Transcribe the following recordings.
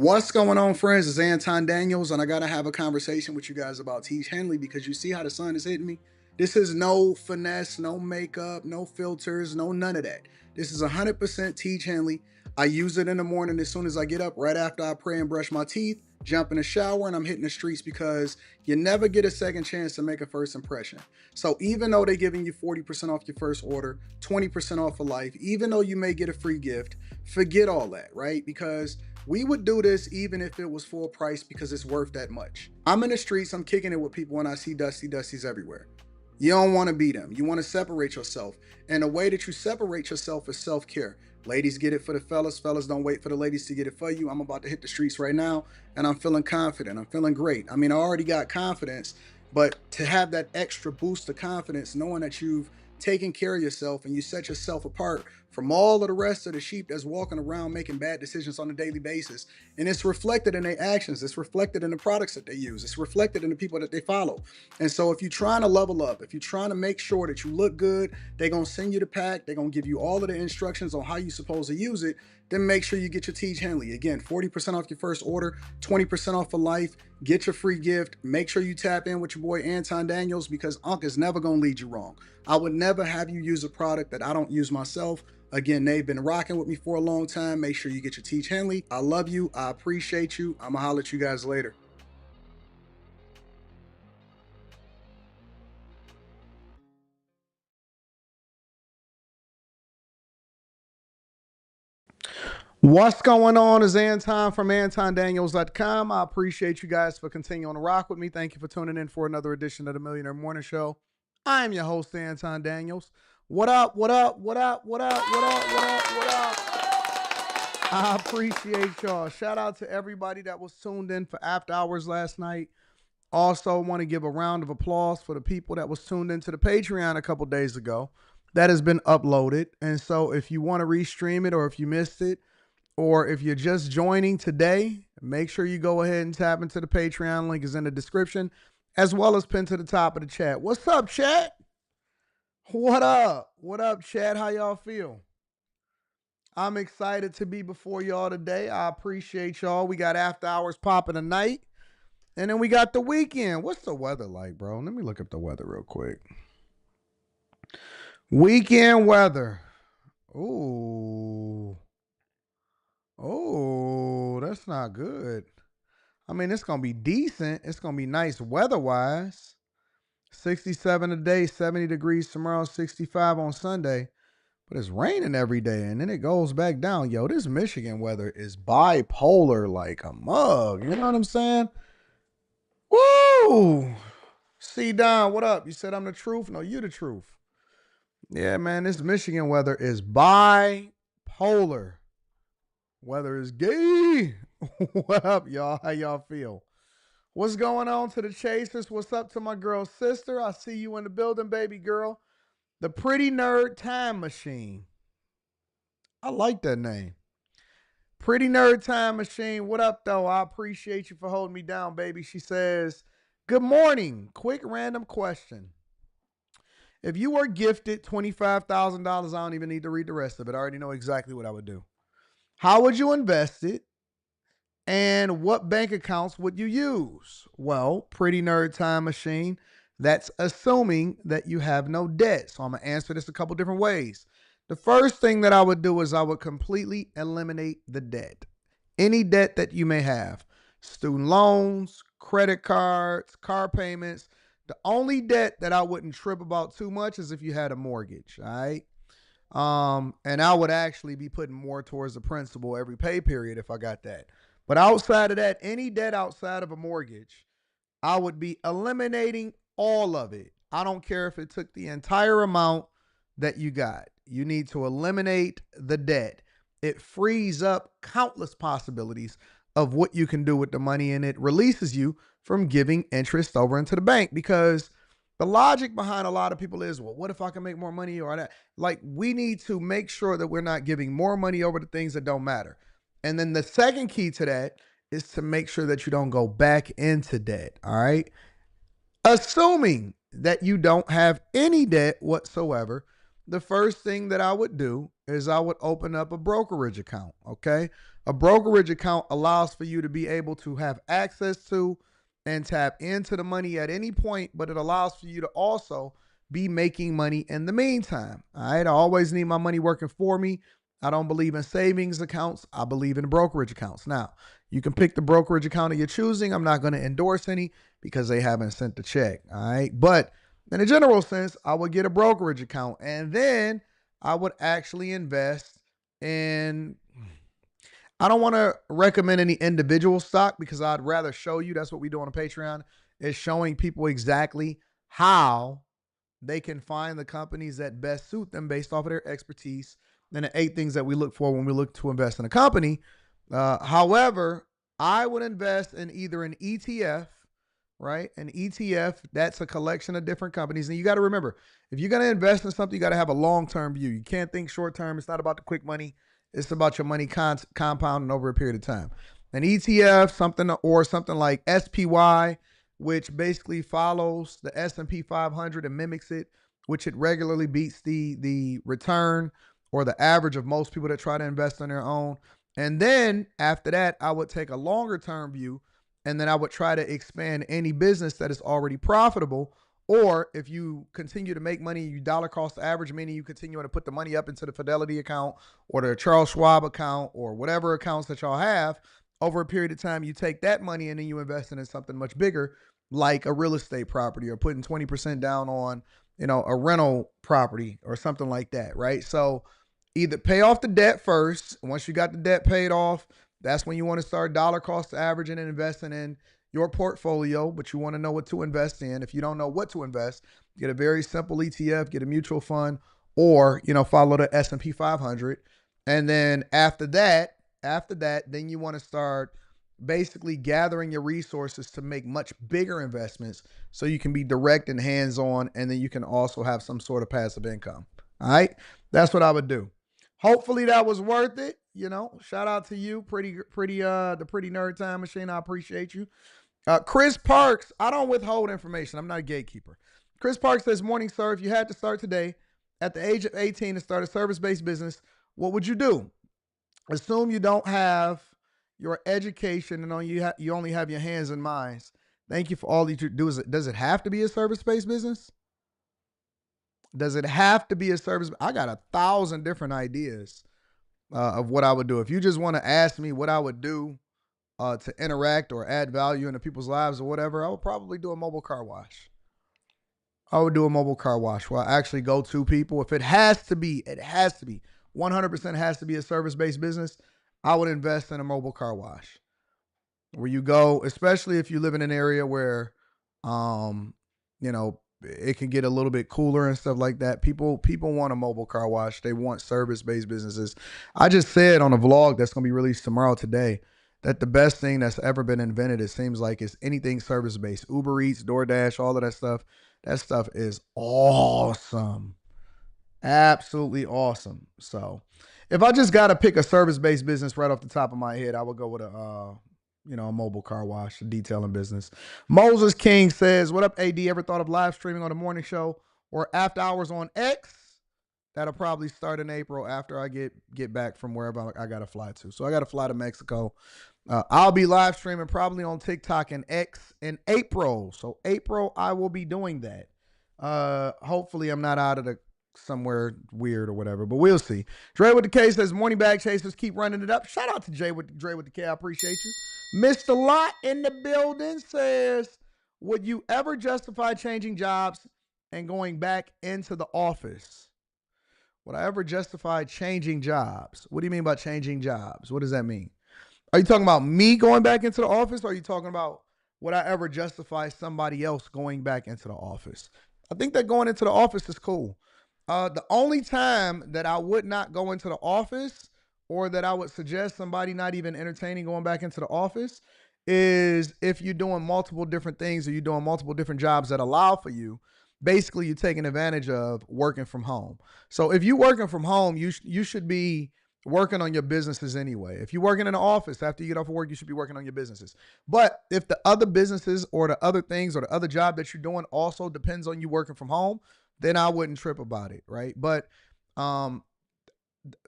What's going on, friends? It's Anton Daniels, and I gotta have a conversation with you guys about Tiege Hanley because you see how the sun is hitting me? This is no finesse, no makeup, no filters, no none of that. This is 100% Tiege Hanley. I use it in the morning as soon as I get up, right after I pray and brush my teeth, jump in the shower, and I'm hitting the streets because you never get a second chance to make a first impression. So even though they're giving you 40% off your first order, 20% off for life, even though you may get a free gift, forget all that, right? Because we would do this even if it was full price because it's worth that much. I'm in the streets, I'm kicking it with people when I see Dusties everywhere. You don't want to be them. You want to separate yourself. And the way that you separate yourself is self-care. Ladies get it for the fellas. Fellas don't wait for the ladies to get it for you. I'm about to hit the streets right now and I'm feeling confident. I'm feeling great. I mean, I already got confidence, but to have that extra boost of confidence, knowing that you've taken care of yourself and you set yourself apart from all of the rest of the sheep that's walking around making bad decisions on a daily basis. And it's reflected in their actions. It's reflected in the products that they use. It's reflected in the people that they follow. And so if you're trying to level up, if you're trying to make sure that you look good, they're going to send you the pack. They're going to give you all of the instructions on how you're supposed to use it. Then make sure you get your Tiege Hanley. Again, 40% off your first order, 20% off for life. Get your free gift. Make sure you tap in with your boy Anton Daniels because Unc is never going to lead you wrong. I would never have you use a product that I don't use myself. Again, they've been rocking with me for a long time. Make sure you get your Tiege Hanley. I love you. I appreciate you. I'm going to holler at you guys later. What's going on is Anton from AntonDaniels.com. I appreciate you guys for continuing to rock with me. Thank you for tuning in for another edition of the Millionaire Morning Show. I am your host, Anton Daniels. What up, what up, what up, what up, what up, what up, what up? I appreciate y'all. Shout out to everybody that was tuned in for After Hours last night. Also want to give a round of applause for the people that was tuned into the Patreon a couple days ago. That has been uploaded. And so if you want to restream it or if you missed it, or if you're just joining today, make sure you go ahead and tap into the Patreon. Link is in the description, as well as pinned to the top of the chat. What's up, chat? What up? What up, chat? How y'all feel? I'm excited to be before y'all today. I appreciate y'all. We got After Hours popping tonight. And then we got the weekend. What's the weather like, bro? Let me look up the weather real quick. Weekend weather. Ooh. Oh, that's not good. I mean, it's going to be decent. It's going to be nice weather-wise. 67 today, 70 degrees tomorrow, 65 on Sunday. But it's raining every day, and then it goes back down. Yo, this Michigan weather is bipolar like a mug. You know what I'm saying? Woo! C. Don, what up? You said I'm the truth? No, you the truth. Yeah, man, this Michigan weather is bipolar. Weather is gay. What up, y'all? How y'all feel? What's going on to the chasers? What's up to my girl sister? I see you in the building, baby girl. The Pretty Nerd Time Machine. I like that name. Pretty Nerd Time Machine. What up, though? I appreciate you for holding me down, baby. She says, good morning. Quick random question. If you were gifted $25,000, I don't even need to read the rest of it. I already know exactly what I would do. How would you invest it? And what bank accounts would you use? Well, Pretty Nerd Time Machine, that's assuming that you have no debt. So I'm going to answer this a couple different ways. The first thing that I would do is I would completely eliminate the debt. Any debt that you may have. Student loans, credit cards, car payments. The only debt that I wouldn't trip about too much is if you had a mortgage, all right? And I would actually be putting more towards the principal every pay period if I got that. But outside of that, any debt outside of a mortgage, I would be eliminating all of it. I don't care if it took the entire amount that you got. You need to eliminate the debt. It frees up countless possibilities of what you can do with the money, and it releases you from giving interest over into the bank, because the logic behind a lot of people is, well, what if I can make more money or that? Like, we need to make sure that we're not giving more money over to things that don't matter. And then the second key to that is to make sure that you don't go back into debt, all right? Assuming that you don't have any debt whatsoever, the first thing that I would do is I would open up a brokerage account, okay? A brokerage account allows for you to be able to have access to and tap into the money at any point, but it allows for you to also be making money in the meantime. All right. I always need my money working for me. I don't believe in savings accounts. I believe in brokerage accounts. Now, you can pick the brokerage account that you're choosing. I'm not going to endorse any because they haven't sent the check. All right. But in a general sense, I would get a brokerage account and then I would actually invest in. I don't want to recommend any individual stock because I'd rather show you. That's what we do on a Patreon, is showing people exactly how they can find the companies that best suit them based off of their expertise and the 8 things that we look for when we look to invest in a company. However, I would invest in either an ETF, right? An ETF, that's a collection of different companies. And you got to remember, if you're going to invest in something, you got to have a long-term view. You can't think short-term. It's not about the quick money. It's about your money compounding over a period of time. An ETF, something like SPY, which basically follows the S&P 500 and mimics it, which it regularly beats the return or the average of most people that try to invest on their own. And then after that, I would take a longer term view, and then I would try to expand any business that is already profitable. Or if you continue to make money, you dollar cost average, meaning you continue to put the money up into the Fidelity account or the Charles Schwab account or whatever accounts that y'all have, over a period of time, you take that money and then you invest in something much bigger, like a real estate property, or putting 20% down on, a rental property or something like that, right? So either pay off the debt first. Once you got the debt paid off, that's when you want to start dollar cost averaging and investing in your portfolio, but you want to know what to invest in. If you don't know what to invest, get a very simple ETF, get a mutual fund, or, follow the S&P 500. And then after that, then you want to start basically gathering your resources to make much bigger investments so you can be direct and hands-on, and then you can also have some sort of passive income. All right. That's what I would do. Hopefully that was worth it. Shout out to you, the pretty nerd time machine. I appreciate you. Chris Parks, I don't withhold information. I'm not a gatekeeper. Chris Parks says, morning, sir. If you had to start today at the age of 18 to start a service-based business, what would you do? Assume you don't have your education and you only have your hands and minds. Thank you for all that you do. Does it have to be a service-based business? Does it have to be a service? I got 1,000 different ideas of what I would do. If you just want to ask me what I would do to interact or add value into people's lives or whatever, I would probably do a mobile car wash. I would do a mobile car wash where I actually go to people. If it has to be 100% has to be a service-based business, I would invest in a mobile car wash where you go, especially if you live in an area where, it can get a little bit cooler and stuff like that. People want a mobile car wash. They want service-based businesses. I just said on a vlog that's going to be released tomorrow today that the best thing that's ever been invented, it seems like, is anything service-based. Uber Eats, DoorDash, all of that stuff. That stuff is awesome. Absolutely awesome. So if I just got to pick a service-based business right off the top of my head, I would go with a mobile car wash, a detailing business. Moses King says, what up, AD? Ever thought of live streaming on the morning show or after hours on X? That'll probably start in April after I get back from wherever I got to fly to. So I got to fly to Mexico. I'll be live streaming probably on TikTok and X in April. So April, I will be doing that. Hopefully I'm not out of somewhere weird or whatever, but we'll see. Dre with the K says, morning bag chasers, keep running it up. Shout out to Dre with the K. I appreciate you. Mr. Lot in the building says, would you ever justify changing jobs and going back into the office? Would I ever justify changing jobs? What do you mean by changing jobs? What does that mean? Are you talking about me going back into the office? Or are you talking about would I ever justify somebody else going back into the office? I think that going into the office is cool. The only time that I would not go into the office, or that I would suggest somebody not even entertaining going back into the office, is if you're doing multiple different things or you're doing multiple different jobs that allow for you. Basically, you're taking advantage of working from home. So if you're working from home, you should be working on your businesses anyway. If you're working in an office after you get off of work, you should be working on your businesses. But if the other businesses or the other things or the other job that you're doing also depends on you working from home, then I wouldn't trip about it, right? But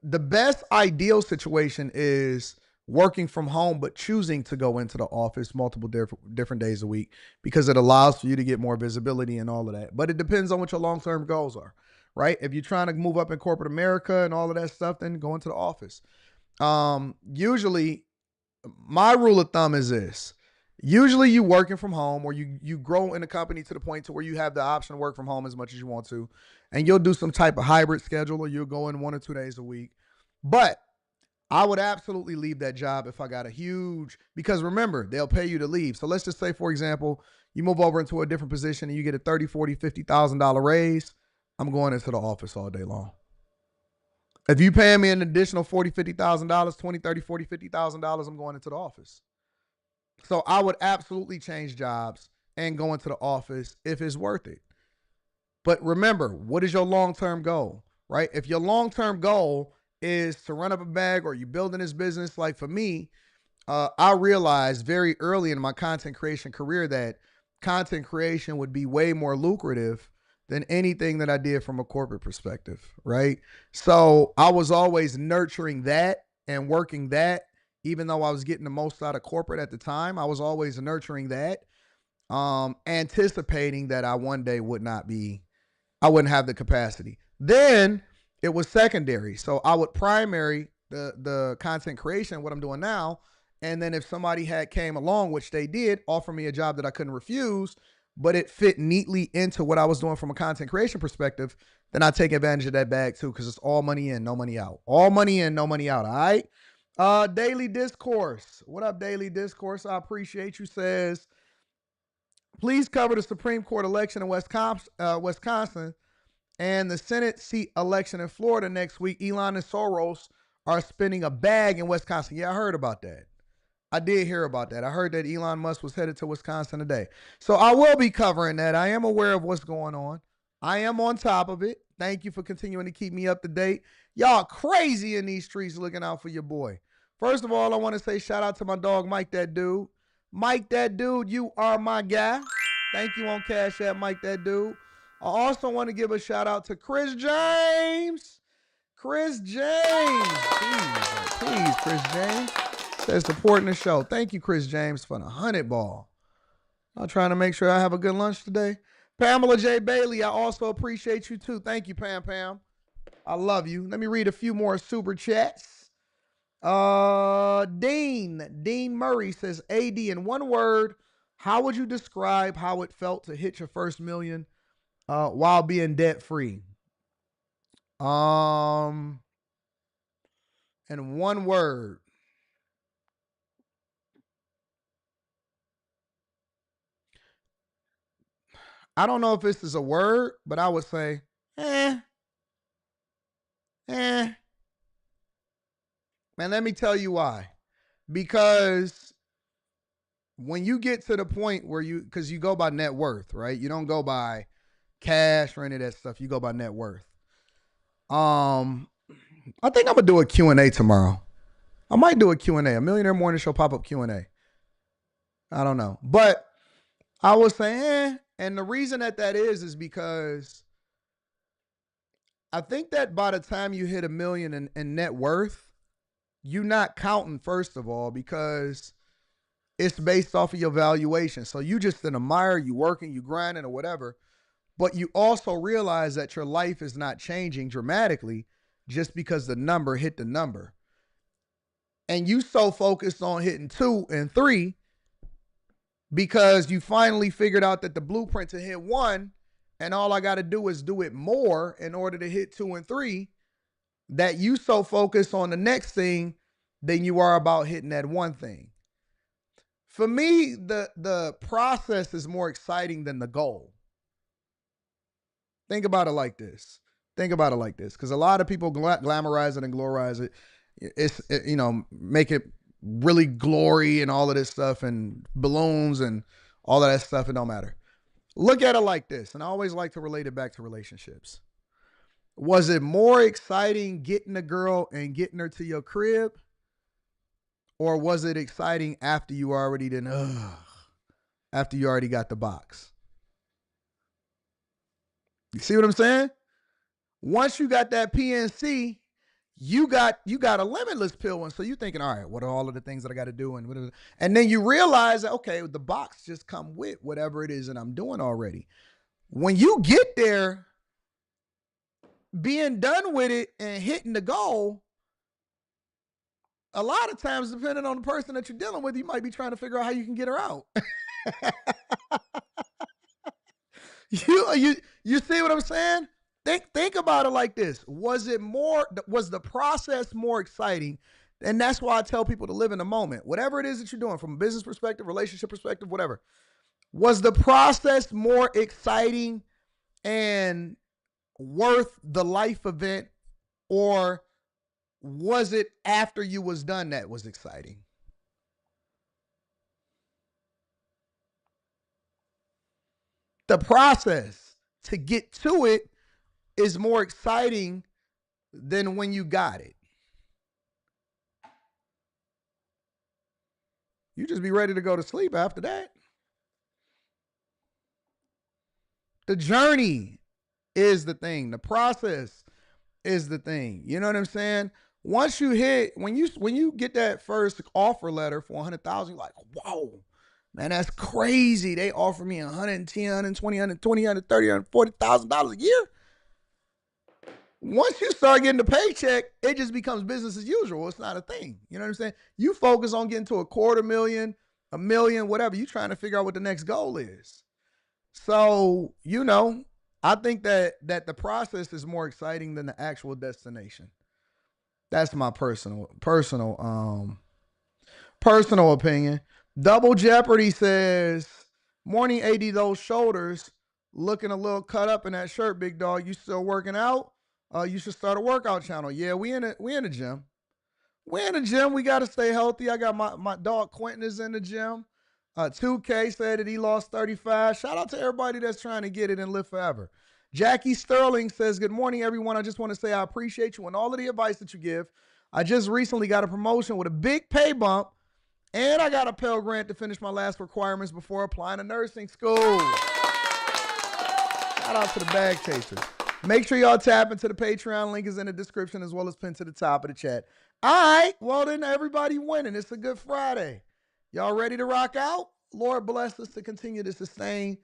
the best ideal situation is working from home, but choosing to go into the office multiple different days a week because it allows for you to get more visibility and all of that. But it depends on what your long-term goals are, right? If you're trying to move up in corporate America and all of that stuff, then go into the office. Usually my rule of thumb is this. Usually you working from home or you grow in a company to the point to where you have the option to work from home as much as you want to, and you'll do some type of hybrid schedule or you'll go in 1 or 2 days a week. But I would absolutely leave that job if I got a huge, because remember, they'll pay you to leave. So let's just say, for example, you move over into a different position and you get a $30, $40, $50,000 raise. I'm going into the office all day long. If you paying me an additional $40,000, $50,000, $20,000, $30,000, $40,000, $50,000, I'm going into the office. So I would absolutely change jobs and go into the office if it's worth it. But remember, what is your long-term goal, right? If your long-term goal is to run up a bag or you building this business, like for me, I realized very early in my content creation career that content creation would be way more lucrative than anything that I did from a corporate perspective, right? So I was always nurturing that and working that, even though I was getting the most out of corporate at the time. I was always nurturing that, anticipating that I one day I wouldn't have the capacity. Then it was secondary. So I would primary the content creation, what I'm doing now. And then if somebody had came along, which they did, offer me a job that I couldn't refuse, but it fit neatly into what I was doing from a content creation perspective, then I take advantage of that bag too, because it's all money in, no money out. All money in, no money out. All right. Daily Discourse. What up, Daily Discourse? I appreciate you. Says, please cover the Supreme Court election in Wisconsin and the Senate seat election in Florida next week. Elon and Soros are spending a bag in Wisconsin. Yeah, I heard about that. I did hear about that. I heard that Elon Musk was headed to Wisconsin today. So I will be covering that. I am aware of what's going on. I am on top of it. Thank you for continuing to keep me up to date. Y'all crazy in these streets looking out for your boy. First of all, I want to say shout out to my dog, Mike That Dude. Mike That Dude, you are my guy. Thank you on Cash App, Mike That Dude. I also want to give a shout out to Chris James. Chris James. Please, Chris James. Says supporting the show. Thank you, Chris James, for the 100 ball. I'm trying to make sure I have a good lunch today. Pamela J. Bailey, I also appreciate you too. Thank you, Pam. I love you. Let me read a few more super chats. Dean Murray says, AD, in one word, how would you describe how it felt to hit your first million while being debt free? In one word. I don't know if this is a word, but I would say, Man, let me tell you why. Because when you get to the point where because you go by net worth, right? You don't go by cash or any of that stuff. You go by net worth. I think I'm gonna do a Q&A tomorrow. I might do a Q&A, a Millionaire Morning Show pop-up Q&A. I don't know, but I was saying, and the reason that is because I think that by the time you hit $1 million in net worth, you're not counting, first of all, because it's based off of your valuation. So you just in a mire, you working, you grinding or whatever, but you also realize that your life is not changing dramatically just because the number hit the number. And you so focused on hitting 2 and 3 because you finally figured out that the blueprint to hit 1 and all I got to do is do it more in order to hit 2 and 3, that you so focused on the next thing than you are about hitting that one thing. For me, the process is more exciting than the goal. Think about it like this. Because a lot of people glamorize it and glorize it. Make it really glory and all of this stuff and balloons and all of that stuff. It don't matter. Look at it like this. And I always like to relate it back to relationships. Was it more exciting getting a girl and getting her to your crib? Or was it exciting after you already after you already got the box? You see what I'm saying? Once you got that PNC, you got a limitless pill, and so you thinking, all right, what are all of the things that I got to do, and then you realize that okay, the box just come with whatever it is that I'm doing already. When you get there, being done with it and hitting the goal, a lot of times, depending on the person that you're dealing with, you might be trying to figure out how you can get her out. You see what I'm saying? Think about it like this. Was the process more exciting? And that's why I tell people to live in the moment. Whatever it is that you're doing, from a business perspective, relationship perspective, whatever. Was the process more exciting and worth the life event, or was it after you was done that was exciting? The process to get to it is more exciting than when you got it. You just be ready to go to sleep after that. The journey is the thing. The process is the thing. You know what I'm saying? Once you hit, when you get that first offer letter for 100,000, you're like, whoa, man, that's crazy. They offer me 110, 120, 120, 130, $140,000 a year. Once you start getting the paycheck, it just becomes business as usual. It's not a thing. You know what I'm saying? You focus on getting to $250,000, $1 million, whatever. You trying to figure out what the next goal is. So, I think that the process is more exciting than the actual destination. That's my personal opinion. Double Jeopardy says, morning AD, those shoulders looking a little cut up in that shirt, big dog. You still working out? You should start a workout channel. Yeah, we in the gym. We're in the gym. We got to stay healthy. I got my dog Quentin is in the gym. 2K said that he lost 35. Shout out to everybody that's trying to get it and live forever. Jackie Sterling says, good morning, everyone. I just want to say I appreciate you and all of the advice that you give. I just recently got a promotion with a big pay bump, and I got a Pell Grant to finish my last requirements before applying to nursing school. Shout out to the bag chasers. Make sure y'all tap into the Patreon. Link is in the description as well as pinned to the top of the chat. All right, well then everybody winning. It's a good Friday. Y'all ready to rock out? Lord bless us to continue to sustain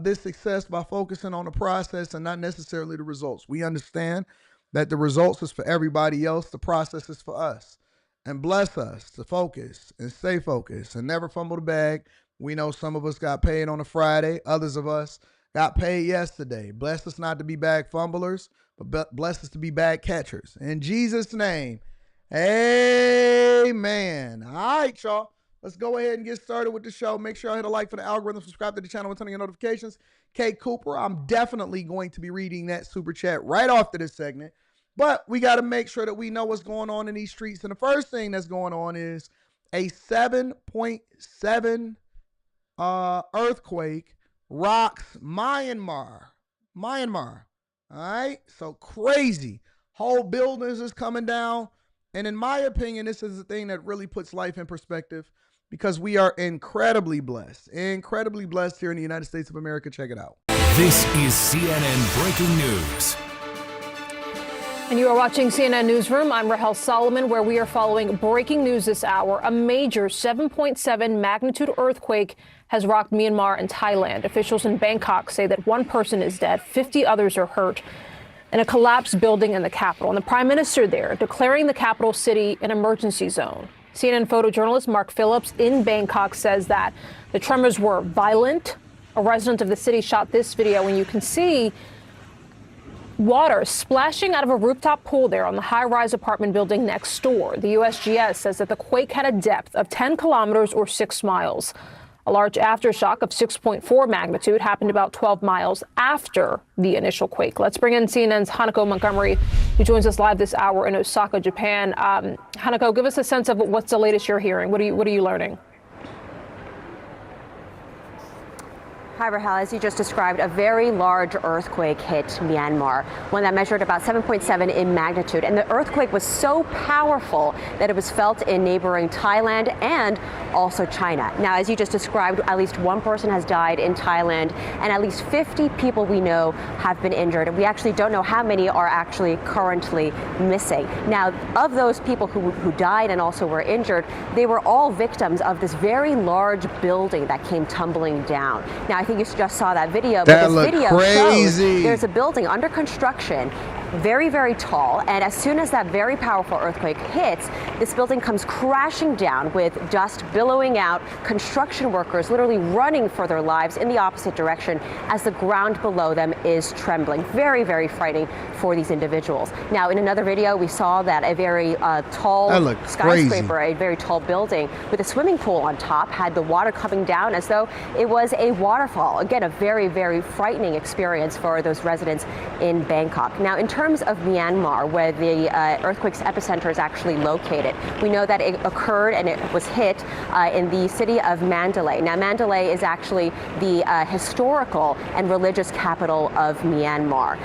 this success by focusing on the process and not necessarily the results. We understand that the results is for everybody else. The process is for us. And bless us to focus and stay focused and never fumble the bag. We know some of us got paid on a Friday. Others of us got paid yesterday. Bless us not to be bag fumblers, but bless us to be bag catchers. In Jesus' name, amen. All right, y'all. Let's go ahead and get started with the show. Make sure y'all hit a like for the algorithm, subscribe to the channel, and turn on your notifications. K Cooper, I'm definitely going to be reading that super chat right after this segment. But we got to make sure that we know what's going on in these streets. And the first thing that's going on is a 7.7 earthquake rocks Myanmar. All right? So crazy. Whole buildings is coming down. And in my opinion, this is the thing that really puts life in perspective because we are incredibly blessed here in the United States of America. Check it out. This is CNN Breaking News. And you are watching CNN Newsroom. I'm Rahel Solomon, where we are following breaking news this hour. A major 7.7 magnitude earthquake has rocked Myanmar and Thailand. Officials in Bangkok say that one person is dead, 50 others are hurt in a collapsed building in the capital. And the prime minister there declaring the capital city an emergency zone. CNN photojournalist Mark Phillips in Bangkok says that the tremors were violent. A resident of the city shot this video, and you can see water splashing out of a rooftop pool there on the high-rise apartment building next door. The USGS says that the quake had a depth of 10 kilometers or 6 miles. A large aftershock of 6.4 magnitude happened about 12 miles after the initial quake. Let's bring in CNN's Hanako Montgomery, who joins us live this hour in Osaka, Japan. Hanako, give us a sense of what's the latest you're hearing. What are you learning? Hi, Rahel. As you just described, a very large earthquake hit Myanmar, one that measured about 7.7 in magnitude. And the earthquake was so powerful that it was felt in neighboring Thailand and also China. Now, as you just described, at least one person has died in Thailand, and at least 50 people we know have been injured. We actually don't know how many are actually currently missing. Now, of those people who died and also were injured, they were all victims of this very large building that came tumbling down. Now, I think you just saw that video, but this video shows there's a building under construction, very, very tall, and as soon as that very powerful earthquake hits, this building comes crashing down with dust billowing out, construction workers literally running for their lives in the opposite direction as the ground below them is trembling. Very, very frightening for these individuals. Now, in another video, we saw that a very tall skyscraper, a very tall building with a swimming pool on top, had the water coming down as though it was a waterfall. Again, a very, very frightening experience for those residents in Bangkok. Now, in terms of Myanmar, where the earthquake's epicenter is actually located, we know that it occurred and it was hit in the city of Mandalay. Now, Mandalay is actually the historical and religious capital of Myanmar.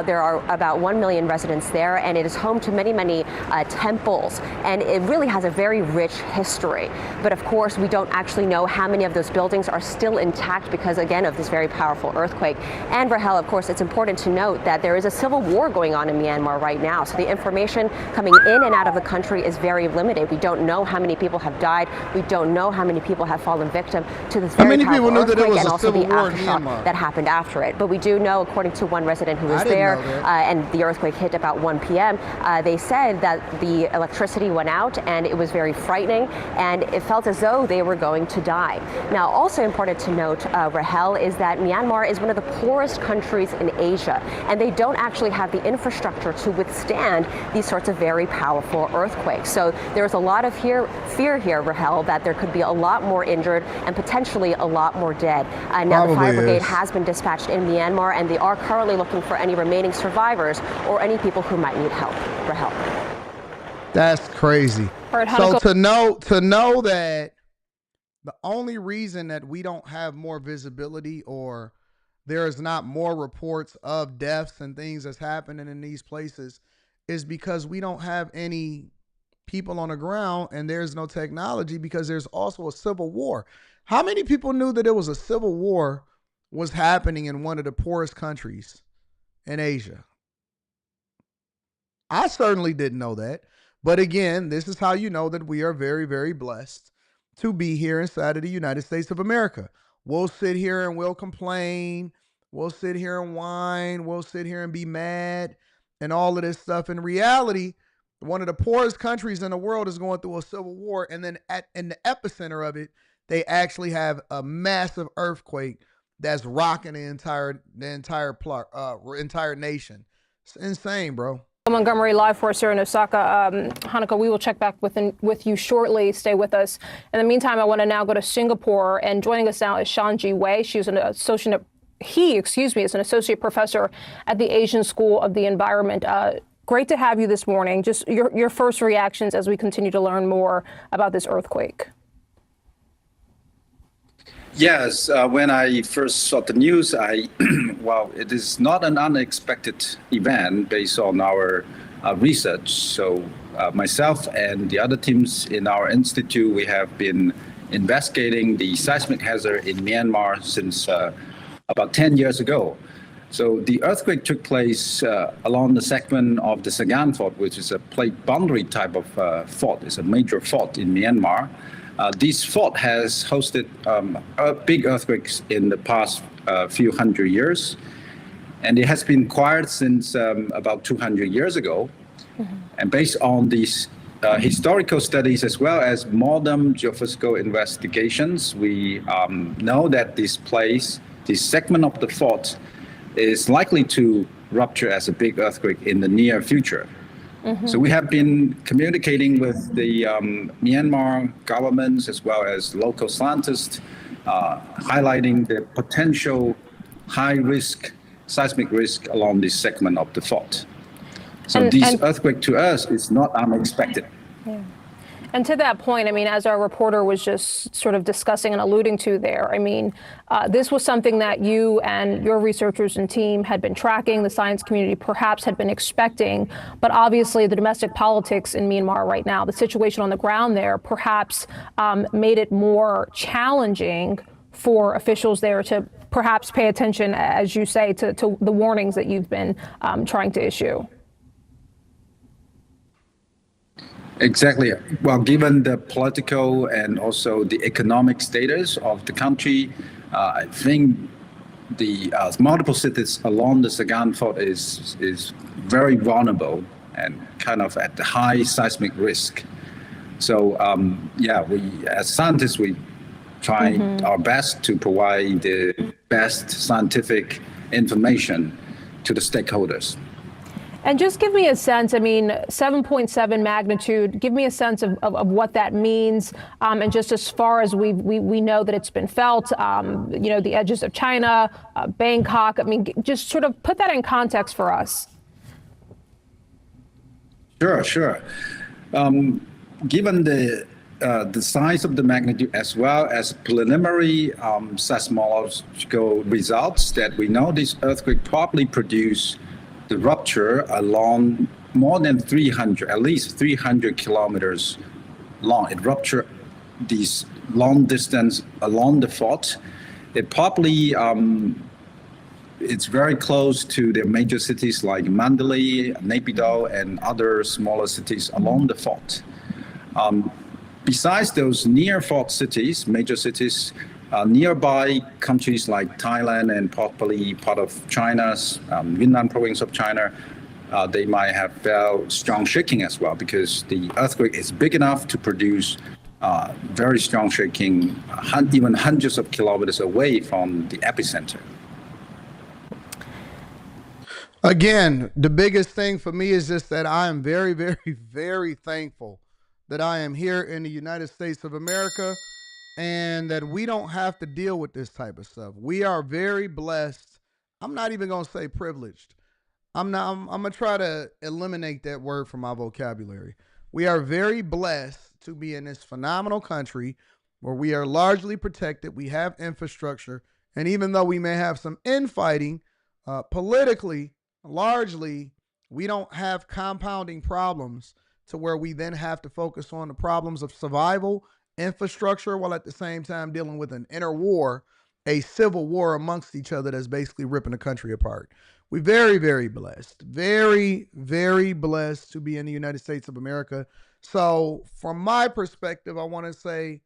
There are about 1 million residents there, and it is home to many, many temples, and it really has a very rich history. But of course, we don't actually know how many of those buildings are still intact because, again, of this very powerful earthquake. And Rahel, of course, it's important to note that there is a civil war going on in Myanmar right now. So the information coming in and out of the country is very limited. We don't know how many people have died. We don't know how many people have fallen victim to this very powerful earthquake and also the aftershock that happened after it. But we do know, according to one resident who was there, and the earthquake hit about 1 p.m., they said that the electricity went out and it was very frightening and it felt as though they were going to die. Now, also important to note, Rahel, is that Myanmar is one of the poorest countries in Asia, and they don't actually have the infrastructure to withstand these sorts of very powerful earthquakes. So there's a lot of fear here, Rahel, that there could be a lot more injured and potentially a lot more dead. Now, the fire brigade has been dispatched in Myanmar, and they are currently looking for any remaining survivors or any people who might need help. Rahel. That's crazy. So to know that the only reason that we don't have more visibility or there is not more reports of deaths and things that's happening in these places is because we don't have any people on the ground and there's no technology because there's also a civil war. How many people knew that there was a civil war was happening in one of the poorest countries in Asia? I certainly didn't know that. But again, this is how you know that we are very, very blessed to be here inside of the United States of America. We'll sit here and we'll complain. We'll sit here and whine. We'll sit here and be mad and all of this stuff. In reality, one of the poorest countries in the world is going through a civil war. And then in the epicenter of it, they actually have a massive earthquake that's rocking the entire nation. It's insane, bro. Montgomery live for us here in Osaka. Hanukkah, we will check back with you shortly. Stay with us. In the meantime, I want to now go to Singapore, and joining us now is Shanji Wei. She's is an associate professor at the Asian School of the Environment. Great to have you this morning. Just your first reactions as we continue to learn more about this earthquake. Yes, when I first saw the news, well, it is not an unexpected event based on our research. So myself and the other teams in our institute, we have been investigating the seismic hazard in Myanmar since about 10 years ago. So the earthquake took place along the segment of the Sagan Fault, which is a plate boundary type of fault. It's a major fault in Myanmar. This fault has hosted big earthquakes in the past few hundred years, and it has been quiet since about 200 years ago. Mm-hmm. And based on these historical studies as well as modern geophysical investigations, we know that this segment of the fault is likely to rupture as a big earthquake in the near future. Mm-hmm. So we have been communicating with the Myanmar governments as well as local scientists, highlighting the potential high-risk seismic risk along this segment of the fault. So this earthquake to us is not unexpected. Yeah. And to that point, I mean, as our reporter was just sort of discussing and alluding to there, I mean, this was something that you and your researchers and team had been tracking, the science community perhaps had been expecting, but obviously the domestic politics in Myanmar right now, the situation on the ground there perhaps made it more challenging for officials there to perhaps pay attention, as you say, to the warnings that you've been trying to issue. Exactly. Well, given the political and also the economic status of the country, I think the multiple cities along the Sagan Fault is very vulnerable and kind of at the high seismic risk. So yeah, we as scientists, we try our best to provide the best scientific information to the stakeholders. And just give me a sense, I mean, 7.7 magnitude, give me a sense of what that means. And just as far as we know that it's been felt, you know, the edges of China, Bangkok, I mean, just sort of put that in context for us. Sure. Given the size of the magnitude as well as preliminary seismological results that we know this earthquake probably produced the rupture along more than 300, at least 300 kilometers long. It ruptured these long distance along the fault. It probably, it's very close to the major cities like Mandalay, Naypyidaw, and other smaller cities along the fault. Besides those near fault cities, major cities, nearby countries like Thailand and probably part of China's Yunnan province of China, they might have felt strong shaking as well because the earthquake is big enough to produce very strong shaking, even hundreds of kilometers away from the epicenter. Again, the biggest thing for me is just that I am very, very, very thankful that I am here in the United States of America and that we don't have to deal with this type of stuff. We are very blessed. I'm not even going to say privileged. I'm going to try to eliminate that word from my vocabulary. We are very blessed to be in this phenomenal country where we are largely protected. We have infrastructure. And even though we may have some infighting politically, largely, we don't have compounding problems to where we then have to focus on the problems of survival, infrastructure, while at the same time dealing with an inner war, a civil war amongst each other that's basically ripping the country apart. We're very, very blessed. Very, very blessed to be in the United States of America. So from my perspective, I want to say,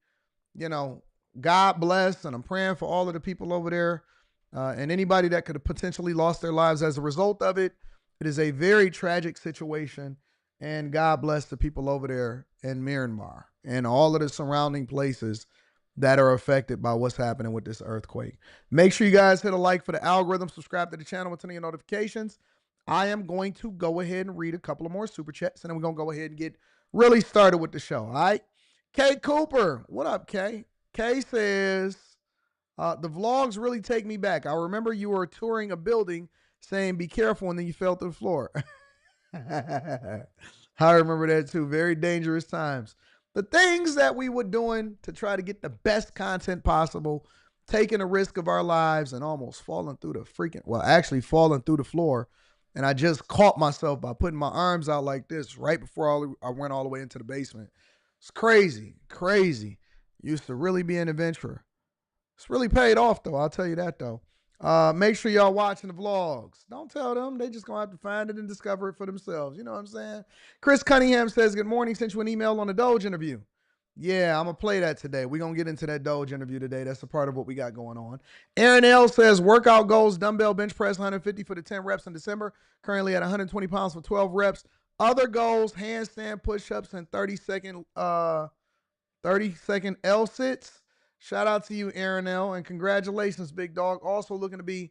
you know, God bless, and I'm praying for all of the people over there and anybody that could have potentially lost their lives as a result of it. It is a very tragic situation. And God bless the people over there in Myanmar and all of the surrounding places that are affected by what's happening with this earthquake. Make sure you guys hit a like for the algorithm, subscribe to the channel with turn on your notifications. I am going to go ahead and read a couple of more super chats, and then we're going to go ahead and get really started with the show, all right? Kay Cooper, what up, Kay? Kay says, the vlogs really take me back. I remember you were touring a building saying, be careful, and then you fell to the floor. I remember that too. Very dangerous times. The things that we were doing to try to get the best content possible, taking a risk of our lives and almost falling through the falling through the floor. And I just caught myself by putting my arms out like this right before I went all the way into the basement. It's crazy, crazy. Used to really be an adventurer. It's really paid off though. I'll tell you that though. Make sure y'all watching the vlogs. Don't tell them. They just going to have to find it and discover it for themselves. You know what I'm saying? Chris Cunningham says, good morning. Sent you an email on the DOGE interview. Yeah, I'm going to play that today. We're going to get into that DOGE interview today. That's a part of what we got going on. Aaron L says, workout goals, dumbbell bench press, 150 for the 10 reps in December. Currently at 120 pounds for 12 reps. Other goals, handstand push-ups and 30-second L-sits. Shout out to you, Aaron L. And congratulations, big dog. Also looking to be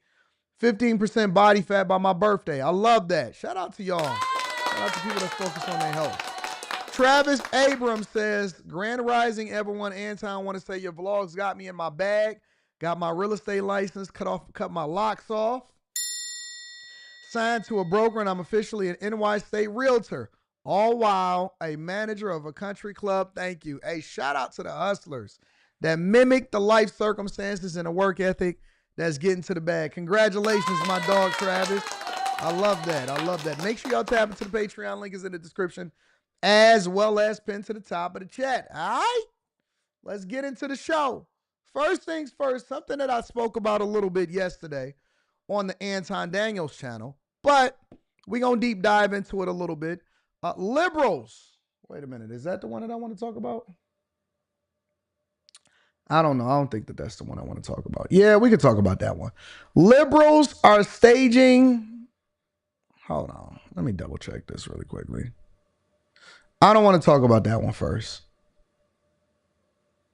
15% body fat by my birthday. I love that. Shout out to y'all. Shout out to people that focus on their health. Travis Abrams says, Grand Rising, everyone. Anton, want to say your vlogs got me in my bag. Got my real estate license, cut my locks off. Signed to a broker, and I'm officially an NY State realtor. All while a manager of a country club. Thank you. Hey, shout out to the hustlers that mimic the life circumstances and the work ethic that's getting to the bag. Congratulations, my dog Travis. I love that. I love that. Make sure y'all tap into the Patreon. Link is in the description, as well as pinned to the top of the chat. All right? Let's get into the show. First things first, something that I spoke about a little bit yesterday on the Anton Daniels channel, but we're going to deep dive into it a little bit. Liberals. Wait a minute. Is that the one that I want to talk about? I don't know. I don't think that that's the one I want to talk about. Yeah, we could talk about that one. Liberals are staging. Hold on. Let me double check this really quickly. I don't want to talk about that one first.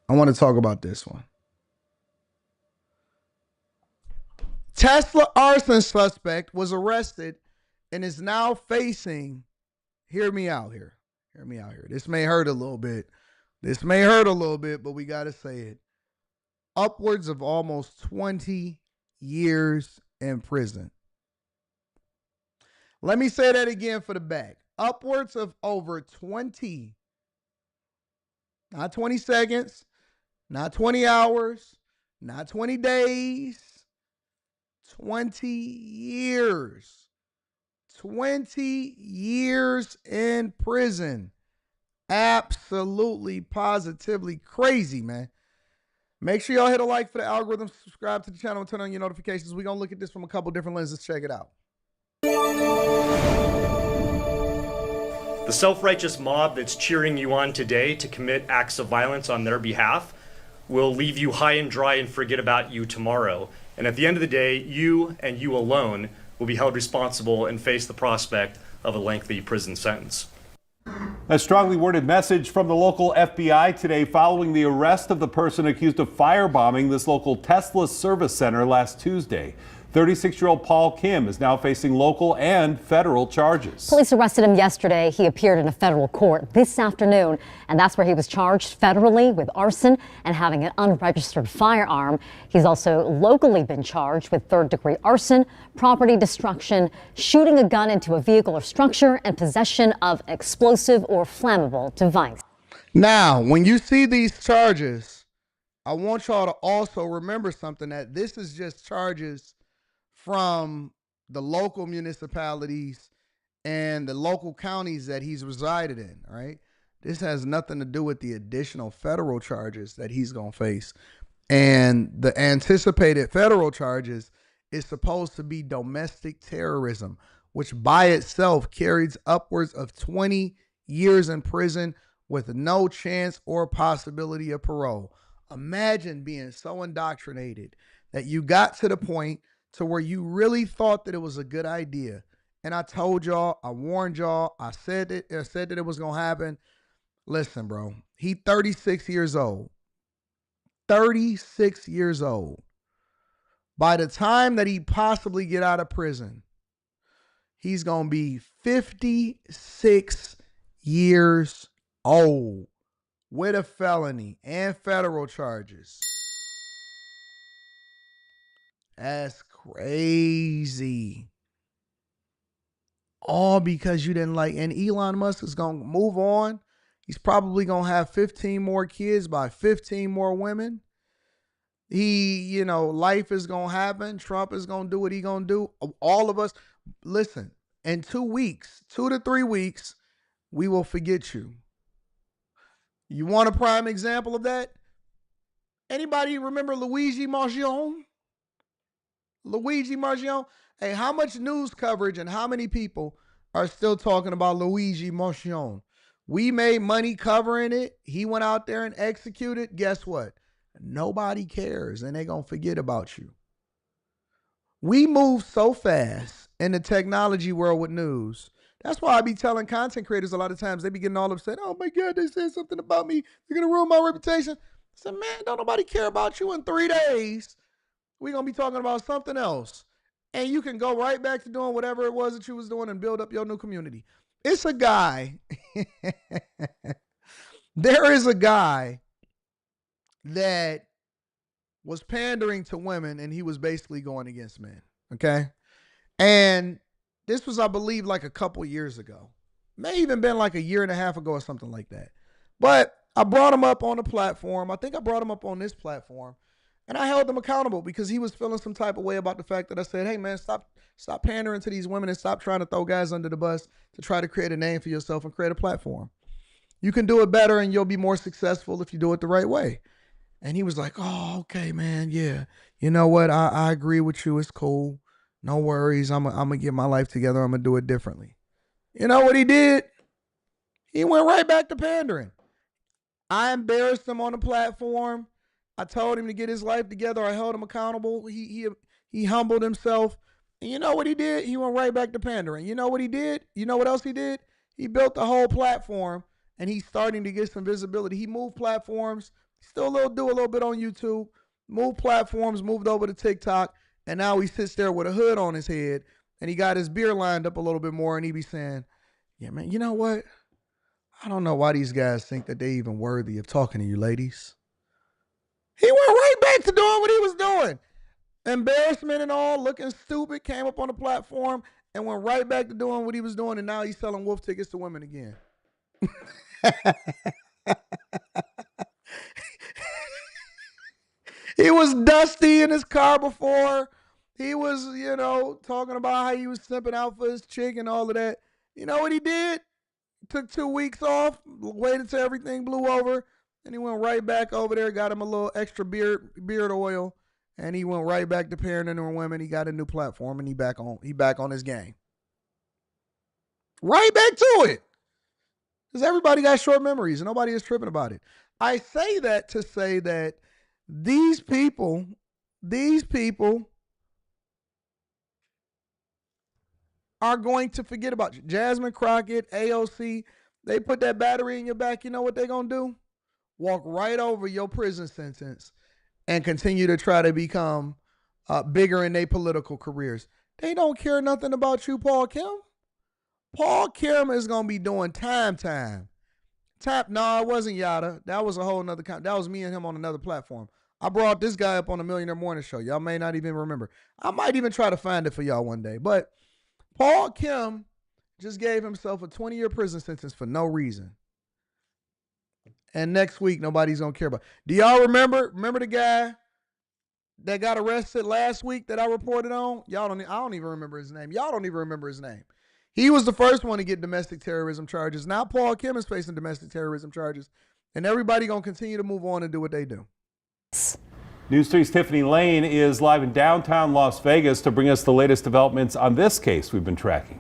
I want to talk about this one. Tesla arson suspect was arrested and is now facing, hear me out here. Hear me out here. This may hurt a little bit. But we got to say it. Upwards of almost 20 years in prison. Let me say that again for the back. Upwards of over 20, not 20 seconds, not 20 hours, not 20 days, 20 years. 20 years in prison. Absolutely, positively crazy, man. Make sure y'all hit a like for the algorithm, subscribe to the channel, and turn on your notifications. We're going to look at this from a couple different lenses. Check it out. The self-righteous mob that's cheering you on today to commit acts of violence on their behalf will leave you high and dry and forget about you tomorrow. And at the end of the day, you and you alone will be held responsible and face the prospect of a lengthy prison sentence. A strongly worded message from the local FBI today following the arrest of the person accused of firebombing this local Tesla service center last Tuesday. 36-year-old Paul Kim is now facing local and federal charges. Police arrested him yesterday. He appeared in a federal court this afternoon, and that's where he was charged federally with arson and having an unregistered firearm. He's also locally been charged with third-degree arson, property destruction, shooting a gun into a vehicle or structure, and possession of explosive or flammable device. Now, when you see these charges, I want y'all to also remember something, that this is just charges from the local municipalities and the local counties that he's resided in, right? This has nothing to do with the additional federal charges that he's going to face. And the anticipated federal charges is supposed to be domestic terrorism, which by itself carries upwards of 20 years in prison with no chance or possibility of parole. Imagine being so indoctrinated that you got to the point to where you really thought that it was a good idea. And I told y'all, I warned y'all, I said that it was going to happen. Listen, bro, he 36 years old. 36 years old. By the time that he possibly get out of prison, he's going to be 56 years old with a felony and federal charges. That's crazy. All because you didn't like, and Elon Musk is going to move on. He's probably going to have 15 more kids by 15 more women. Life is going to happen. Trump is going to do what he's going to do. All of us, listen, in 2 weeks, 2 to 3 weeks, we will forget you. You want a prime example of that? Anybody remember Luigi Margione? Luigi Margione? Hey, how much news coverage and how many people are still talking about Luigi Margione? We made money covering it. He went out there and executed. Guess what? Nobody cares, and they're going to forget about you. We move so fast in the technology world with news. That's why I be telling content creators a lot of times, they be getting all upset. Oh, my God, they said something about me. They're going to ruin my reputation. I said, man, don't nobody care about you in 3 days. We're going to be talking about something else. And you can go right back to doing whatever it was that you was doing and build up your new community. It's a guy. There is a guy that was pandering to women, and he was basically going against men. Okay. And this was, I believe, like a couple years ago. May even been like a year and a half ago or something like that. But I brought him up on the platform. I think I brought him up on this platform. And I held him accountable because he was feeling some type of way about the fact that I said, hey, man, stop pandering to these women and stop trying to throw guys under the bus to try to create a name for yourself and create a platform. You can do it better and you'll be more successful if you do it the right way. And he was like, oh, okay, man, yeah. You know what? I agree with you. It's cool. No worries. I'm going to get my life together. I'm going to do it differently. You know what he did? He went right back to pandering. I embarrassed him on the platform. I told him to get his life together. I held him accountable. He humbled himself. And you know what he did? He went right back to pandering. You know what he did? You know what else he did? He built the whole platform, and he's starting to get some visibility. He moved platforms. Still do a little bit on YouTube. Moved platforms, moved over to TikTok, and now he sits there with a hood on his head, and he got his beard lined up a little bit more, and he be saying, yeah, man, you know what? I don't know why these guys think that they even worthy of talking to you ladies. He went right back to doing what he was doing. Embarrassment and all, looking stupid, came up on the platform and went right back to doing what he was doing, and now he's selling wolf tickets to women again. He was dusty in his car before. He was, talking about how he was simping out for his chick and all of that. You know what he did? Took 2 weeks off, waited till everything blew over, and he went right back over there, got him a little extra beard oil, and he went right back to parenting on women. He got a new platform, and he back on his game. Right back to it. Because everybody got short memories, and nobody is tripping about it. I say that to say that these people are going to forget about you. Jasmine Crockett, AOC, they put that battery in your back. You know what they're going to do? Walk right over your prison sentence and continue to try to become bigger in their political careers. They don't care nothing about you, Paul Kim. Paul Kim is going to be doing time. No, it wasn't Yada. That was a whole nother that was me and him on another platform. I brought this guy up on the Millionaire Morning Show. Y'all may not even remember. I might even try to find it for y'all one day. But Paul Kim just gave himself a 20-year prison sentence for no reason. And next week, nobody's going to care about. Do y'all remember the guy that got arrested last week that I reported on? I don't even remember his name. Y'all don't even remember his name. He was the first one to get domestic terrorism charges. Now Paul Kim is facing domestic terrorism charges. And everybody going to continue to move on and do what they do. News 3's Tiffany Lane is live in downtown Las Vegas to bring us the latest developments on this case we've been tracking.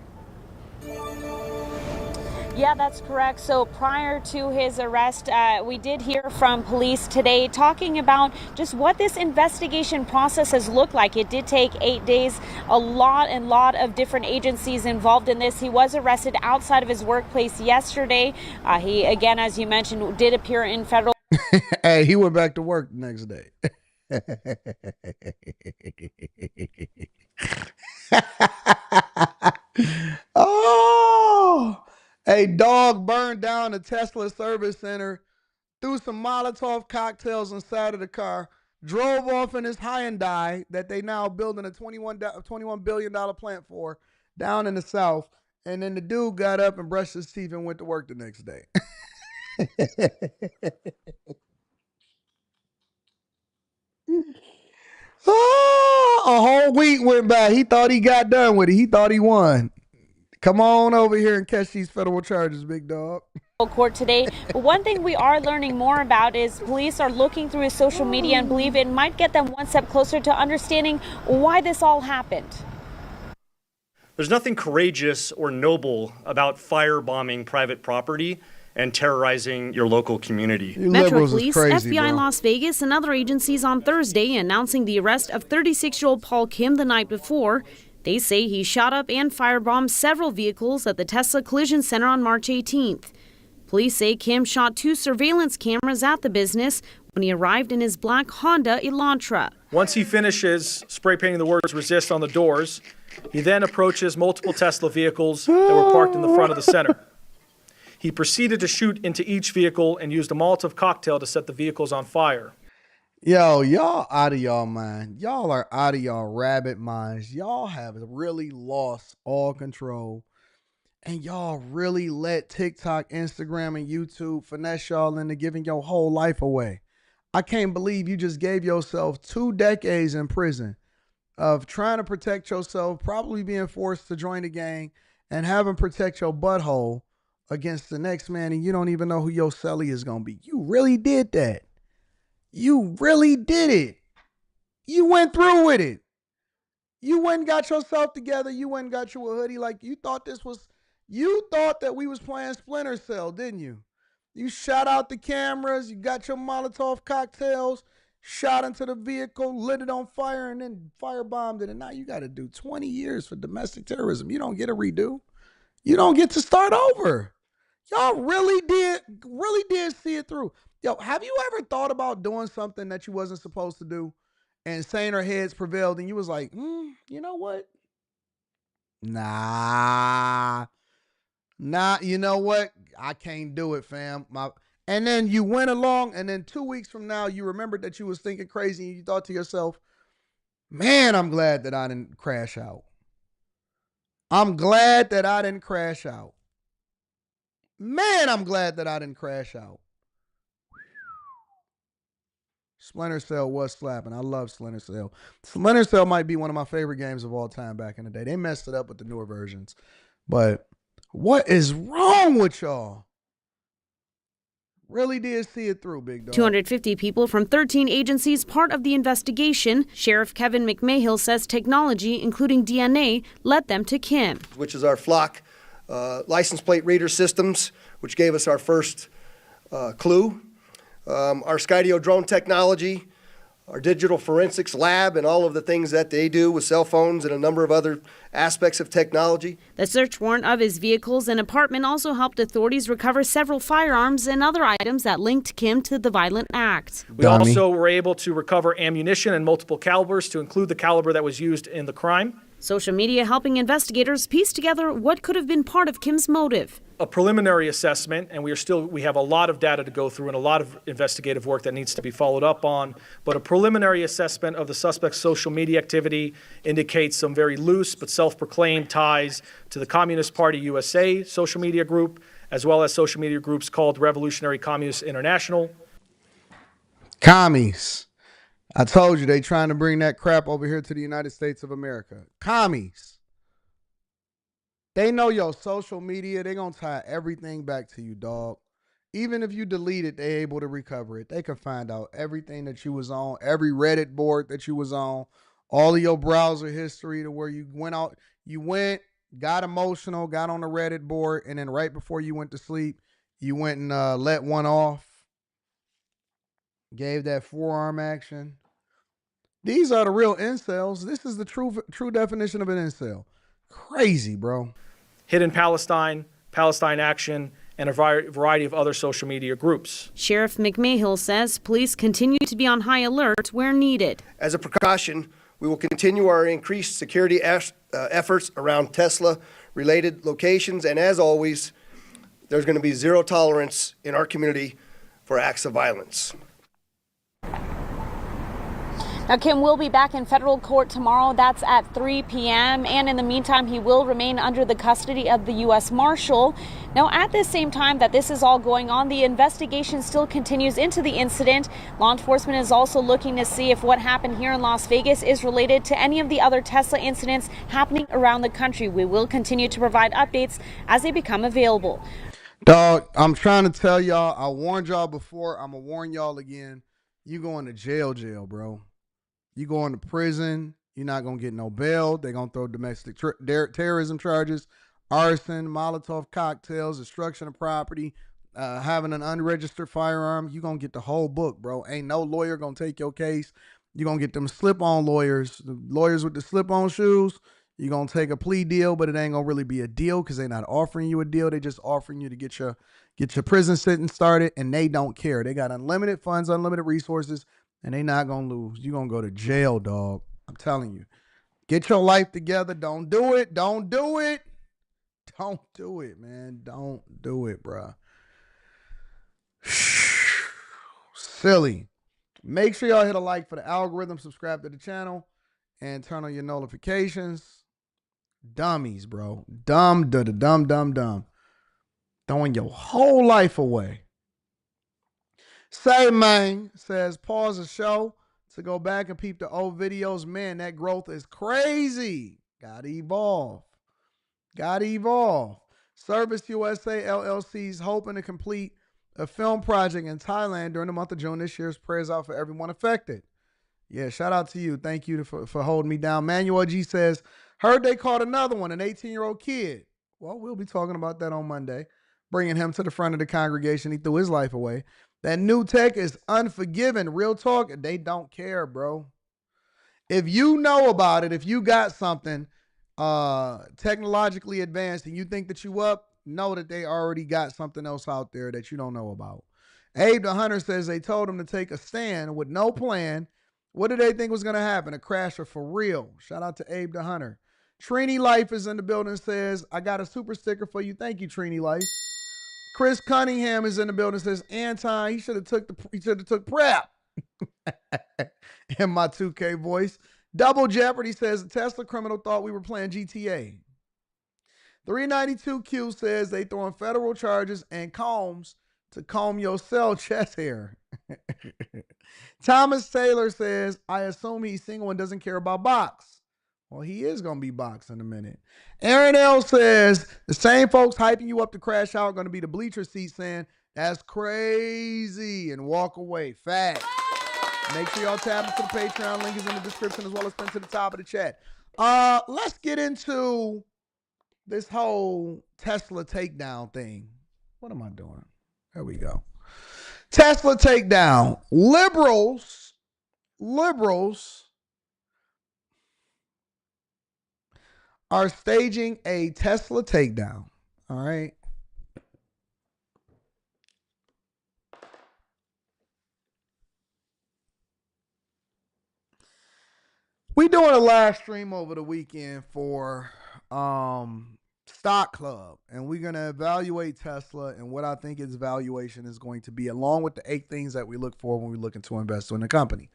Yeah, that's correct. So prior to his arrest, we did hear from police today talking about just what this investigation process has looked like. It did take 8 days, a lot of different agencies involved in this. He was arrested outside of his workplace yesterday. He, again, as you mentioned, did appear in federal. Hey, he went back to work the next day. Oh, a dog burned down a Tesla service center, threw some Molotov cocktails inside of the car, drove off in his Hyundai that they now building a $21 billion plant for down in the South. And then the dude got up and brushed his teeth and went to work the next day. Oh, a whole week went by. He thought he got done with it. He thought he won. Come on over here and catch these federal charges, big dog. Court today. But one thing we are learning more about is police are looking through his social media and believe it might get them one step closer to understanding why this all happened. There's nothing courageous or noble about firebombing private property and terrorizing your local community. Metro Police, crazy, FBI Las Vegas, and other agencies on Thursday announcing the arrest of 36-year-old Paul Kim the night before. They say he shot up and firebombed several vehicles at the Tesla Collision Center on March 18th. Police say Kim shot 2 surveillance cameras at the business when he arrived in his black Honda Elantra. Once he finishes spray painting the words "resist" on the doors, he then approaches multiple Tesla vehicles that were parked in the front of the center. He proceeded to shoot into each vehicle and used a Molotov cocktail to set the vehicles on fire. Yo, y'all out of y'all mind. Y'all are out of y'all rabbit minds. Y'all have really lost all control. And y'all really let TikTok, Instagram, and YouTube finesse y'all into giving your whole life away. I can't believe you just gave yourself 2 decades in prison of trying to protect yourself, probably being forced to join the gang, and having protect your butthole against the next man, and you don't even know who your cellie is going to be. You really did that. You really did it. You went through with it. You went and got yourself together. You went and got you a hoodie. Like, you thought that we was playing Splinter Cell, didn't you? You shot out the cameras. You got your Molotov cocktails, shot into the vehicle, lit it on fire, and then firebombed it. And now you got to do 20 years for domestic terrorism. You don't get a redo. You don't get to start over. Y'all really did see it through. Yo, have you ever thought about doing something that you wasn't supposed to do and saner heads prevailed and you was like, you know what? Nah, you know what? I can't do it, fam. And then you went along, and then 2 weeks from now, you remembered that you was thinking crazy, and you thought to yourself, man, I'm glad that I didn't crash out. I'm glad that I didn't crash out. Man, I'm glad that I didn't crash out. Splinter Cell was slapping. I love Splinter Cell. Splinter Cell might be one of my favorite games of all time back in the day. They messed it up with the newer versions. But what is wrong with y'all? Really did see it through, big dog. 250 people from 13 agencies part of the investigation. Sheriff Kevin McMahill says technology, including DNA, led them to Kim. Which is our flock license plate reader systems, which gave us our first clue. Our Skydio drone technology, our digital forensics lab, and all of the things that they do with cell phones and a number of other aspects of technology. The search warrant of his vehicles and apartment also helped authorities recover several firearms and other items that linked Kim to the violent act. We also were able to recover ammunition in multiple calibers to include the caliber that was used in the crime. Social media helping investigators piece together what could have been part of Kim's motive. A preliminary assessment, and we have a lot of data to go through and a lot of investigative work that needs to be followed up on, but a preliminary assessment of the suspect's social media activity indicates some very loose but self-proclaimed ties to the Communist Party USA social media group, as well as social media groups called Revolutionary Communists International. Commies. I told you they trying to bring that crap over here to the United States of America. Commies. They know your social media. They going to tie everything back to you, dog. Even if you delete it, they able to recover it. They can find out everything that you was on, every Reddit board that you was on, all of your browser history to where you went, got emotional, got on the Reddit board, and then right before you went to sleep, you went and let one off, gave that forearm action. These are the real incels. This is the true definition of an incel. Crazy, bro. Hidden Palestine, Palestine Action, and a variety of other social media groups. Sheriff McMahill says police continue to be on high alert where needed. As a precaution, we will continue our increased security efforts around Tesla-related locations, and as always, there's going to be zero tolerance in our community for acts of violence. Now, Kim will be back in federal court tomorrow. That's at 3 p.m. And in the meantime, he will remain under the custody of the U.S. Marshal. Now, at the same time that this is all going on, the investigation still continues into the incident. Law enforcement is also looking to see if what happened here in Las Vegas is related to any of the other Tesla incidents happening around the country. We will continue to provide updates as they become available. Dog, I'm trying to tell y'all, I warned y'all before, I'm going to warn y'all again. You going to jail, bro. You going to prison, you're not going to get no bail. They're going to throw domestic terrorism charges, arson, Molotov cocktails, destruction of property, having an unregistered firearm. You're going to get the whole book, bro. Ain't no lawyer going to take your case. You're going to get them slip-on lawyers, the lawyers with the slip-on shoes. You're going to take a plea deal, but it ain't going to really be a deal because they're not offering you a deal. They just offering you to get your prison sentence started, and they don't care. They got unlimited funds, unlimited resources, and they not going to lose. You're going to go to jail, dog. I'm telling you. Get your life together. Don't do it. Don't do it. Don't do it, man. Don't do it, bro. Silly. Make sure y'all hit a like for the algorithm, subscribe to the channel, and turn on your notifications. Dummies, bro. Dumb. Throwing your whole life away. Say, man, says, pause the show to go back and peep the old videos. Man, that growth is crazy. Gotta evolve. Service USA LLC's hoping to complete a film project in Thailand during the month of June this year's. Prayers out for everyone affected. Yeah, shout out to you. Thank you for holding me down. Manuel G says, heard they caught another one, an 18-year-old kid. Well, we'll be talking about that on Monday. Bringing him to the front of the congregation. He threw his life away. That new tech is unforgiving. Real talk, they don't care, bro. If you know about it, if you got something technologically advanced and you think that you up, know that they already got something else out there that you don't know about. Abe the Hunter says they told him to take a stand with no plan. What did they think was going to happen? A crasher for real. Shout out to Abe the Hunter. Trini Life is in the building, says, I got a super sticker for you. Thank you, Trini Life. Chris Cunningham is in the building, says, Anton, he should have took prep. In my 2K voice. Double Jeopardy says, the Tesla criminal thought we were playing GTA. 392Q says they throwing federal charges and combs to comb your cell chest hair. Thomas Taylor says, I assume he's single and doesn't care about box. Well, he is going to be boxed in a minute. Aaron L says, the same folks hyping you up to crash out are going to be the bleacher seat saying, that's crazy, and walk away. Fact. Make sure y'all tap into the Patreon. Link is in the description as well as pinned to the top of the chat. Let's get into this whole Tesla takedown thing. What am I doing? There we go. Tesla takedown. Liberals are staging a Tesla takedown. All right. We doing a live stream over the weekend for Stock Club, and we're going to evaluate Tesla and what I think its valuation is going to be, along with the 8 things that we look for when we're looking to invest in a company.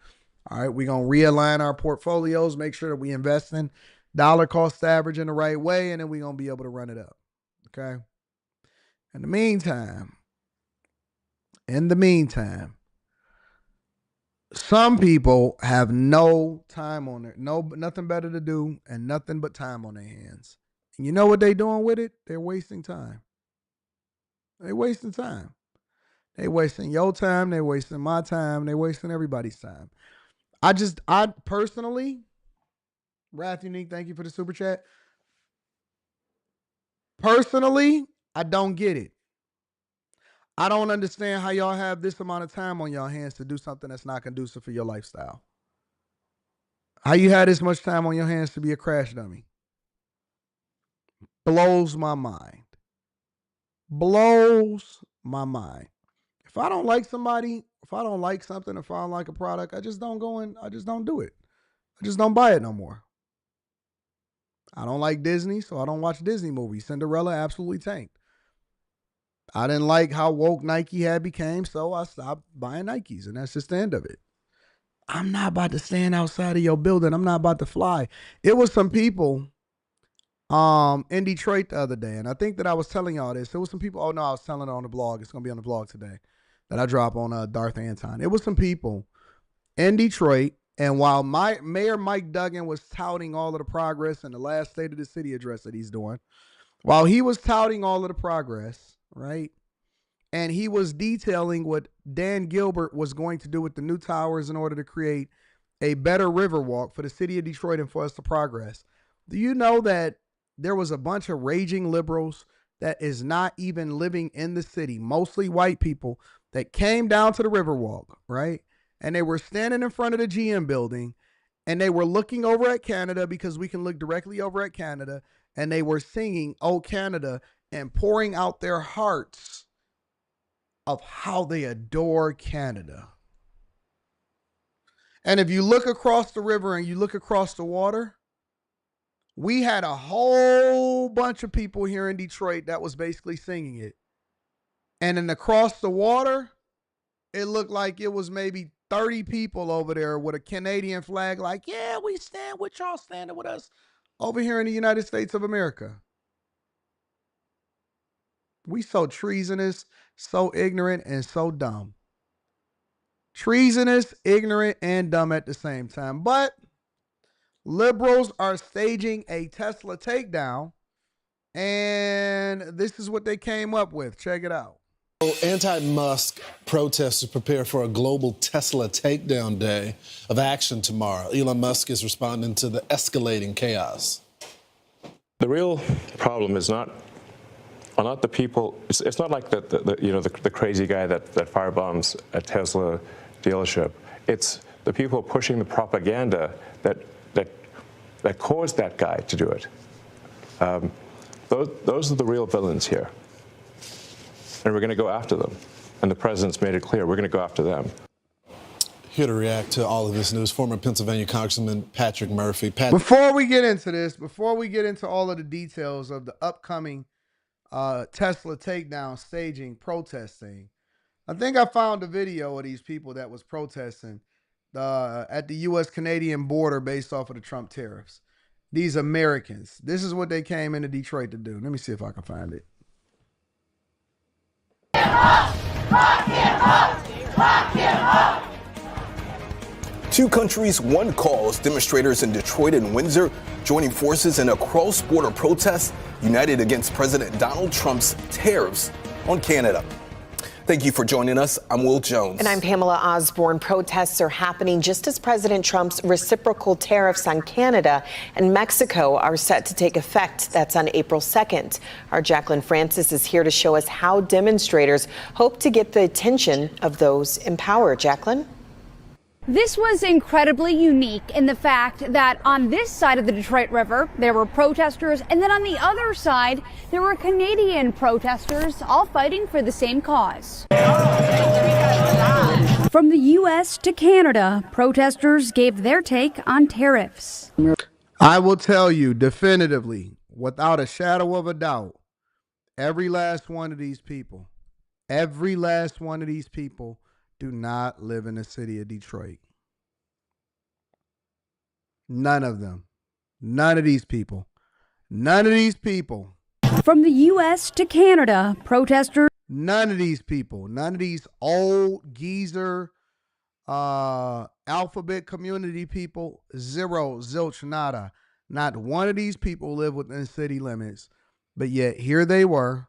All right, we're going to realign our portfolios, make sure that we invest in dollar cost average in the right way, and then we're going to be able to run it up. Okay? In the meantime, some people have no time on their, nothing better to do and nothing but time on their hands. And you know what they're doing with it? They're wasting time. They're wasting time. They're wasting your time. They're wasting my time. They're wasting everybody's time. I personally, Wrath Unique, thank you for the super chat. Personally, I don't get it. I don't understand how y'all have this amount of time on y'all hands to do something that's not conducive for your lifestyle. How you had this much time on your hands to be a crash dummy? Blows my mind. Blows my mind. If I don't like somebody, if I don't like something, if I don't like a product, I just don't go in, I just don't do it. I just don't buy it no more. I don't like Disney, so I don't watch Disney movies. Cinderella absolutely tanked. I didn't like how woke Nike had became, so I stopped buying Nikes, and that's just the end of it. I'm not about to stand outside of your building. I'm not about to fly. It was some people in Detroit the other day, and I think that I was telling y'all this. There was some people, oh no, I was telling it on the blog. It's going to be on the blog today that I drop on Darth Anton. It was some people in Detroit, and while Mayor Mike Duggan was touting all of the progress in the last State of the City address that he's doing, while he was touting all of the progress, right? And he was detailing what Dan Gilbert was going to do with the new towers in order to create a better river walk for the city of Detroit and for us to progress. Do you know that there was a bunch of raging liberals that is not even living in the city, mostly white people, that came down to the river walk, right? And they were standing in front of the GM building, and they were looking over at Canada because we can look directly over at Canada, and they were singing "Oh Canada" and pouring out their hearts of how they adore Canada. And if you look across the river and you look across the water, we had a whole bunch of people here in Detroit that was basically singing it. And then across the water, it looked like it was maybe 30 people over there with a Canadian flag like, yeah, we stand with y'all, standing with us. over here in the United States of America. We so treasonous, so ignorant, and so dumb. Treasonous, ignorant, and dumb at the same time. But liberals are staging a Tesla takedown, and this is what they came up with. Check it out. Anti-Musk protesters prepare for a global Tesla takedown day of action tomorrow. Elon Musk is responding to the escalating chaos. The real problem is not the people. It's not like the crazy guy that firebombs a Tesla dealership. It's the people pushing the propaganda that caused that guy to do it. Those are the real villains here. And we're going to go after them. And the president's made it clear we're going to go after them. Here to react to all of this news, former Pennsylvania Congressman Patrick Murphy. Before we get into this, before we get into all of the details of the upcoming Tesla takedown staging, protesting, I think I found a video of these people that was protesting at the U.S.-Canadian border based off of the Trump tariffs. These Americans. This is what they came into Detroit to do. Let me see if I can find it. Two countries, one cause. Demonstrators in Detroit and Windsor joining forces in a cross-border protest united against President Donald Trump's tariffs on Canada. Thank you for joining us. I'm Will Jones. And I'm Pamela Osborne. Protests are happening just as President Trump's reciprocal tariffs on Canada and Mexico are set to take effect. That's on April 2nd. Our Jacqueline Francis is here to show us how demonstrators hope to get the attention of those in power. Jacqueline? This was incredibly unique in the fact that on this side of the Detroit River, there were protesters, and then on the other side, there were Canadian protesters, all fighting for the same cause. From the U.S. to Canada, protesters gave their take on tariffs. I will tell you definitively, without a shadow of a doubt, every last one of these people do not live in the city of Detroit. None of them. None of these people. None of these people. From the U.S. to Canada, protesters. None of these people. None of these old geezer alphabet community people. Zero, zilch, nada. Not one of these people live within city limits. But yet here they were,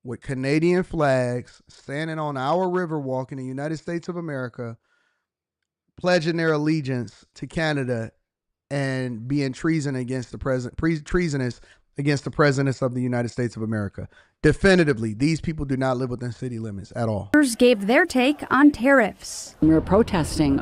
with Canadian flags, standing on our river walk in the United States of America, pledging their allegiance to Canada and being treasonous against the presidents of the United States of America. Definitively, these people do not live within city limits at all. Gave their take on tariffs. We're protesting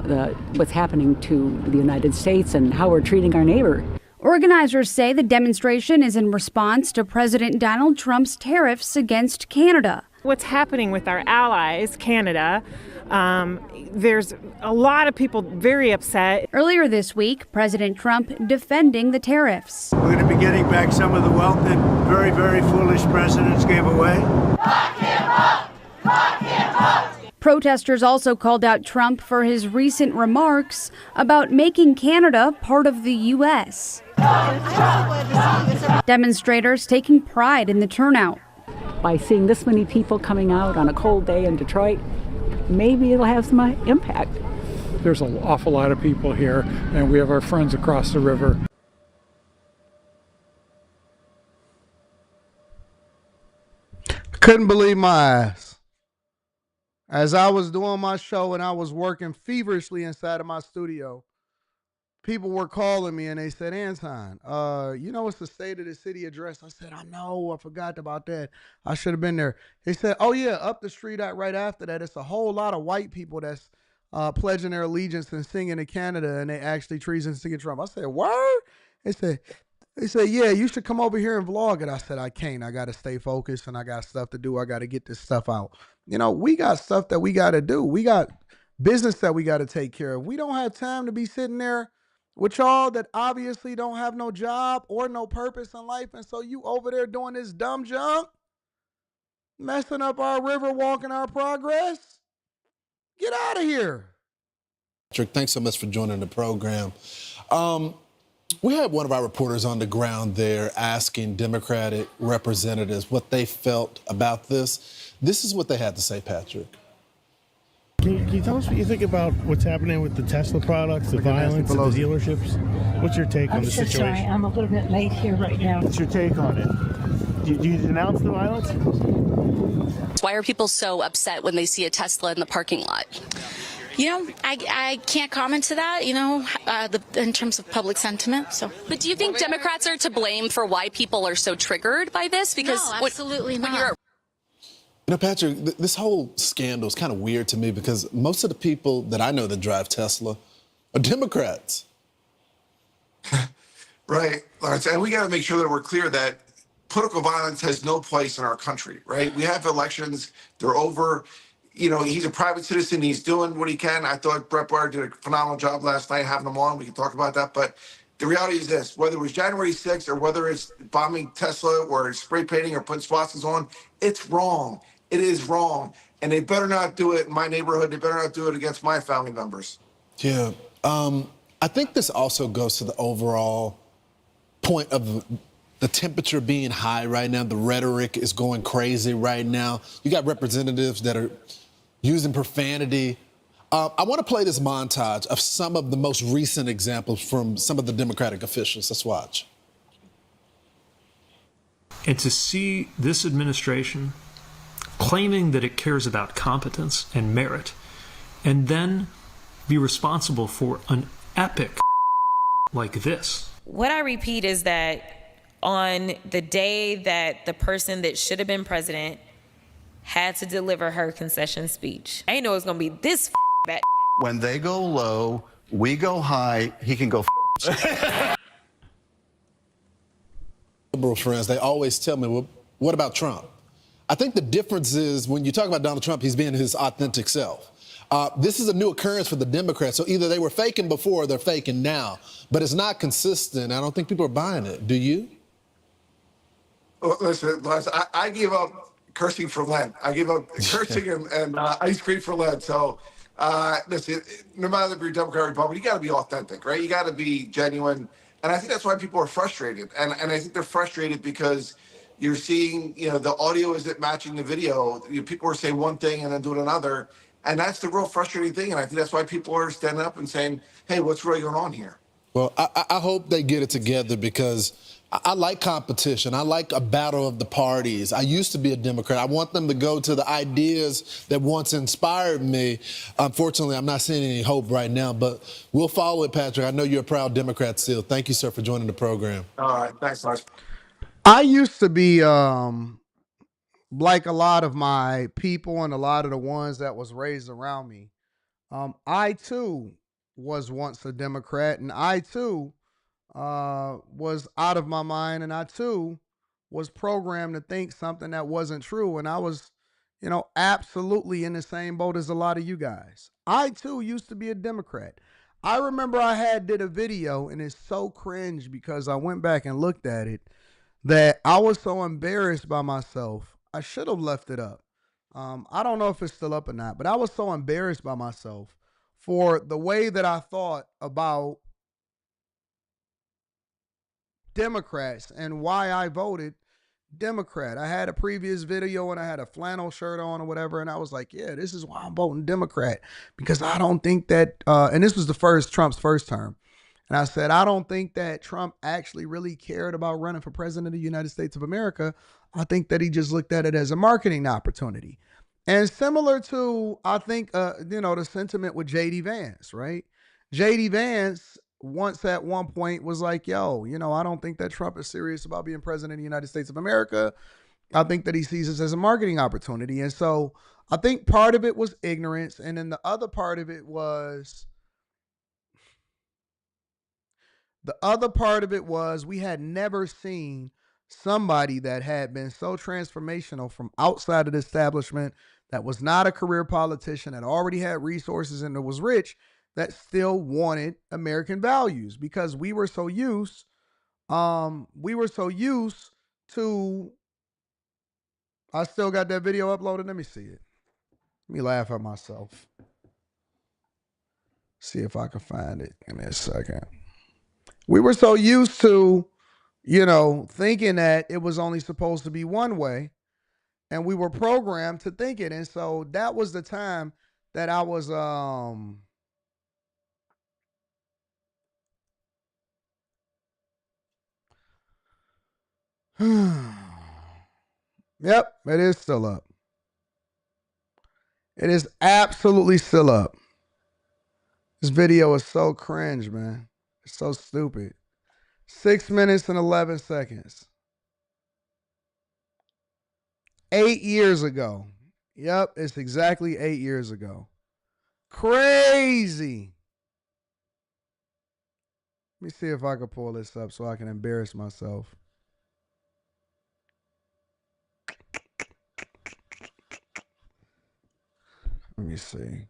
what's happening to the United States and how we're treating our neighbor. Organizers say the demonstration is in response to President Donald Trump's tariffs against Canada. What's happening with our allies, Canada, there's a lot of people very upset. Earlier this week, President Trump defending the tariffs. We're going to be getting back some of the wealth that very, very foolish presidents gave away. Lock him up! Lock him up! Protesters also called out Trump for his recent remarks about making Canada part of the U.S. Demonstrators taking pride in the turnout. By seeing this many people coming out on a cold day in Detroit, maybe it'll have some impact. There's an awful lot of people here, and we have our friends across the river. Couldn't believe my eyes. As I was doing my show and I was working feverishly inside of my studio, people were calling me and they said, Anton, it's the state of the city address. I said, I know, I forgot about that. I should have been there. They said, oh yeah, up the street right after that, it's a whole lot of white people that's pledging their allegiance and singing to Canada, and they actually treason singing Trump. I said, word? They said, yeah, you should come over here and vlog it. I said, I can't. I got to stay focused and I got stuff to do. I got to get this stuff out. We got stuff that we got to do. We got business that we got to take care of. We don't have time to be sitting there with y'all that obviously don't have no job or no purpose in life. And so you over there doing this dumb junk, messing up our river walk and our progress. Get out of here. Patrick, thanks so much for joining the program. We had one of our reporters on the ground there asking Democratic representatives what they felt about this. This is what they had to say, Patrick. Can you tell us what you think about what's happening with the Tesla products, the violence at the dealerships? What's your take on the situation? Sorry, I'm a little bit late here right now. What's your take on it? Do you denounce the violence? Why are people so upset when they see a Tesla in the parking lot? You know, I can't comment to that, in terms of public sentiment. So, But do you think Democrats are to blame for why people are so triggered by this? Because no, absolutely not. Patrick, this whole scandal is kind of weird to me because most of the people that I know that drive Tesla are Democrats. Right, Lawrence. And we got to make sure that we're clear that political violence has no place in our country, right? We have elections. They're over. He's a private citizen. He's doing what he can. I thought Brett Bart did a phenomenal job last night having him on. We can talk about that. But the reality is this, whether it was January 6th or whether it's bombing Tesla or spray painting or putting swastikas on, it's wrong. It is wrong. And they better not do it in my neighborhood. They better not do it against my family members. Yeah. I think this also goes to the overall point of the temperature being high right now. The rhetoric is going crazy right now. You got representatives that are using profanity. I want to play this montage of some of the most recent examples from some of the Democratic officials. Let's watch. And to see this administration claiming that it cares about competence and merit, and then be responsible for an epic like this. What I repeat is that on the day that the person that should have been president had to deliver her concession speech, I didn't know it was going to be this bad. When they go low, we go high, he can go Liberal friends, they always tell me, well, what about Trump? I think the difference is when you talk about Donald Trump, he's being his authentic self. This is a new occurrence for the Democrats. So either they were faking before or they're faking now. But it's not consistent. I don't think people are buying it. Do you? Well, listen, Les, I gave up cursing for Lent. I gave up cursing and ice cream for Lent. So, listen, no matter if you're Democrat or Republican, you got to be authentic, right? You got to be genuine. And I think that's why people are frustrated. And I think they're frustrated because you're seeing, the audio isn't matching the video. People are saying one thing and then doing another. And that's the real frustrating thing. And I think that's why people are standing up and saying, hey, what's really going on here? Well, I hope they get it together because I like competition. I like a battle of the parties. I used to be a Democrat. I want them to go to the ideas that once inspired me. Unfortunately, I'm not seeing any hope right now, but we'll follow it, Patrick. I know you're a proud Democrat still. Thank you, sir, for joining the program. All right. Thanks, Lars. I used to be like a lot of my people and a lot of the ones that was raised around me. I too was once a Democrat, and I too was out of my mind, and I too was programmed to think something that wasn't true, and I was, absolutely in the same boat as a lot of you guys. I too used to be a Democrat. I remember I did a video, and it's so cringe because I went back and looked at it, that I was so embarrassed by myself. I should have left it up. I don't know if it's still up or not, but I was so embarrassed by myself for the way that I thought about Democrats and why I voted Democrat. I had a previous video and I had a flannel shirt on or whatever, and I was like, yeah, this is why I'm voting Democrat, because I don't think that, and this was Trump's first term. And I said, I don't think that Trump actually really cared about running for president of the United States of America. I think that he just looked at it as a marketing opportunity. And similar to, I think, the sentiment with J.D. Vance, right? J.D. Vance once at one point was like, yo, I don't think that Trump is serious about being president of the United States of America. I think that he sees this as a marketing opportunity. And so I think part of it was ignorance. And then the other part of it was, we had never seen somebody that had been so transformational from outside of the establishment, that was not a career politician, that already had resources and that was rich, that still wanted American values, because we were so used to, I still got that video uploaded. Let me see it. Let me laugh at myself. See if I can find it. Give me a second. We were so used to, thinking that it was only supposed to be one way, and we were programmed to think it. And so that was the time that I was Yep, it is still up. It is absolutely still up. This video is so cringe, man. It's so stupid. 6 minutes and 11 seconds. 8 years ago. Yep, it's exactly 8 years ago. Crazy. Let me see if I can pull this up so I can embarrass myself. Let me see.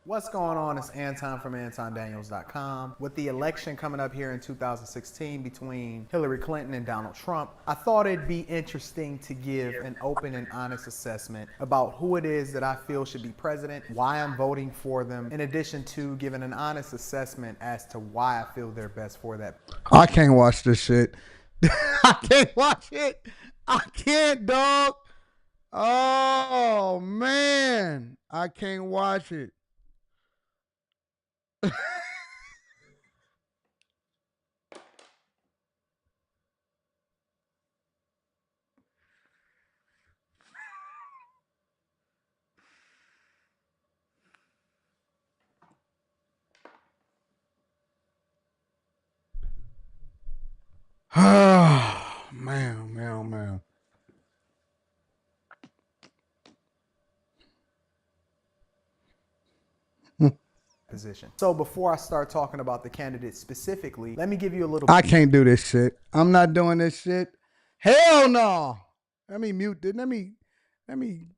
What's going on? It's Anton from AntonDaniels.com. With the election coming up here in 2016 between Hillary Clinton and Donald Trump, I thought it'd be interesting to give an open and honest assessment about who it is that I feel should be president, why I'm voting for them, in addition to giving an honest assessment as to why I feel they're best for that. I can't watch this shit. I can't watch it. I can't, dog. Oh, man. I can't watch it. Oh, man. Position. So before I start talking about the candidates specifically, let me give you a little. I can't do this shit. I'm not doing this shit. Hell no. Let me mute it. Let me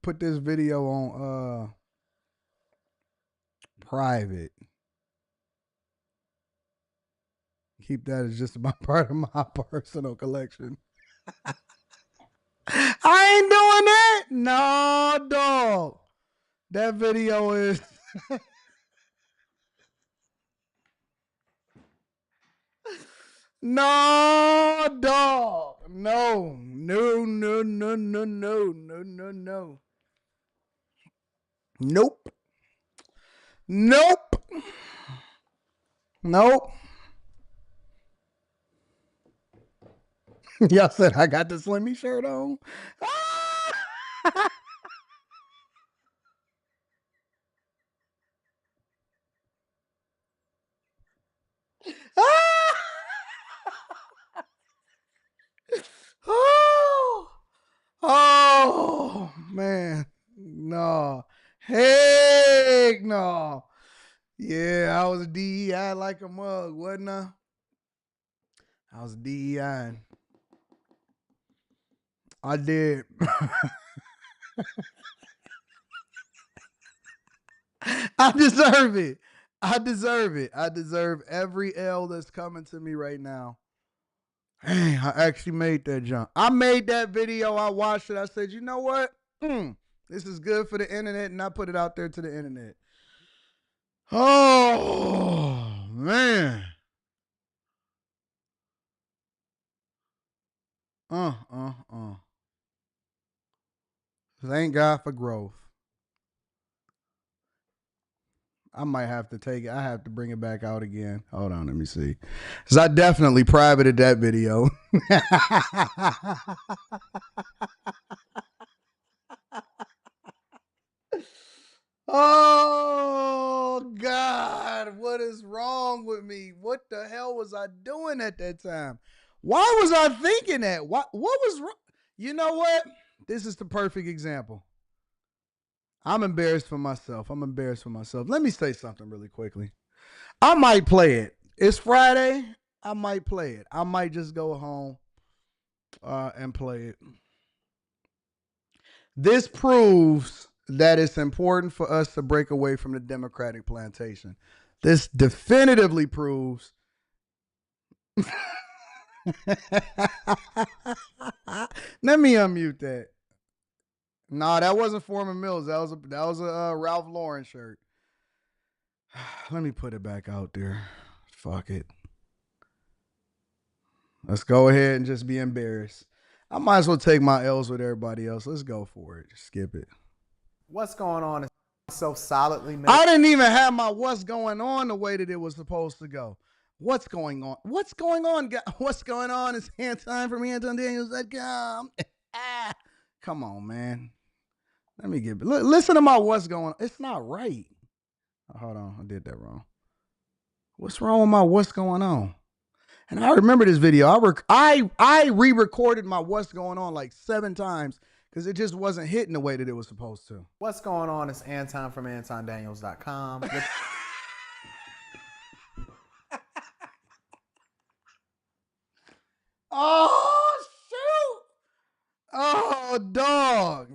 put this video on private. Keep that as just about part of my personal collection. I ain't doing that. No, dog. That video is no, dog. No. Nope. Y'all said I got the Slimmy shirt on. Oh, man. No. Heck no. Yeah, I was a DEI like a mug, wasn't I? I was a DEI. I did. I deserve it. I deserve every L that's coming to me right now. Hey, I actually made that jump. I made that video. I watched it. I said, you know what? This is good for the internet, and I put it out there to the internet. Oh, man. Thank God for growth. I might have to take it. I have to bring it back out again. Hold on, let me see. Because I definitely privated that video. Oh, God. What is wrong with me? What the hell was I doing at that time? Why was I thinking that? What was wrong? You know what? This is the perfect example. I'm embarrassed for myself. Let me say something really quickly. I might play it. It's Friday. I might play it. I might just go home and play it. This proves that it's important for us to break away from the Democratic plantation. This definitively proves. Let me unmute that. Nah, that wasn't Foreman Mills. That was a Ralph Lauren shirt. Let me put it back out there. Fuck it. Let's go ahead and just be embarrassed. I might as well take my L's with everybody else. Let's go for it. Just skip it. What's going on is so solidly. I didn't even have my what's going on the way that it was supposed to go. What's going on? What's going on? What's going on? It's Anton from AntonDaniels.com. Come on, man. Let me get listen to my what's going on. It's not right. Oh, hold on, I did that wrong. What's wrong with my what's going on? And I remember this video. I re-recorded my what's going on like 7 times because it just wasn't hitting the way that it was supposed to. What's going on is Anton from AntonDaniels.com. Oh, shoot. Oh, dog.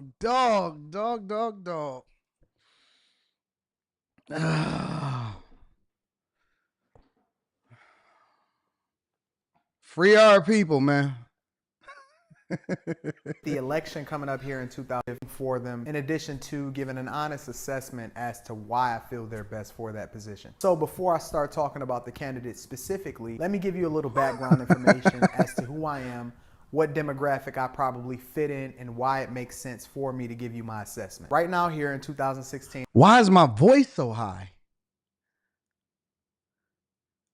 Free our people, man. The election coming up here in 2000 for them, in addition to giving an honest assessment as to why I feel they're best for that position. So before I start talking about the candidates specifically, let me give you a little background information as to who I am, what demographic I probably fit in, and why it makes sense for me to give you my assessment. Right now here in 2016. Why is my voice so high?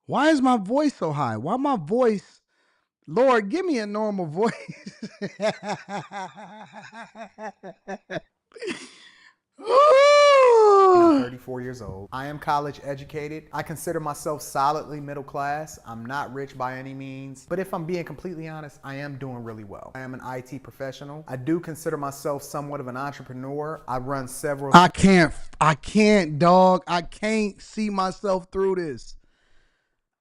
Why is my voice so high? Why my voice? Lord, give me a normal voice. 34 years old. I am college educated. I consider myself solidly middle class. I'm not rich by any means, but if I'm being completely honest, I am doing really well. I am an IT professional. I do consider myself somewhat of an entrepreneur. I run several. I can't, dog. I can't see myself through this.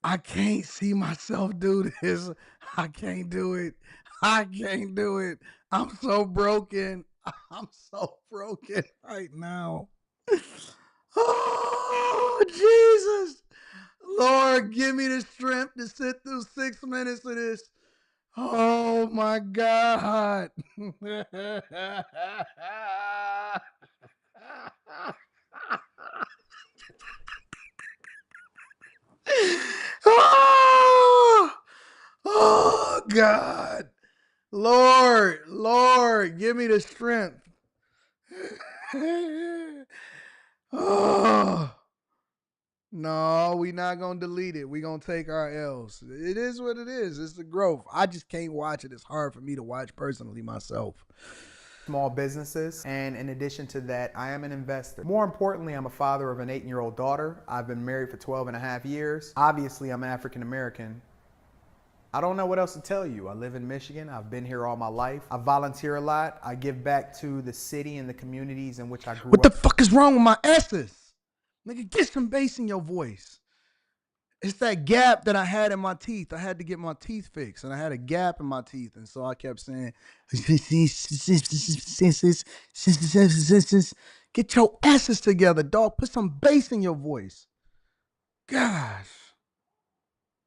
I can't see myself do this. I can't do it. I can't do it. I'm so broken. I'm so broken right now. Oh, Jesus. Lord, give me the strength to sit through 6 minutes of this. Oh, my God. Oh, God. Lord, give me the strength. Oh. No, we not going to delete it. We going to take our L's. It is what it is. It's the growth. I just can't watch it. It's hard for me to watch personally myself. Small businesses, and in addition to that, I am an investor. More importantly, I'm a father of an 8-year-old daughter. I've been married for 12 and a half years. Obviously, I'm African American. I don't know what else to tell you. I live in Michigan. I've been here all my life. I volunteer a lot. I give back to the city and the communities in which I grew up. What the fuck is wrong with my S's? Nigga, get some bass in your voice. It's that gap that I had in my teeth. I had to get my teeth fixed, and I had a gap in my teeth, and so I kept saying, get your S's together, dog. Put some bass in your voice. Gosh.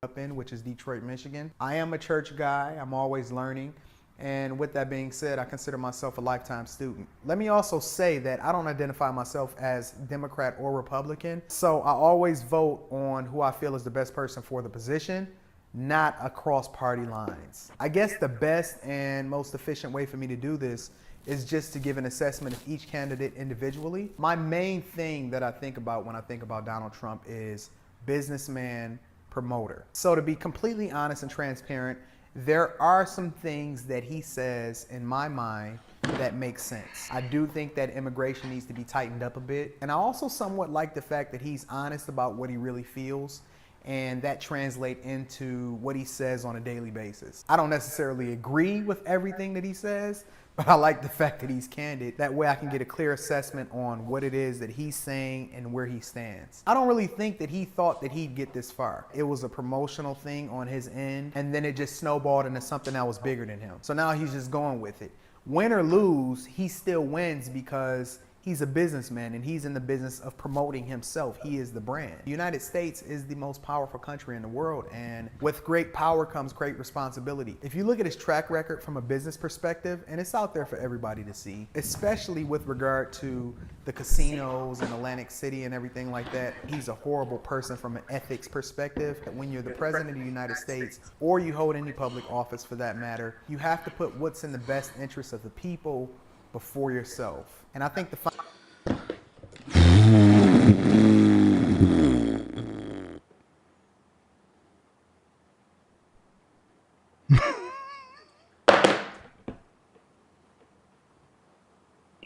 Up in, which is Detroit, Michigan. I am a church guy. I'm always learning. And with that being said, I consider myself a lifetime student. Let me also say that I don't identify myself as Democrat or Republican. So I always vote on who I feel is the best person for the position, not across party lines. I guess the best and most efficient way for me to do this is just to give an assessment of each candidate individually. My main thing that I think about when I think about Donald Trump is businessman, promoter. So to be completely honest and transparent, there are some things that he says in my mind that make sense. I do think that immigration needs to be tightened up a bit. And I also somewhat like the fact that he's honest about what he really feels, and that translates into what he says on a daily basis. I don't necessarily agree with everything that he says, but I like the fact that he's candid. That way I can get a clear assessment on what it is that he's saying and where he stands. I don't really think that he thought that he'd get this far. It was a promotional thing on his end, and then it just snowballed into something that was bigger than him. So now he's just going with it. win or lose, he still wins because he's a businessman and he's in the business of promoting himself. He is the brand. The United States is the most powerful country in the world, and with great power comes great responsibility. If you look at his track record from a business perspective, and it's out there for everybody to see, especially with regard to the casinos in Atlantic City and everything like that, he's a horrible person from an ethics perspective. When you're the president of the United States, or you hold any public office for that matter, you have to put what's in the best interest of the people before yourself. And I think the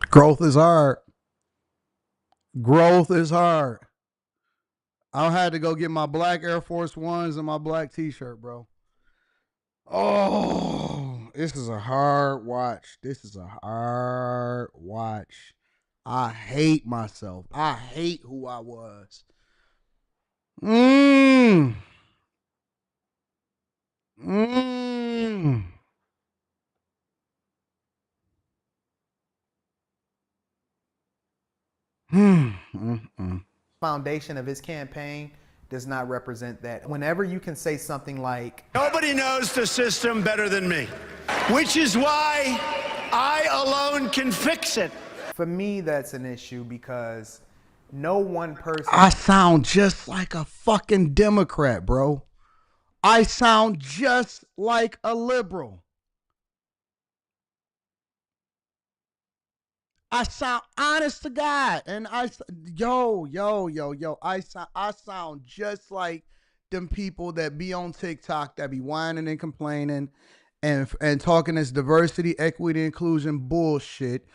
growth is hard. Growth is hard. I had to go get my black Air Force Ones and my black t-shirt, bro. Oh, this is a hard watch. This is a hard watch. I hate myself. I hate who I was. foundation of his campaign does not represent that. Whenever you can say something like, Nobody knows the system better than me, which is why I alone can fix it. For me, that's an issue because no one person... I sound just like a fucking Democrat, bro. I sound just like a liberal. I sound honest to God, and I sound just like them people that be on TikTok that be whining and complaining and talking this diversity, equity, inclusion bullshit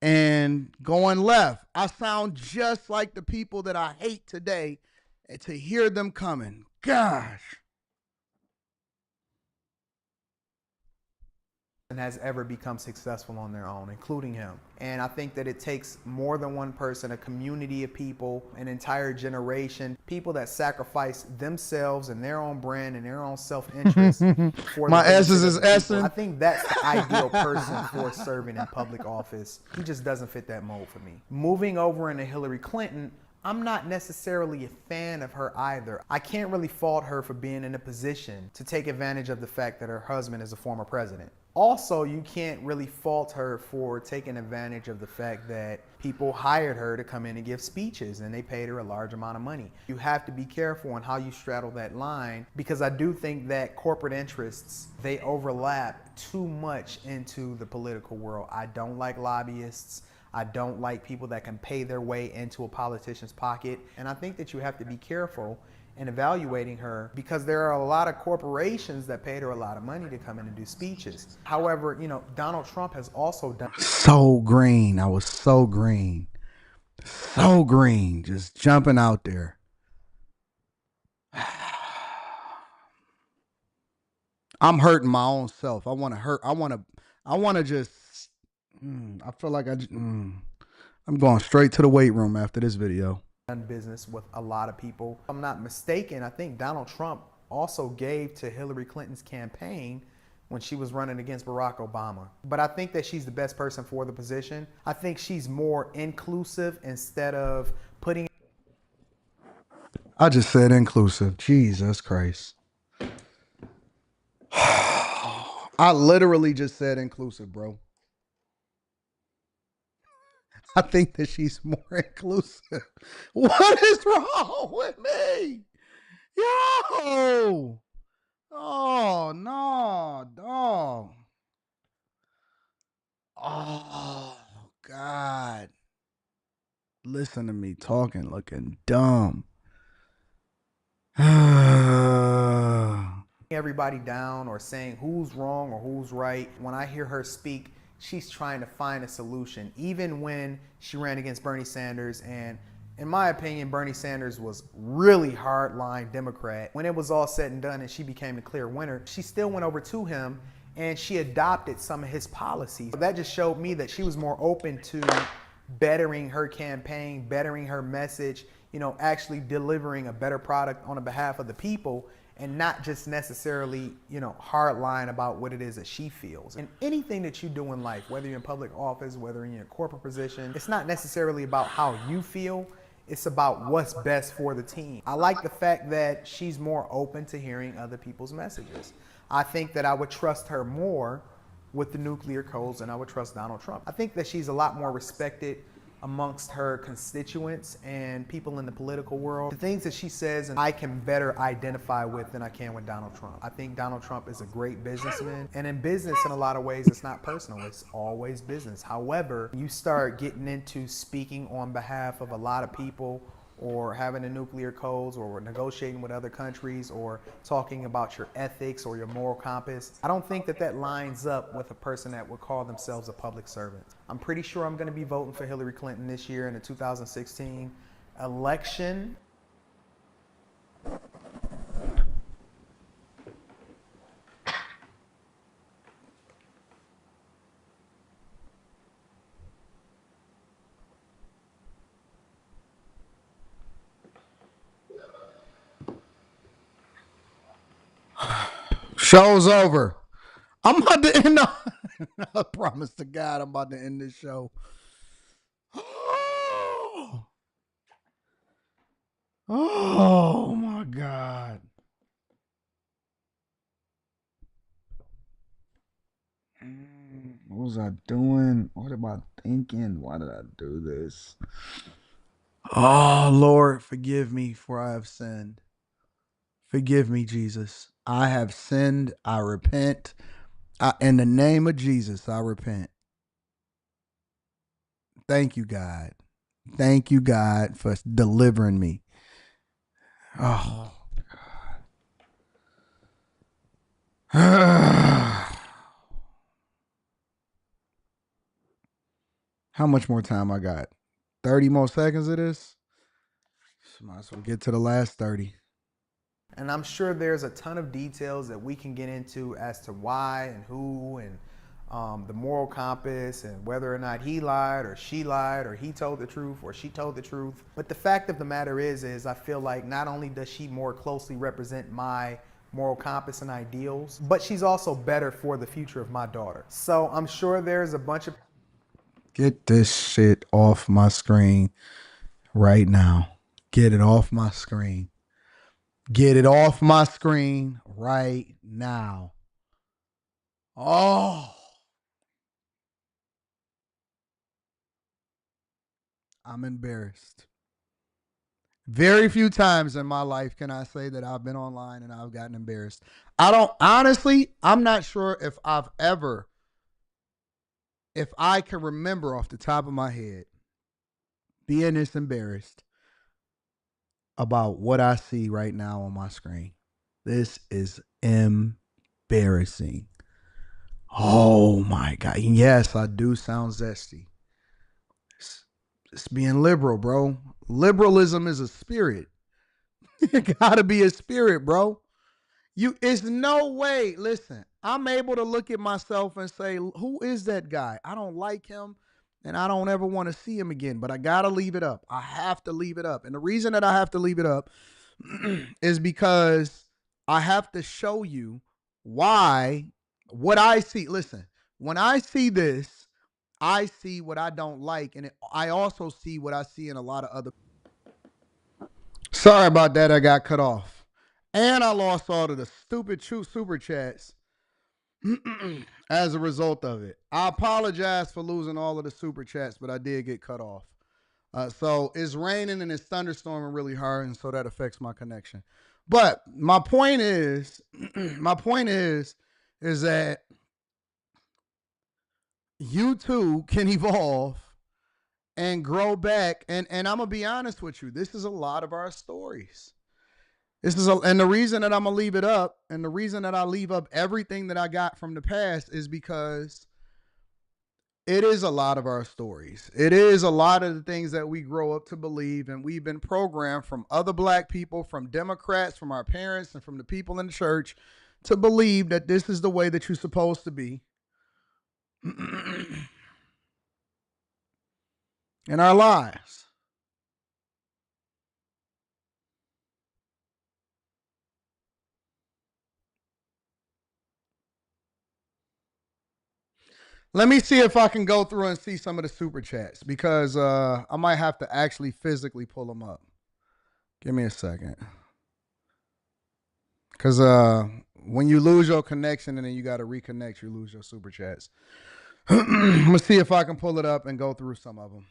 and going left. I sound just like the people that I hate today, and to hear them coming, gosh. has ever become successful on their own, including him. And I think that it takes more than one person, a community of people, an entire generation, people that sacrifice themselves and their own brand and their own self-interest. For my S's is S'ing. I think that's the ideal person for serving in public office. He just doesn't fit that mold for me. Moving over into Hillary Clinton, I'm not necessarily a fan of her either. I can't really fault her for being in a position to take advantage of the fact that her husband is a former president. Also, you can't really fault her for taking advantage of the fact that people hired her to come in and give speeches and they paid her a large amount of money. You have to be careful on how you straddle that line, because I do think that corporate interests, they overlap too much into the political world. I don't like lobbyists. I don't like people that can pay their way into a politician's pocket. And I think that you have to be careful in evaluating her, because there are a lot of corporations that paid her a lot of money to come in and do speeches. However, you know, Donald Trump has also done so green. I was so green. So green. Just jumping out there. I'm hurting my own self. I want to just I feel like I'm going straight to the weight room after this video. Done business with a lot of people. If I'm not mistaken, I think Donald Trump also gave to Hillary Clinton's campaign when she was running against Barack Obama. But I think that she's the best person for the position. I think she's more inclusive instead of putting... I just said inclusive. Jesus Christ. I literally just said inclusive, bro. I think that she's more inclusive. What is wrong with me? Yo! Oh, no, dog. Oh, God. Listen to me talking, looking dumb. Everybody down or saying who's wrong or who's right. When I hear her speak, she's trying to find a solution. Even when she ran against Bernie Sanders, and in my opinion, Bernie Sanders was really hardline Democrat. When it was all said and done and she became a clear winner, she still went over to him and she adopted some of his policies. That just showed me that she was more open to bettering her campaign, bettering her message, you know, actually delivering a better product on the behalf of the people. and not just necessarily, hard line about what it is that she feels. And anything that you do in life, whether you're in public office, whether you're in a corporate position, it's not necessarily about how you feel. It's about what's best for the team. I like the fact that she's more open to hearing other people's messages. I think that I would trust her more with the nuclear codes than I would trust Donald Trump. I think that she's a lot more respected amongst her constituents and people in the political world. The things that she says, and I can better identify with than I can with Donald Trump. I think Donald Trump is a great businessman, and in business, in a lot of ways, it's not personal, it's always business. However, you start getting into speaking on behalf of a lot of people, or having the nuclear codes, or negotiating with other countries, or talking about your ethics or your moral compass. I don't think that that lines up with a person that would call themselves a public servant. I'm pretty sure I'm going to be voting for Hillary Clinton this year in the 2016 election. Show's over. I'm about to end. I promise to God, I'm about to end this show. Oh my God. What was I doing? What am I thinking? Why did I do this? Oh Lord, forgive me, for I have sinned. Forgive me, Jesus. I have sinned. I repent. In the name of Jesus, I repent. Thank you, God. Thank you, God, for delivering me. Oh, God. How much more time I got? 30 more seconds of this? Might as well get to the last 30. And I'm sure there's a ton of details that we can get into as to why and who and the moral compass and whether or not he lied or she lied or he told the truth or she told the truth. But the fact of the matter is I feel like not only does she more closely represent my moral compass and ideals, but she's also better for the future of my daughter. So I'm sure there's a bunch of... Get this shit off my screen right now. Get it off my screen. Get it off my screen right now. Oh. I'm embarrassed. Very few times in my life can I say that I've been online and I've gotten embarrassed. I'm not sure if I can remember off the top of my head being this embarrassed about what I see right now on my screen. This is embarrassing. Oh my God. Yes, I do sound zesty. It's being liberal, bro. Liberalism is a spirit. It gotta be a spirit, bro. It's no way. Listen, I'm able to look at myself and say, who is that guy? I don't like him and I don't ever want to see him again, but I gotta leave it up. I have to leave it up. And the reason that I have to leave it up is because I have to show you why what I see. Listen, when I see this, I see what I don't like, and I also see what I see in a lot of other. Sorry about that. I got cut off. And I lost all of the stupid super chats as a result of it. I apologize for losing all of the super chats, but I did get cut off. So it's raining and it's thunderstorming really hard, and so that affects my connection. But my point is, is that you too can evolve and grow back. And I'm gonna be honest with you, this is a lot of our stories. And the reason that I'm gonna leave it up, and the reason that I leave up everything that I got from the past is because it is a lot of our stories. It is a lot of the things that we grow up to believe, and we've been programmed from other black people, from Democrats, from our parents, and from the people in the church to believe that this is the way that you're supposed to be in our lives. Let me see if I can go through and see some of the super chats because I might have to actually physically pull them up. Give me a second. Because when you lose your connection and then you got to reconnect, you lose your super chats. I'm going to see if I can pull it up and go through some of them.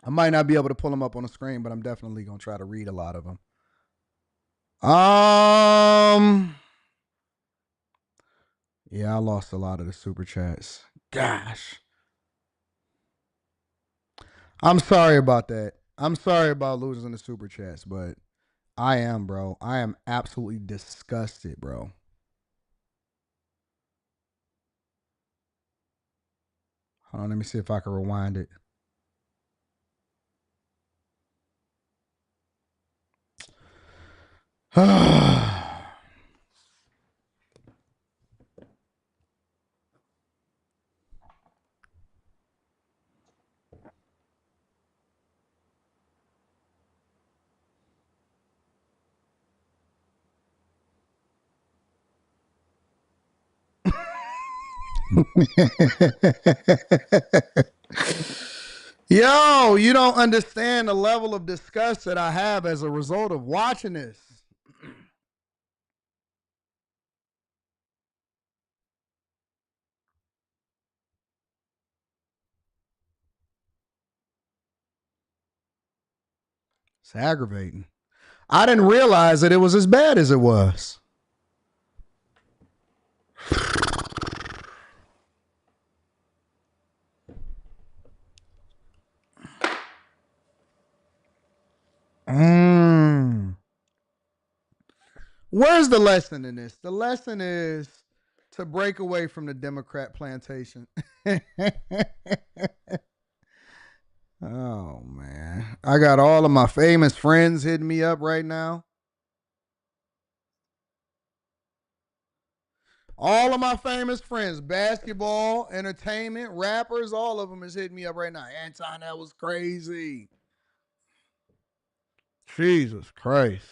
I might not be able to pull them up on the screen, but I'm definitely going to try to read a lot of them. Yeah, I lost a lot of the super chats. Gosh. I'm sorry about that. I'm sorry about losing the super chats, but I am, bro. I am absolutely disgusted, bro. Hold on, let me see if I can rewind it. Yo, you don't understand the level of disgust that I have as a result of watching this. It's aggravating. I didn't realize that it was as bad as it was. Where's the lesson in this? The lesson is to break away from the Democrat plantation. Oh, man. I got all of my famous friends hitting me up right now. All of my famous friends, basketball, entertainment, rappers, all of them is hitting me up right now. Anton, that was crazy. Jesus Christ.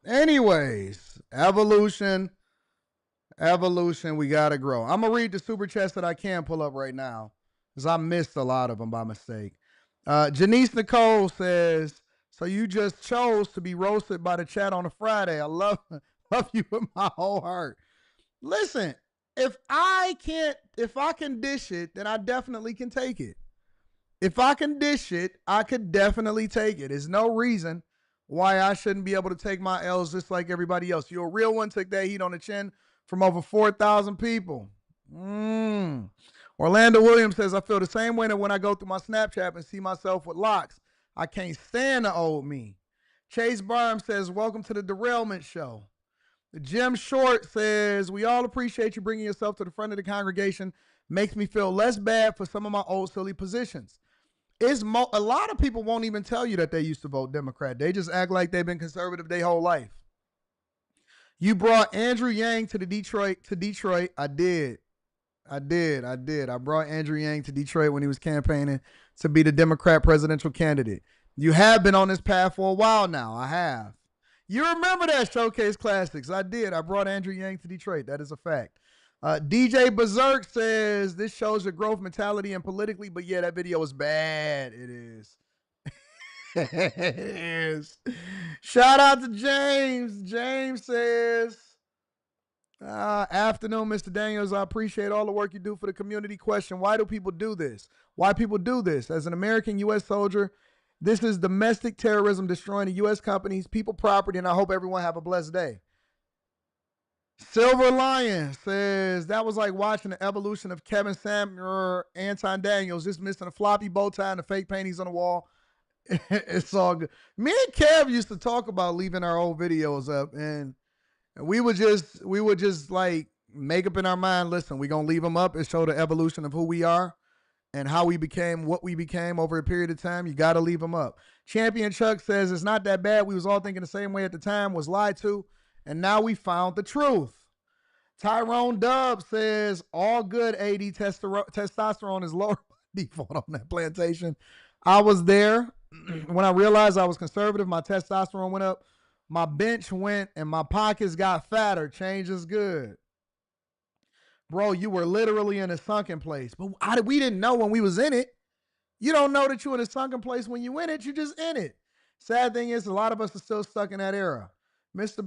Anyways, evolution, we got to grow. I'm going to read the super chats that I can pull up right now because I missed a lot of them by mistake. Janice Nicole says, so you just chose to be roasted by the chat on a Friday. I love you with my whole heart. Listen, if I can dish it, then I definitely can take it. If I can dish it, I could definitely take it. There's no reason why I shouldn't be able to take my L's just like everybody else. You're a real one, took that heat on the chin from over 4,000 people. Orlando Williams says, I feel the same way that when I go through my Snapchat and see myself with locks. I can't stand the old me. Chase Barham says, welcome to the Derailment Show. Jim Short says, we all appreciate you bringing yourself to the front of the congregation. Makes me feel less bad for some of my old silly positions. A lot of people won't even tell you that they used to vote Democrat. They just act like they've been conservative their whole life. You brought Andrew Yang to Detroit. I did. I brought Andrew Yang to Detroit when he was campaigning to be the Democrat presidential candidate. You have been on this path for a while now. I have. You remember that Showcase Classics. I did. I brought Andrew Yang to Detroit. That is a fact. DJ Berserk says, this shows your growth mentality and politically, but yeah, that video is bad. It is. It is. Shout out to James. James says, afternoon, Mr. Daniels. I appreciate all the work you do for the community. Question, why do people do this? Why people do this? As an American U.S. soldier, this is domestic terrorism destroying the U.S. companies, people, property, and I hope everyone have a blessed day. Silver Lion says, that was like watching the evolution of Kevin Samuel, Anton Daniels, just missing a floppy bow tie and the fake paintings on the wall. It's all good. Me and Kev used to talk about leaving our old videos up, and we would just like make up in our mind, listen, we're going to leave them up and show the evolution of who we are and how we became what we became over a period of time. You got to leave them up. Champion Chuck says, it's not that bad. We was all thinking the same way at the time, was lied to. And now we found the truth. Tyrone Dub says, all good AD testosterone is lower by default on that plantation. I was there. When I realized I was conservative, my testosterone went up. My bench went and my pockets got fatter. Change is good. Bro, you were literally in a sunken place. But we didn't know when we was in it. You don't know that you're in a sunken place when you in it. You're just in it. Sad thing is, a lot of us are still stuck in that era. Mr.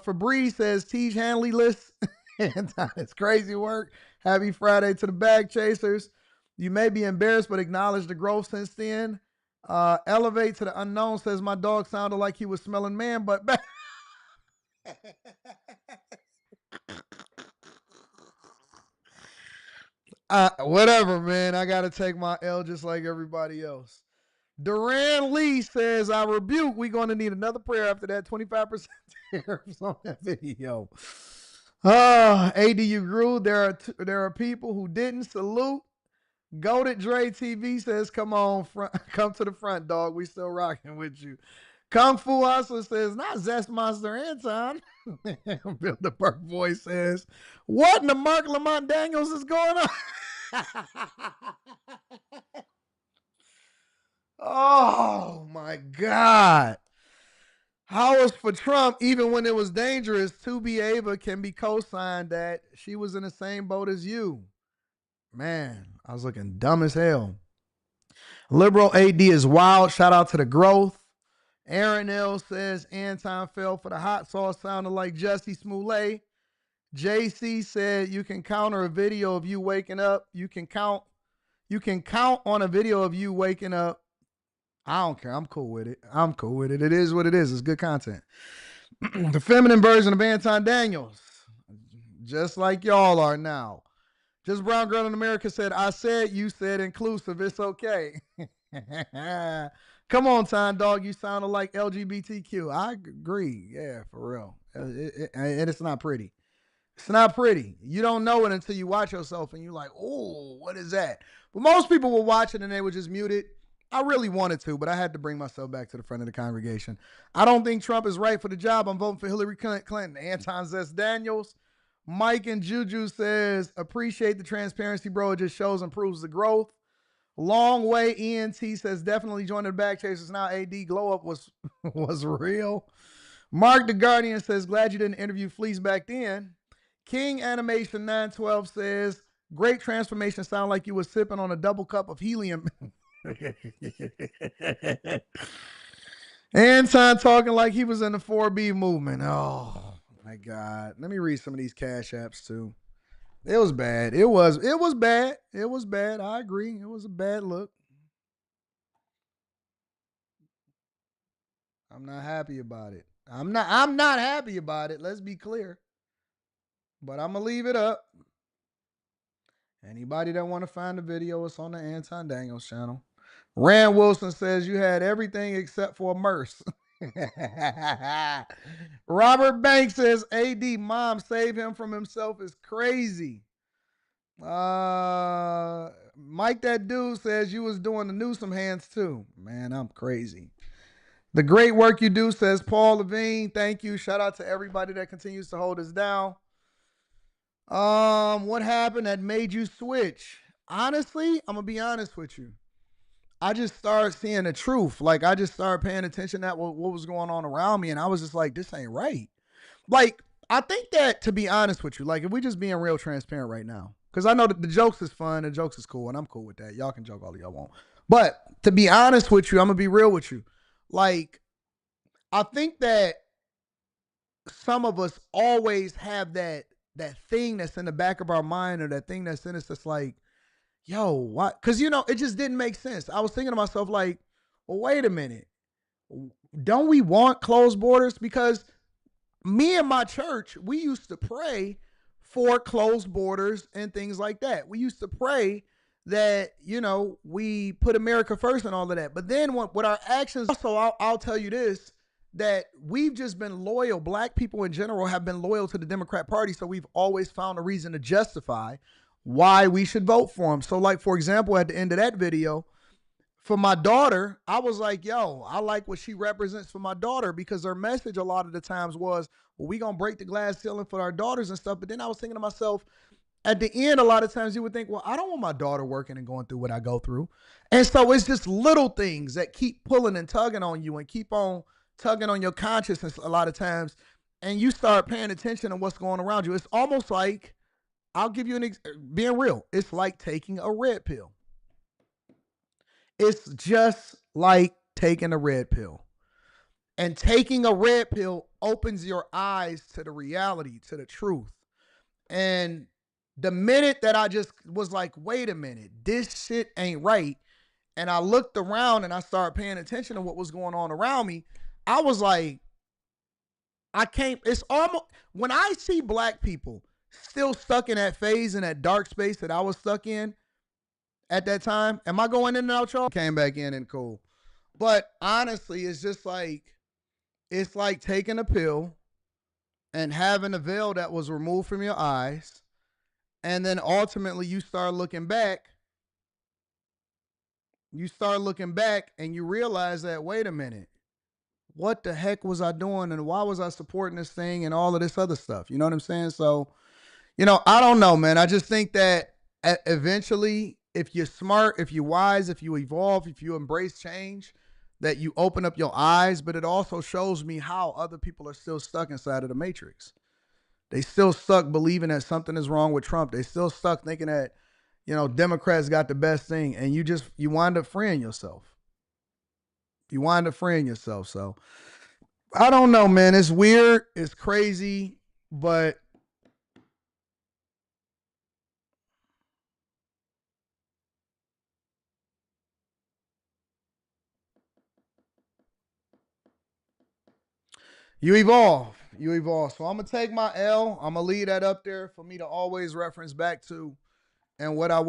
Fabrice says, Tiege Hanley lists. It's crazy work. Happy Friday to the bag chasers. You may be embarrassed, but acknowledge the growth since then. Elevate to the unknown says, my dog sounded like he was smelling man, but whatever, man. I got to take my L just like everybody else. Duran Lee says, I rebuke. We're going to need another prayer after that 25% tariffs on that video. ADU grew. There are people who didn't salute. Goated Dre TV says, come on, come to the front, dog. We still rocking with you. Kung Fu Hustler says, not Zest Monster Anton. Bill the Burke voice says, what in the Mark Lamont Daniels is going on? Oh, my God. How was for Trump, even when it was dangerous, to be Ava can be co-signed that she was in the same boat as you. Man, I was looking dumb as hell. Liberal AD is wild. Shout out to the growth. Aaron L says Anton fell for the hot sauce, sounded like Jussie Smollett. JC said you can counter a video of you waking up. You can count on a video of you waking up. I don't care. I'm cool with it. It is what it is. It's good content. The feminine version of Anton Daniels. Just like y'all are now. Just Brown Girl in America said, I said, you said inclusive. It's okay. Come on, Time Dog. You sounded like LGBTQ. I agree. Yeah, for real. And it's not pretty. It's not pretty. You don't know it until you watch yourself and you're like, oh, what is that? But most people will watch it and they would just mute it. I really wanted to, but I had to bring myself back to the front of the congregation. I don't think Trump is right for the job. I'm voting for Hillary Clinton. Anton Zest Daniels. Mike and Juju says, appreciate the transparency, bro. It just shows and proves the growth. Long way ENT says, definitely join the back chasers now. AD glow up was real. Mark the Guardian says, glad you didn't interview Fleece back then. King Animation 912 says, great transformation. Sound like you were sipping on a double cup of helium. Anton talking like he was in the 4B movement. Oh my God. Let me read some of these cash apps too. It was bad. It was bad. It was bad. I agree. It was a bad look. I'm not happy about it. I'm not happy about it. Let's be clear. But I'm going to leave it up. Anybody that want to find the video, it's on the Anton Daniels channel. Rand Wilson says you had everything except for a Merce. Robert Banks says, AD, mom, save him from himself is crazy. Mike, that dude says you was doing the Newsom hands too. Man, I'm crazy. The great work you do, says Paul Levine. Thank you. Shout out to everybody that continues to hold us down. What happened that made you switch? Honestly, I'm going to be honest with you. I just started seeing the truth. Like, I just started paying attention to what was going on around me, and I was just like, this ain't right. Like, I think that, to be honest with you, like, if we just being real transparent right now, because I know that the jokes is fun, the jokes is cool, and I'm cool with that. Y'all can joke all y'all want. But to be honest with you, I'm going to be real with you. Like, I think that some of us always have that thing that's in the back of our mind, or that thing that's in us that's like, yo, what? Because, it just didn't make sense. I was thinking to myself, like, well, wait a minute. Don't we want closed borders? Because me and my church, we used to pray for closed borders and things like that. We used to pray that, we put America first and all of that. But then what our actions, also, I'll tell you this, that we've just been loyal. Black people in general have been loyal to the Democrat Party. So we've always found a reason to justify why we should vote for him. So, like, for example, at the end of that video, for my daughter, I was like, yo, I like what she represents for my daughter, because her message a lot of the times was, well, we going to break the glass ceiling for our daughters and stuff. But then I was thinking to myself, at the end, a lot of times you would think, well, I don't want my daughter working and going through what I go through. And so it's just little things that keep pulling and tugging on you and keep on tugging on your consciousness a lot of times, and you start paying attention to what's going around you. It's almost like, I'll give you being real, it's like taking a red pill. It's just like taking a red pill. And taking a red pill opens your eyes to the reality, to the truth. And the minute that I just was like, wait a minute, this shit ain't right, and I looked around and I started paying attention to what was going on around me, I was like, I can't, it's almost, when I see black people still stuck in that phase, in that dark space that I was stuck in at that time, am I going in and out, y'all? Came back in and cool. But honestly, it's just like, it's like taking a pill and having a veil that was removed from your eyes, and then ultimately you start looking back. You start looking back and you realize that, wait a minute, what the heck was I doing, and why was I supporting this thing and all of this other stuff? You know what I'm saying? So, you know, I don't know, man. I just think that eventually, if you're smart, if you're wise, if you evolve, if you embrace change, that you open up your eyes. But it also shows me how other people are still stuck inside of the matrix. They still stuck believing that something is wrong with Trump. They still stuck thinking that, you know, Democrats got the best thing, and you wind up freeing yourself. You wind up freeing yourself. So I don't know, man. It's weird. It's crazy, but you evolve. You evolve. So I'm going to take my L. I'm going to leave that up there for me to always reference back to, and what I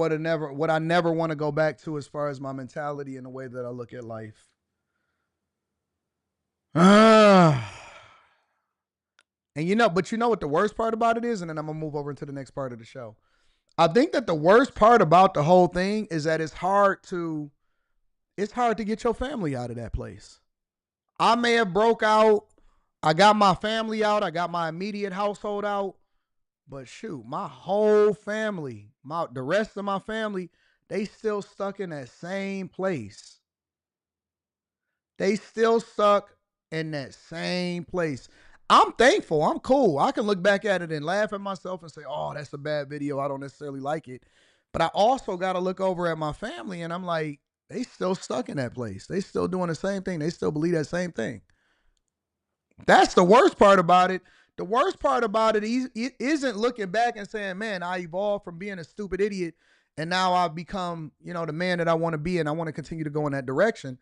never want to go back to as far as my mentality and the way that I look at life. And you know what the worst part about it is? And then I'm going to move over into the next part of the show. I think that the worst part about the whole thing is that it's hard to get your family out of that place. I may have broke out. I got my family out. I got my immediate household out. But shoot, my whole family, the rest of my family, they still stuck in that same place. They still stuck in that same place. I'm thankful. I'm cool. I can look back at it and laugh at myself and say, oh, that's a bad video. I don't necessarily like it. But I also got to look over at my family and I'm like, they still stuck in that place. They still doing the same thing. They still believe that same thing. That's the worst part about it. The worst part about it isn't looking back and saying, man, I evolved from being a stupid idiot and now I've become, you know, the man that I want to be, and I want to continue to go in that direction.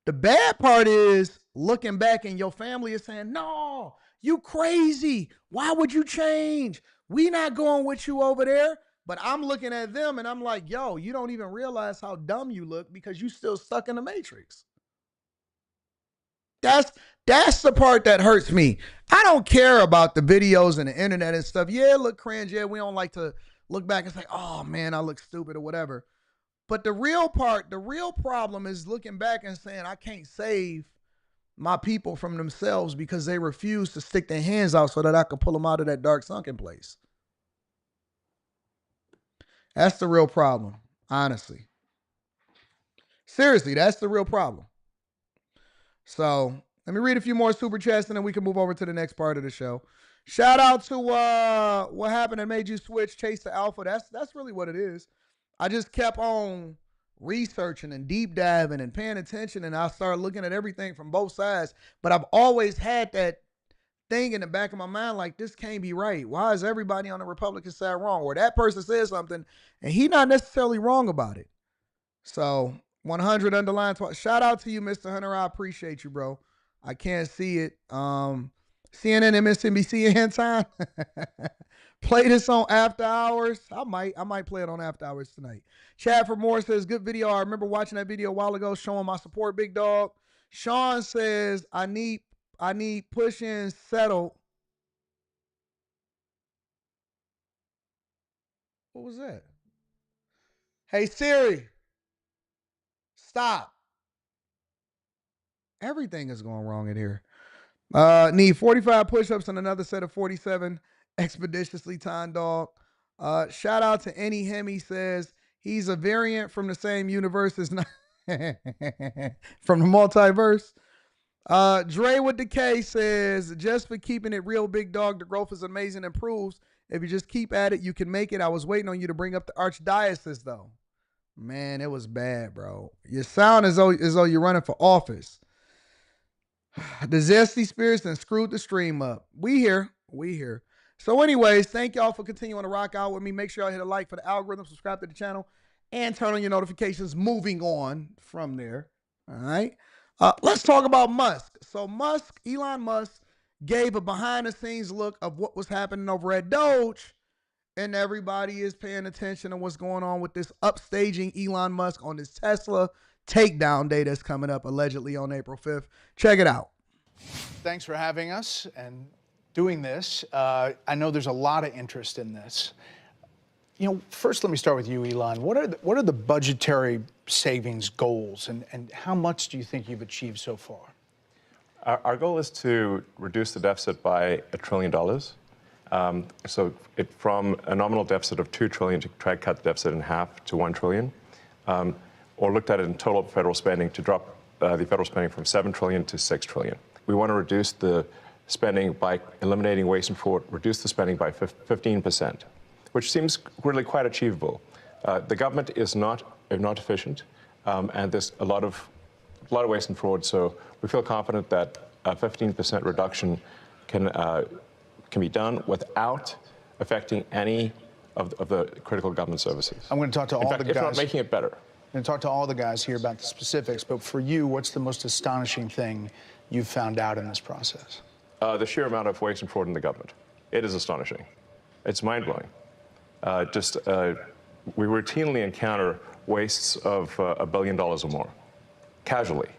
The bad part is looking back and your family is saying, no, you crazy. Why would you change? We not going with you over there. But I'm looking at them and I'm like, yo, you don't even realize how dumb you look because you still stuck in the matrix. That's the part that hurts me. I don't care about the videos and the internet and stuff. Yeah, look cringe. Yeah, we don't like to look back and say, oh man, I look stupid or whatever. But the real problem is looking back and saying, I can't save my people from themselves because they refuse to stick their hands out so that I could pull them out of that dark sunken place. That's the real problem, honestly. Seriously, that's the real problem. So let me read a few more super chats and then we can move over to the next part of the show. Shout out to what happened that made you switch Chase to Alpha. That's really what it is. I just kept on researching and deep diving and paying attention, and I started looking at everything from both sides. But I've always had that thing in the back of my mind, like, this can't be right. Why is everybody on the Republican side wrong? Or that person says something and he not necessarily wrong about it. So 100 underline. Shout out to you, Mr. Hunter. I appreciate you, bro. I can't see it. CNN, MSNBC, and time. Play this on After Hours. I might play it on After Hours tonight. Chad for Moore says, good video. I remember watching that video a while ago showing my support, big dog. Sean says, I need push in settle. What was that? Hey Siri, stop. Everything is going wrong in here. Need 45 push-ups and another set of 47 expeditiously timed, dog. Shout out to Any Hemi, says he's a variant from the same universe as from the multiverse. Dre with the K says, just for keeping it real, big dog, the growth is amazing and proves if you just keep at it, you can make it. I was waiting on you to bring up the archdiocese, though. Man, it was bad, bro. You sound as though you're running for office. The zesty spirits and screwed the stream up. We here. So anyways, thank y'all for continuing to rock out with me. Make sure y'all hit a like for the algorithm, subscribe to the channel, and turn on your notifications. Moving on from there. All right. Let's talk about Musk. So Elon Musk gave a behind-the-scenes look of what was happening over at DOGE, and everybody is paying attention to what's going on with this upstaging Elon Musk on this Tesla takedown day that's coming up allegedly on April 5th. Check it out. Thanks for having us and doing this. I know there's a lot of interest in this. First let me start with you, Elon. What are the budgetary savings goals, and how much do you think you've achieved so far? Our goal is to reduce the deficit by $1 trillion. From a nominal deficit of $2 trillion to try to cut the deficit in half to $1 trillion, or looked at it in total federal spending to drop the federal spending from $7 trillion to $6 trillion. We want to reduce the spending by eliminating waste and fraud, reduce the spending by 15%, which seems really quite achievable. The government is not efficient, and there's a lot of waste and fraud. So we feel confident that a 15% reduction can be done without affecting any of the critical government services. I'm going to talk to all the guys. If not making it better. I'm going to talk to all the guys here about the specifics, but for you, what's the most astonishing thing you've found out in this process? The sheer amount of waste and fraud in the government. It is astonishing. It's mind-blowing. We routinely encounter wastes of $1 billion or more, casually.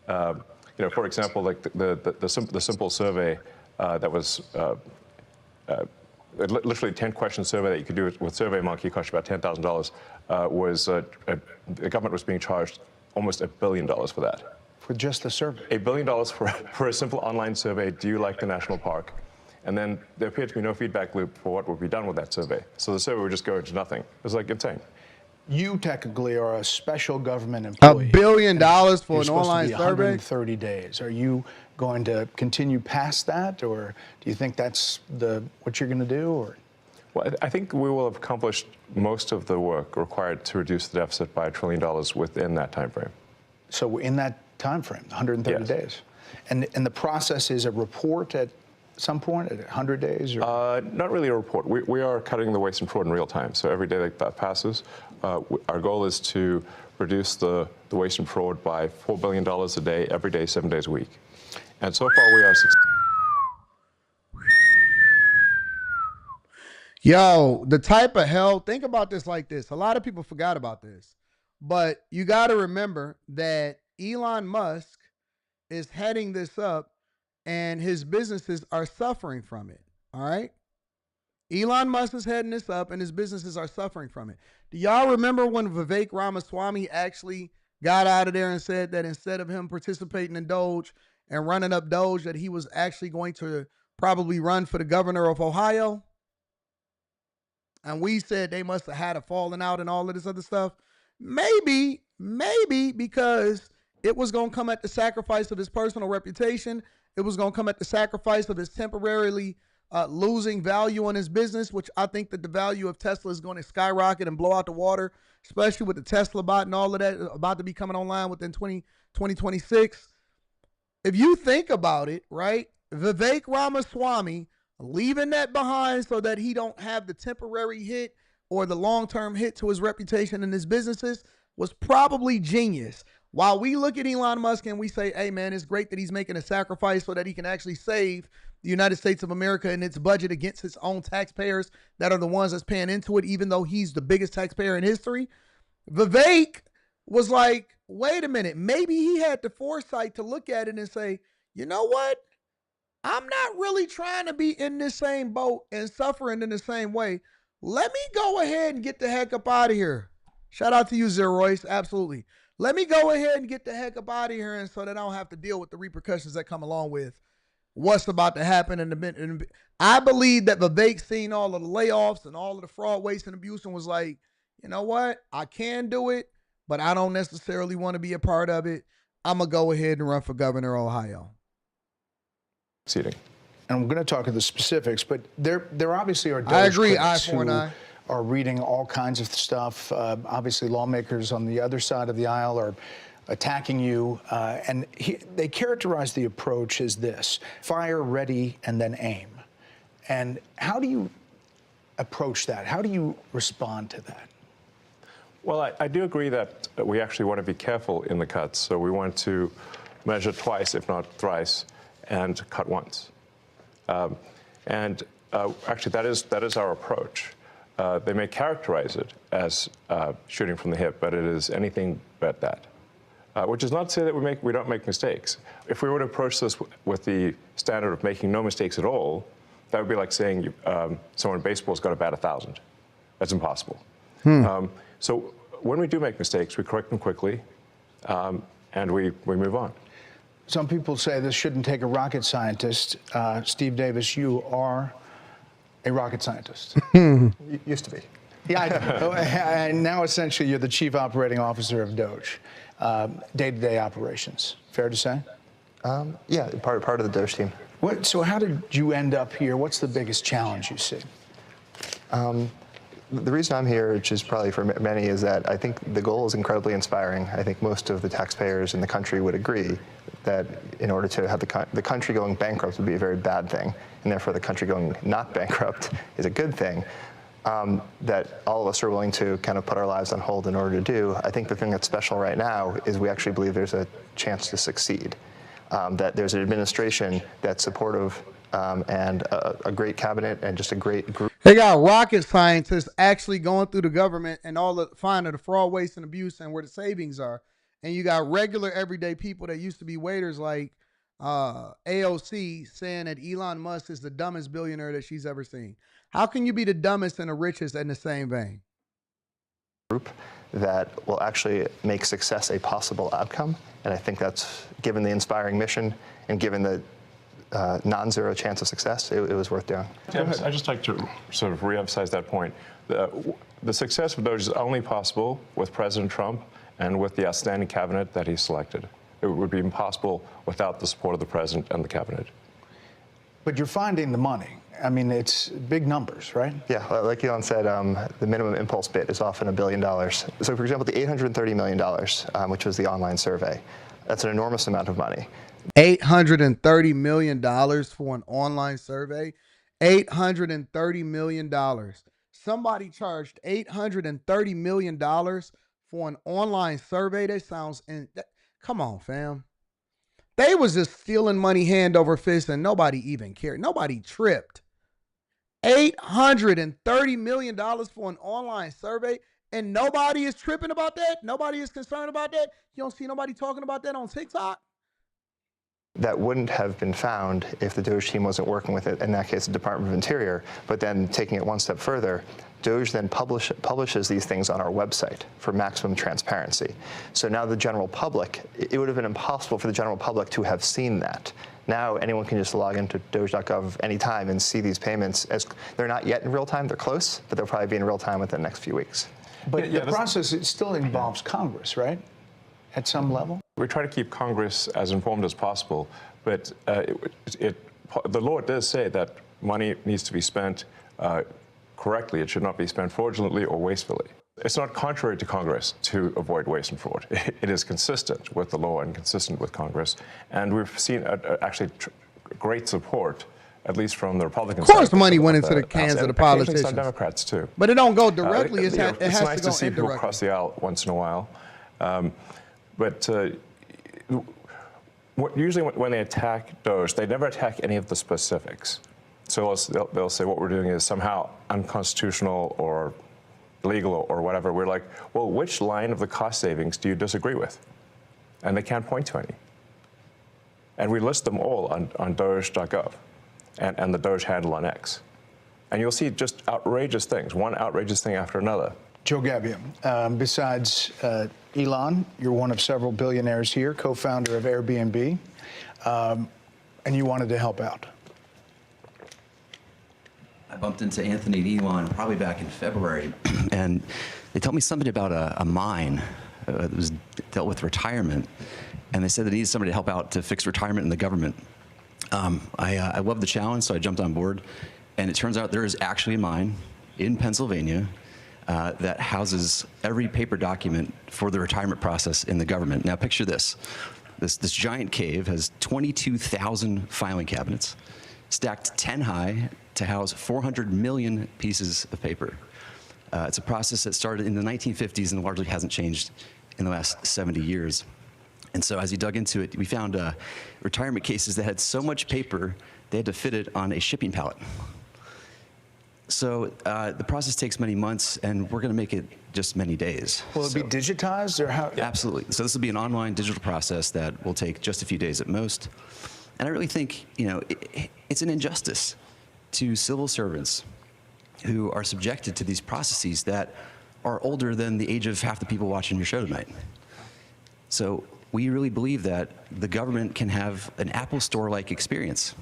For example, like the simple survey that was literally 10-question survey that you could do with SurveyMonkey, cost you about $10,000. The government was being charged almost $1 billion for that. For just the survey? $1 billion for a simple online survey. Do you like the national park? And then there appeared to be no feedback loop for what would be done with that survey. So the survey would just go into nothing. It was like insane. You technically are a special government employee. $1 billion for an online survey? 130 days. Are you going to continue past that, or do you think that's what you're going to do? Or? Well, I think we will have accomplished most of the work required to reduce the deficit by $1 trillion within that time frame. So in that time frame, 130 yes. days. And the process is a report at some point, at 100 days? Or? Not really a report. We are cutting the waste and fraud in real time. So every day that passes, our goal is to reduce the waste and fraud by $4 billion a day, every day, 7 days a week. And so far we are successful. Yo, the type of hell, think about this like this. A lot of people forgot about this. But you got to remember that Elon Musk is heading this up, and his businesses are suffering from it. All right? Elon Musk is heading this up, and his businesses are suffering from it. Do y'all remember when Vivek Ramaswamy actually got out of there and said that instead of him participating in DOGE and running up DOGE, that he was actually going to probably run for the governor of Ohio? And we said they must have had a falling out and all of this other stuff. Maybe because it was going to come at the sacrifice of his personal reputation. It was going to come at the sacrifice of his temporarily losing value on his business, which I think that the value of Tesla is going to skyrocket and blow out the water, especially with the Tesla bot and all of that about to be coming online within 2026. If you think about it, right, Vivek Ramaswamy leaving that behind so that he don't have the temporary hit or the long-term hit to his reputation and his businesses was probably genius. While we look at Elon Musk and we say, hey, man, it's great that he's making a sacrifice so that he can actually save the United States of America and its budget against its own taxpayers that are the ones that's paying into it, even though he's the biggest taxpayer in history. Vivek was like, wait a minute, maybe he had the foresight to look at it and say, you know what? I'm not really trying to be in this same boat and suffering in the same way. Let me go ahead and get the heck up out of here. Shout out to you, Zeroyce. Absolutely. Let me go ahead and get the heck up out of here, and so that I don't have to deal with the repercussions that come along with what's about to happen. And I believe that Vivek seen all of the layoffs and all of the fraud, waste, and abuse and was like, you know what? I can do it, but I don't necessarily want to be a part of it. I'm going to go ahead and run for governor of Ohio. Seating. And I'm going to talk to the specifics, but there obviously are DOGE I agree, critics eye for an eye. who are reading all kinds of stuff. Obviously, lawmakers on the other side of the aisle are attacking you, and they characterize the approach as this: fire, ready, and then aim. And how do you approach that? How do you respond to that? Well, I do agree that we actually want to be careful in the cuts. So we want to measure twice, if not thrice, and cut once. Actually, that is our approach. They may characterize it as shooting from the hip, but it is anything but that. Which is not to say that we don't make mistakes. If we were to approach this with the standard of making no mistakes at all, that would be like saying someone in baseball's got to bat 1,000. That's impossible. So when we do make mistakes, we correct them quickly, and we move on. Some people say this shouldn't take a rocket scientist. Steve Davis, you are a rocket scientist. Used to be. Yeah, I know. And now essentially you're the chief operating officer of DOGE, day-to-day operations. Fair to say? Yeah, part of the DOGE team. So how did you end up here? What's the biggest challenge you see? The reason I'm here, which is probably for many, is that I think the goal is incredibly inspiring. I think most of the taxpayers in the country would agree that in order to have the country going bankrupt would be a very bad thing, and therefore the country going not bankrupt is a good thing. That all of us are willing to kind of put our lives on hold in order to do. I think the thing that's special right now is we actually believe there's a chance to succeed. That there's an administration that's supportive and a great cabinet and just a great group. They got rocket scientists actually going through the government and all the finding the fraud, waste, and abuse and where the savings are. And you got regular everyday people that used to be waiters like AOC saying that Elon Musk is the dumbest billionaire that she's ever seen. How can you be the dumbest and the richest in the same vein? Group that will actually make success a possible outcome. And I think that's, given the inspiring mission and given the non-zero chance of success, it was worth doing. I'd just like to sort of reemphasize that point. The success of DOGE is only possible with President Trump and with the outstanding cabinet that he selected. It would be impossible without the support of the president and the cabinet. But you're finding the money. I mean, it's big numbers, right? Yeah, like Elon said, the minimum impulse bid is often $1 billion. So, for example, the $830 million, which was the online survey, that's an enormous amount of money. $830 million for an online survey. $830 million. Somebody charged $830 million for an online survey. That sounds come on, fam. They was just stealing money hand over fist and nobody even cared. Nobody tripped. $830 million for an online survey and nobody is tripping about that? Nobody is concerned about that? You don't see nobody talking about that on TikTok? That wouldn't have been found if the DOGE team wasn't working with it, in that case, the Department of Interior. But then taking it one step further, DOGE then publishes these things on our website for maximum transparency. So now the general public, it would have been impossible for the general public to have seen that. Now anyone can just log into doge.gov anytime and see these payments. As they're not yet in real time, they're close, but they'll probably be in real time within the next few weeks. But the process, it still involves Congress, right? At some level? We try to keep Congress as informed as possible, but the law does say that money needs to be spent correctly. It should not be spent fraudulently or wastefully. It's not contrary to Congress to avoid waste and fraud. It is consistent with the law and consistent with Congress. And we've seen actually great support, at least from the Republican side. Of course, money went into the cans of the politicians. Some Democrats too. But it don't go directly. It's has nice to go see people indirectly. cross the aisle once in a while. But usually when they attack DOGE, they never attack any of the specifics. So they'll say what we're doing is somehow unconstitutional or illegal or whatever. We're like, well, which line of the cost savings do you disagree with? And they can't point to any. And we list them all on doge.gov and the DOGE handle on X. And you'll see just outrageous things, one outrageous thing after another. Joe Gabbia, besides Elon, you're one of several billionaires here, co-founder of Airbnb, and you wanted to help out. I bumped into Anthony and Elon probably back in February, and they told me something about a mine that was dealt with retirement. and they said they needed somebody to help out to fix retirement in the government. I loved the challenge, so I jumped on board, and it turns out there is actually a mine in Pennsylvania that houses every paper document for the retirement process in the government. Now picture this. This giant cave has 22,000 filing cabinets, stacked 10 high to house 400 million pieces of paper. It's a process that started in the 1950s and largely hasn't changed in the last 70 years. And so as he dug into it, we found retirement cases that had so much paper, they had to fit it on a shipping pallet. So the process takes many months, and we're going to make it just many days. Will it be digitized, or how? Absolutely. So this will be an online digital process that will take just a few days at most. And I really think, you know, it's an injustice to civil servants who are subjected to these processes that are older than the age of half the people watching your show tonight. So we really believe that the government can have an Apple Store-like experience,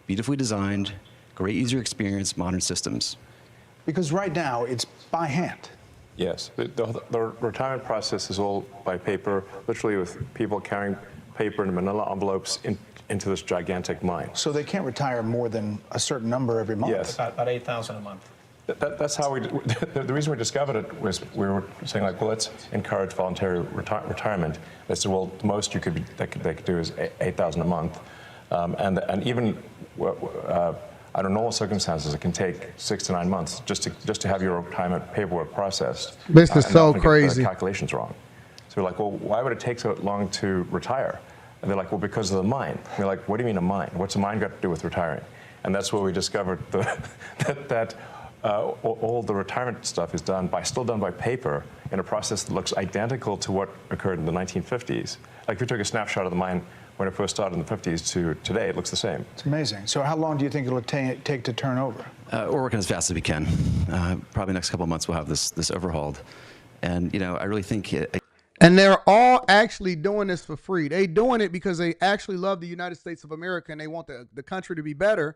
beautifully designed, great user experience, modern systems. Because right now, it's by hand. Yes, the retirement process is all by paper, literally with people carrying paper in manila envelopes into this gigantic mine. So they can't retire more than a certain number every month? Yes. About 8,000 a month. That's how the reason we discovered it was we were saying, like, well, let's encourage voluntary retirement. They said, well, the most they could do is 8,000 a month. And even under normal circumstances, it can take 6 to 9 months just to have your retirement paperwork processed. This is so often crazy. Get the calculations wrong. So we're like, well, why would it take so long to retire? And they're like, well, because of the mine. And we're like, what do you mean a mine? What's a mine got to do with retiring? And that's where we discovered that all the retirement stuff is still done by paper in a process that looks identical to what occurred in the 1950s. Like if we took a snapshot of the mine when it first started in the 50s to today, it looks the same. It's amazing. So how long do you think it'll take to turn over? We're working as fast as we can. Probably next couple of months we'll have this overhauled. And, you know, I really think and they're all actually doing this for free. They doing it because they actually love the United States of America, and they want the country to be better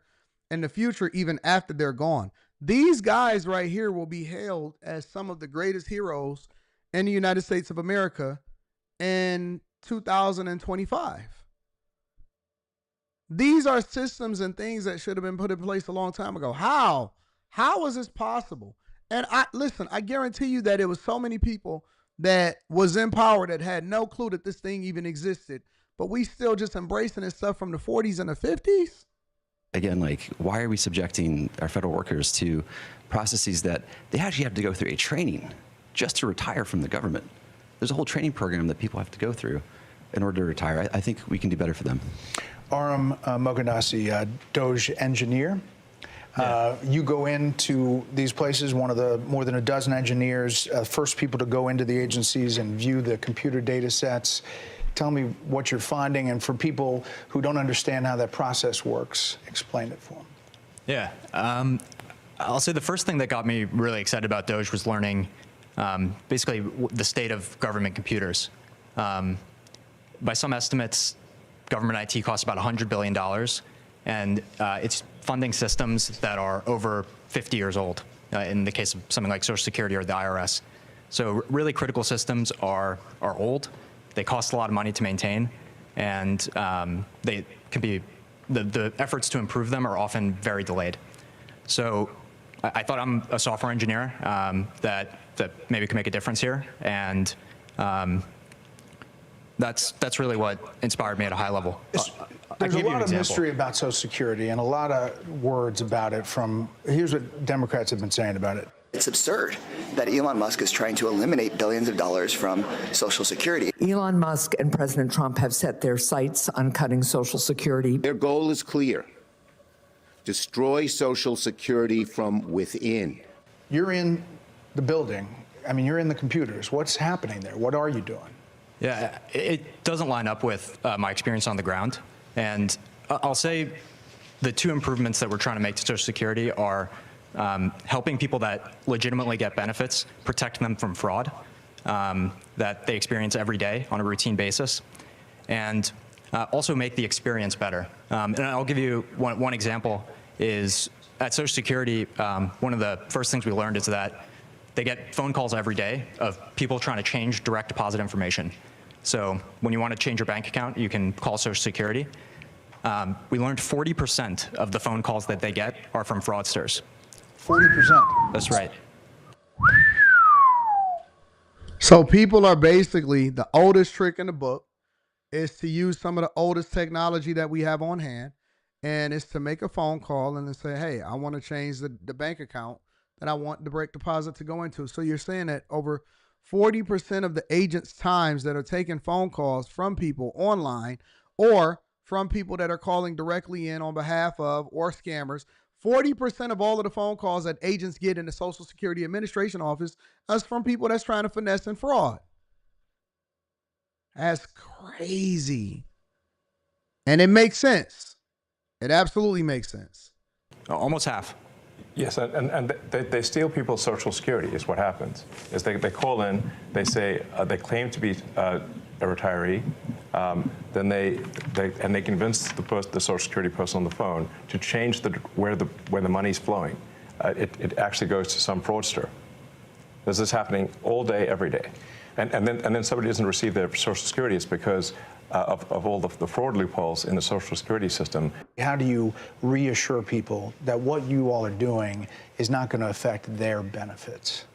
in the future, even after they're gone. These guys right here will be hailed as some of the greatest heroes in the United States of America in 2025. These are systems and things that should have been put in place a long time ago. How? How is this possible? And listen, I guarantee you that it was so many people that was in power that had no clue that this thing even existed, but we still just embracing this stuff from the 40s and the 50s. Again, like, why are we subjecting our federal workers to processes that they actually have to go through a training just to retire from the government? There's a whole training program that people have to go through in order to retire. I think we can do better for them. Aram Moganasi, DOGE engineer. You go into these places, one of the more than a dozen engineers, first people to go into the agencies and view the computer data sets. Tell me what you're finding, and for people who don't understand how that process works, explain it for them. Yeah, I'll say the first thing that got me really excited about DOGE was learning basically the state of government computers. By some estimates, government IT costs about $100 billion, and it's funding systems that are over 50 years old, in the case of something like Social Security or the IRS. So really critical systems are old. They cost a lot of money to maintain, and they can be, the efforts to improve them are often very delayed. So I thought I'm a software engineer that maybe can make a difference here, and that's really what inspired me at a high level. There's a lot of mystery about Social Security and a lot of words about it here's what Democrats have been saying about it. It's absurd that Elon Musk is trying to eliminate billions of dollars from Social Security. Elon Musk and President Trump have set their sights on cutting Social Security. Their goal is clear: destroy Social Security from within. You're in the building. I mean, you're in the computers. What's happening there? What are you doing? Yeah, it doesn't line up with my experience on the ground. And I'll say the two improvements that we're trying to make to Social Security are helping people that legitimately get benefits, protect them from fraud that they experience every day on a routine basis, and also make the experience better. And I'll give you one example is at Social Security, one of the first things we learned is that they get phone calls every day of people trying to change direct deposit information. So when you want to change your bank account, you can call Social Security. We learned 40% of the phone calls that they get are from fraudsters. 40%? That's right. So people are basically, the oldest trick in the book is to use some of the oldest technology that we have on hand, and it's to make a phone call and then say, hey, I want to change the bank account that I want the direct deposit to go into. So you're saying that over 40% of the agents' times that are taking phone calls from people online or from people that are calling directly in on behalf of or scammers, 40% of all of the phone calls that agents get in the Social Security Administration office is from people that's trying to finesse and fraud. That's crazy. And it makes sense. It absolutely makes sense. Almost half. Yes, and they steal people's Social Security is what happens. Is they call in, they say, they claim to be a retiree, then they convince the Social Security person on the phone to change where the money's flowing. It actually goes to some fraudster. This is happening all day, every day. And then somebody doesn't receive their Social Security. It's because of all the fraud loopholes in the Social Security system. How do you reassure people that what you all are doing is not going to affect their benefits?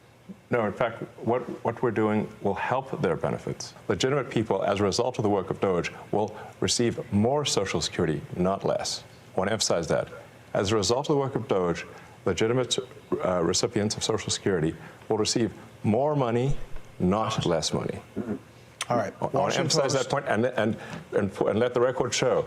No, in fact, what we're doing will help their benefits. Legitimate people, as a result of the work of DOGE, will receive more Social Security, not less. I want to emphasize that. As a result of the work of DOGE, legitimate recipients of Social Security will receive more money, not less money. All right. I want to emphasize that point and let the record show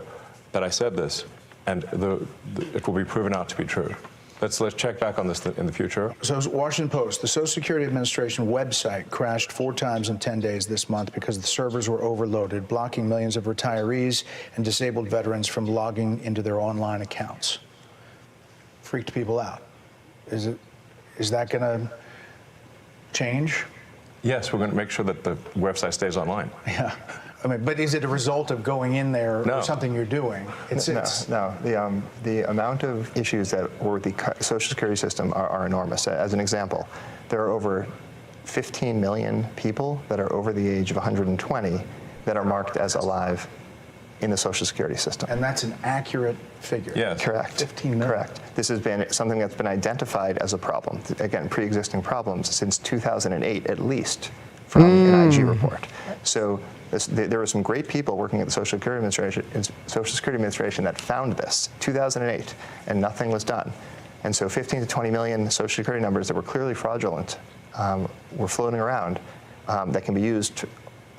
that I said this, and it will be proven out to be true. Let's check back on this in the future. So, Washington Post, the Social Security Administration website crashed 4 times in 10 days this month because the servers were overloaded, blocking millions of retirees and disabled veterans from logging into their online accounts. Freaked people out. Is that going to change? Yes, we're going to make sure that the website stays online. Yeah. I mean, but is it a result of going in there or something you're doing? No. The amount of issues that were with the Social Security system are enormous. As an example, there are over 15 million people that are over the age of 120 that are marked as alive in the Social Security system. And that's an accurate figure. Yes. Correct. 15 million. Correct. This has been something that's been identified as a problem. Again, pre-existing problems since 2008 at least from an IG report. So there were some great people working at the Social Security Administration that found this 2008, and nothing was done. And so 15 to 20 million Social Security numbers that were clearly fraudulent were floating around that can be used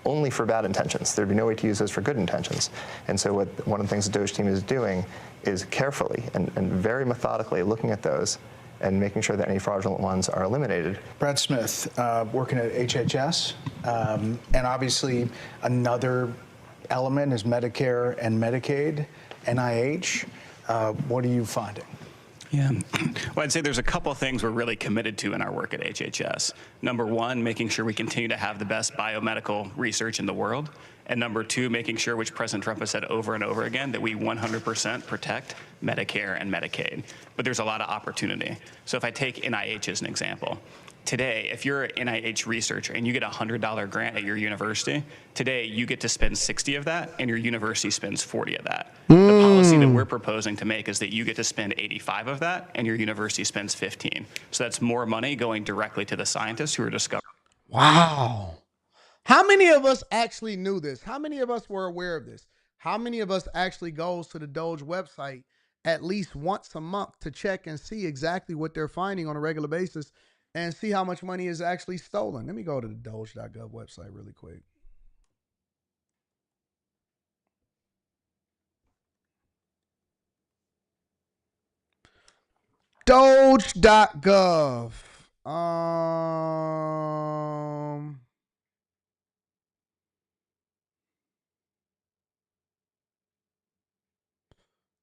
only for bad intentions. There'd be no way to use those for good intentions. And so one of the things the DOGE team is doing is carefully and very methodically looking at those and making sure that any fraudulent ones are eliminated. Brad Smith, working at HHS, and obviously another element is Medicare and Medicaid, NIH. What are you finding? Yeah, well, I'd say there's a couple things we're really committed to in our work at HHS. Number one, making sure we continue to have the best biomedical research in the world. And number two, making sure, which President Trump has said over and over again, that we 100% protect Medicare and Medicaid. But there's a lot of opportunity. So if I take NIH as an example, today, if you're an NIH researcher and you get a $100 grant at your university, today you get to spend 60 of that and your university spends 40 of that. The policy that we're proposing to make is that you get to spend 85 of that and your university spends 15. So that's more money going directly to the scientists who are discovering. Wow. How many of us actually knew this? How many of us were aware of this? How many of us actually goes to the DOGE website at least once a month to check and see exactly what they're finding on a regular basis and see how much money is actually stolen? Let me go to the doge.gov website really quick. Doge.gov.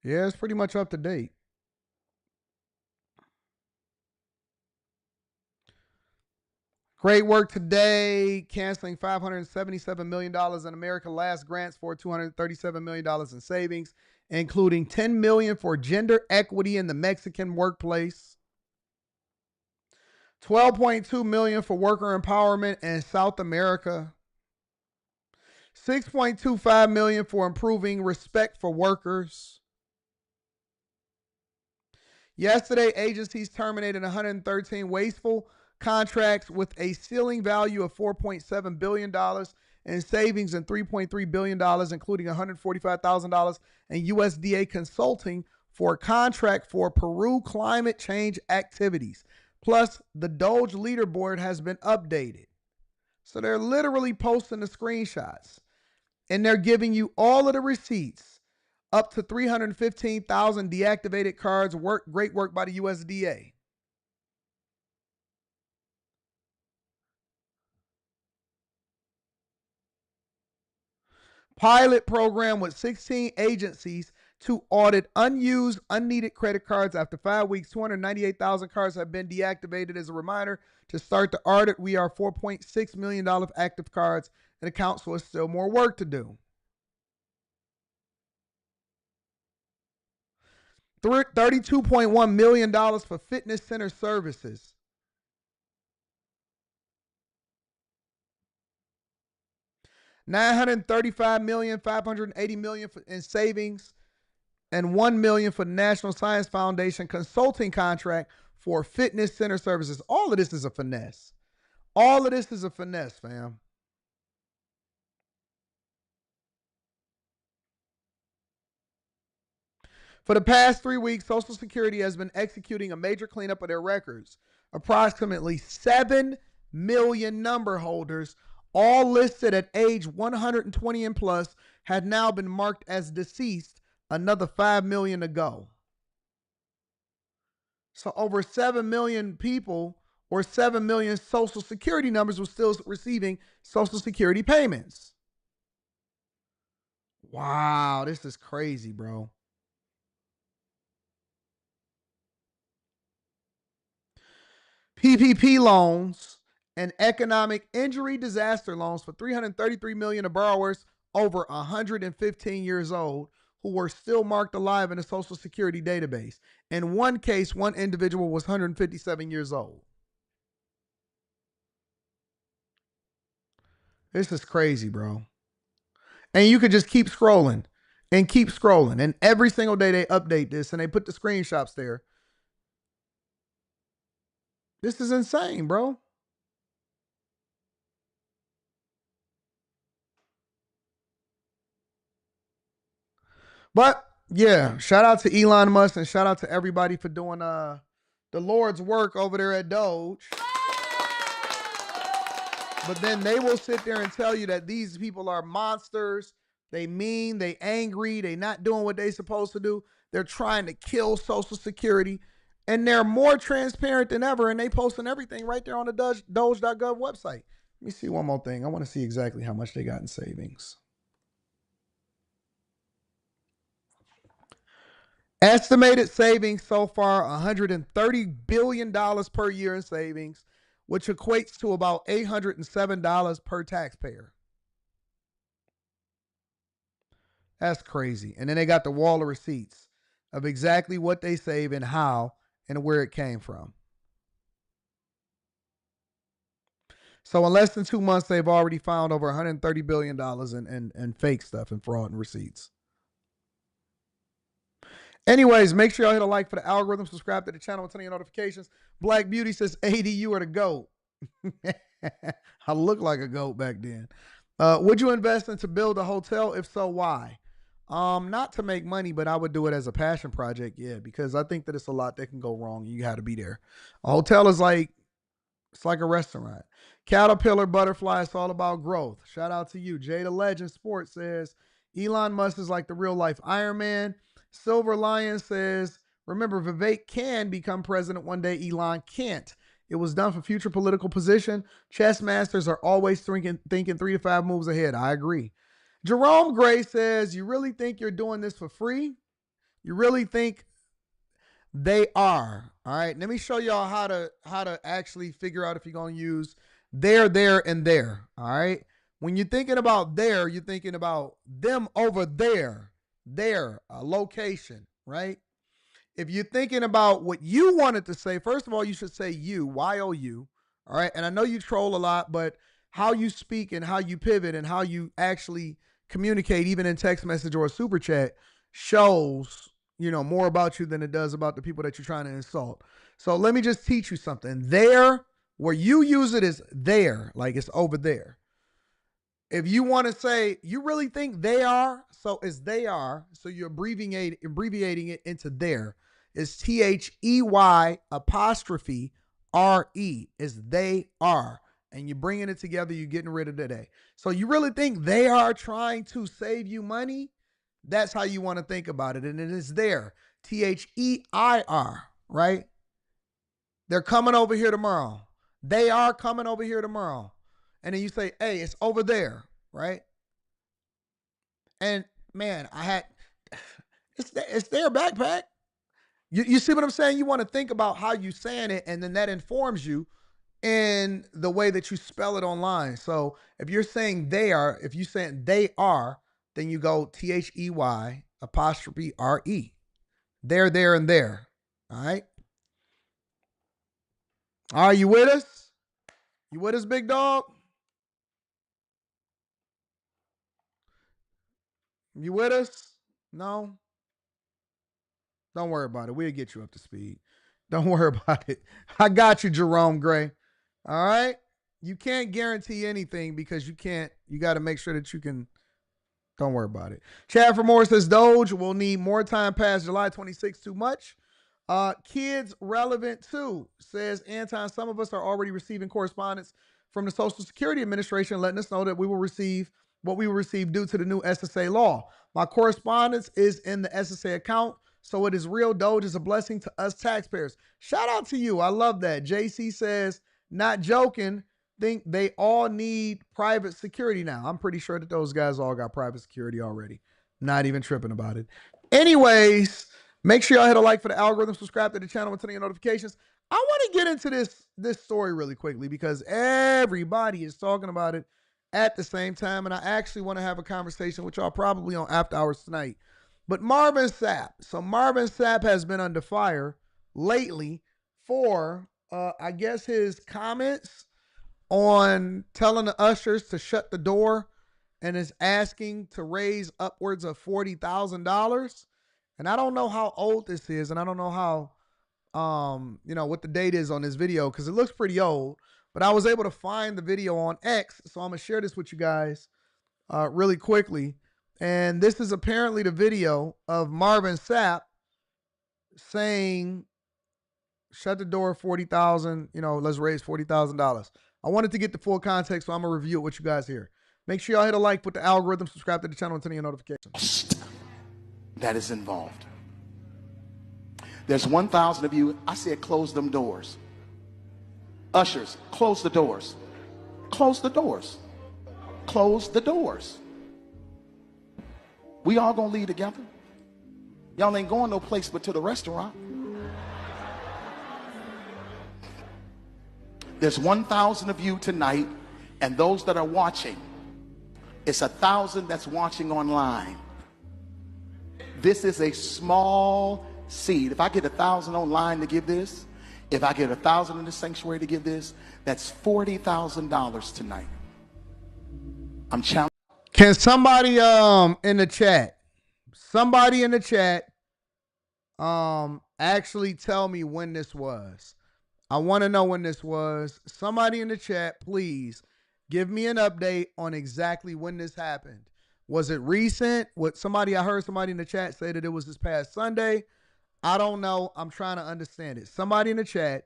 Yeah, it's pretty much up to date. Great work today. Canceling $577 million in America Last grants for $237 million in savings, including $10 million for gender equity in the Mexican workplace, $12.2 million for worker empowerment in South America, $6.25 million for improving respect for workers. Yesterday, agencies terminated 113 wasteful contracts with a ceiling value of $4.7 billion in savings and $3.3 billion, including $145,000 in USDA consulting for a contract for Peru climate change activities. Plus, the DOGE leaderboard has been updated. So they're literally posting the screenshots, and they're giving you all of the receipts. Up to 315,000 deactivated cards. Great work by the USDA. Pilot program with 16 agencies to audit unused, unneeded credit cards. After 5 weeks, 298,000 cards have been deactivated. As a reminder, to start the audit, we are $4.6 million of active cards, and accounts, so there's still more work to do. $32.1 million for fitness center services. $935,580 million in savings, and $1 million for the National Science Foundation consulting contract for fitness center services. All of this is a finesse. All of this is a finesse, fam. For the past 3 weeks, Social Security has been executing a major cleanup of their records. Approximately 7 million number holders, all listed at age 120 and plus, had now been marked as deceased, another 5 million to go. So over 7 million people, or 7 million Social Security numbers, were still receiving Social Security payments. Wow, this is crazy, bro. PPP loans and economic injury disaster loans for $333 million to borrowers over 115 years old who were still marked alive in the Social Security database. In one case, one individual was 157 years old. This is crazy, bro. And you could just keep scrolling and keep scrolling. And every single day they update this and they put the screenshots there. This is insane, bro. But yeah, shout out to Elon Musk and shout out to everybody for doing the Lord's work over there at DOGE. But then they will sit there and tell you that these people are monsters. They mean, they angry, they not doing what they supposed to do. They're trying to kill Social Security. And they're more transparent than ever, and they posting everything right there on the Doge.gov website. Let me see one more thing. I want to see exactly how much they got in savings. Estimated savings so far, $130 billion per year in savings, which equates to about $807 per taxpayer. That's crazy. And then they got the wall of receipts of exactly what they save and how and where it came from. So in less than 2 months, they've already found over $130 billion in fake stuff and fraud and receipts. Anyways, make sure y'all hit a like for the algorithm, subscribe to the channel, and turn on your notifications. Black Beauty says, AD, you are the GOAT. I looked like a goat back then. Would you invest in to build a hotel? If so, why? Not to make money, but I would do it as a passion project, yeah, because I think that it's a lot that can go wrong. You got to be there. A hotel is like, it's like a restaurant. Caterpillar Butterfly, it's all about growth. Shout out to you. Jada Legend Sports says, Elon Musk is like the real life Iron Man. Silver Lion says, remember, Vivek can become president one day. Elon can't. It was done for future political position. Chess masters are always thinking 3 to 5 moves ahead. I agree. Jerome Gray says, you really think you're doing this for free? You really think they are? All right, let me show y'all how to actually figure out if you're going to use there, and there. All right. When you're thinking about there, you're thinking about them over there. There, a location, right? If you're thinking about what you wanted to say, first of all, you should say you, Y-O-U, all right? And I know you troll a lot, but how you speak and how you pivot and how you actually communicate, even in text message or a super chat, shows, you know, more about you than it does about the people that you're trying to insult. So let me just teach you something. There, where you use it is there, like it's over there. If you want to say, you really think they are, so it's they are, so you're abbreviating it into there. It's THEY apostrophe RE. It's they are. And you're bringing it together, you're getting rid of the they. So you really think they are trying to save you money? That's how you want to think about it. And it is there. THEIR, right? They're coming over here tomorrow. They are coming over here tomorrow. And then you say, hey, it's over there, right? And man, it's their backpack. You see what I'm saying? You want to think about how you saying it, and then that informs you in the way that you spell it online. So if you're saying they are, if you're saying they are, then you go THEY apostrophe RE. There, there, and there. All right. Are you with us? You with us, big dog? You with us? No? Don't worry about it. We'll get you up to speed. Don't worry about it. I got you, Jerome Gray. All right? You can't guarantee anything because you got to make sure that you can. Don't worry about it. Chad for Moore says DOGE will need more time past July 26th. Too much. Kids relevant too, says Anton. Some of us are already receiving correspondence from the Social Security Administration letting us know that we will receive what we will receive due to the new SSA law. My correspondence is in the SSA account, so it is real. DOGE is a blessing to us taxpayers. Shout out to you. I love that. JC says, not joking, think they all need private security now. I'm pretty sure that those guys all got private security already. Not even tripping about it. Anyways, make sure y'all hit a like for the algorithm, subscribe to the channel, and turn on your notifications. I want to get into this story really quickly because everybody is talking about it at the same time, and I actually want to have a conversation with y'all probably on After Hours tonight. But Marvin Sapp. So Marvin Sapp has been under fire lately for, I guess, his comments on telling the ushers to shut the door and is asking to raise upwards of $40,000. And I don't know how old this is, and I don't know how, what the date is on this video because it looks pretty old. But I was able to find the video on X, so I'm going to share this with you guys really quickly. And this is apparently the video of Marvin Sapp saying, shut the door, 40,000, let's raise $40,000. I wanted to get the full context, so I'm going to review it with you guys here. Make sure y'all hit a like, put the algorithm, subscribe to the channel, and turn on your notifications. That is involved. There's 1,000 of you. I said close them doors. Ushers, close the doors. Close the doors. Close the doors. We all gonna leave together. Y'all ain't going no place but to the restaurant. There's 1,000 of you tonight, and those that are watching, it's 1,000 that's watching online. This is a small seed. If I get 1,000 online to give this, if I get 1,000 in the sanctuary to give this, that's $40,000 tonight. I'm challenging. Can somebody in the chat actually tell me when this was? I want to know when this was. Somebody in the chat, please give me an update on exactly when this happened. Was it recent? I heard somebody in the chat say that it was this past Sunday. I don't know. I'm trying to understand it. Somebody in the chat,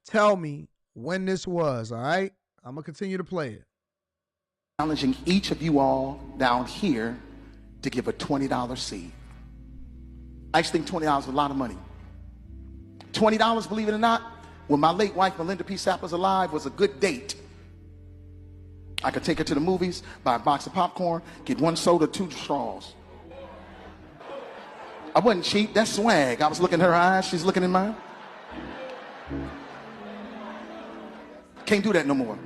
tell me when this was, all right? I'm going to continue to play it. Challenging each of you all down here to give a $20 seed. I actually think $20 is a lot of money. $20, believe it or not, when my late wife, Melinda P. Sapp, was alive, was a good date. I could take her to the movies, buy a box of popcorn, get one soda, 2 straws. I wasn't cheap, that's swag. I was looking in her eyes, she's looking in mine. Can't do that no more.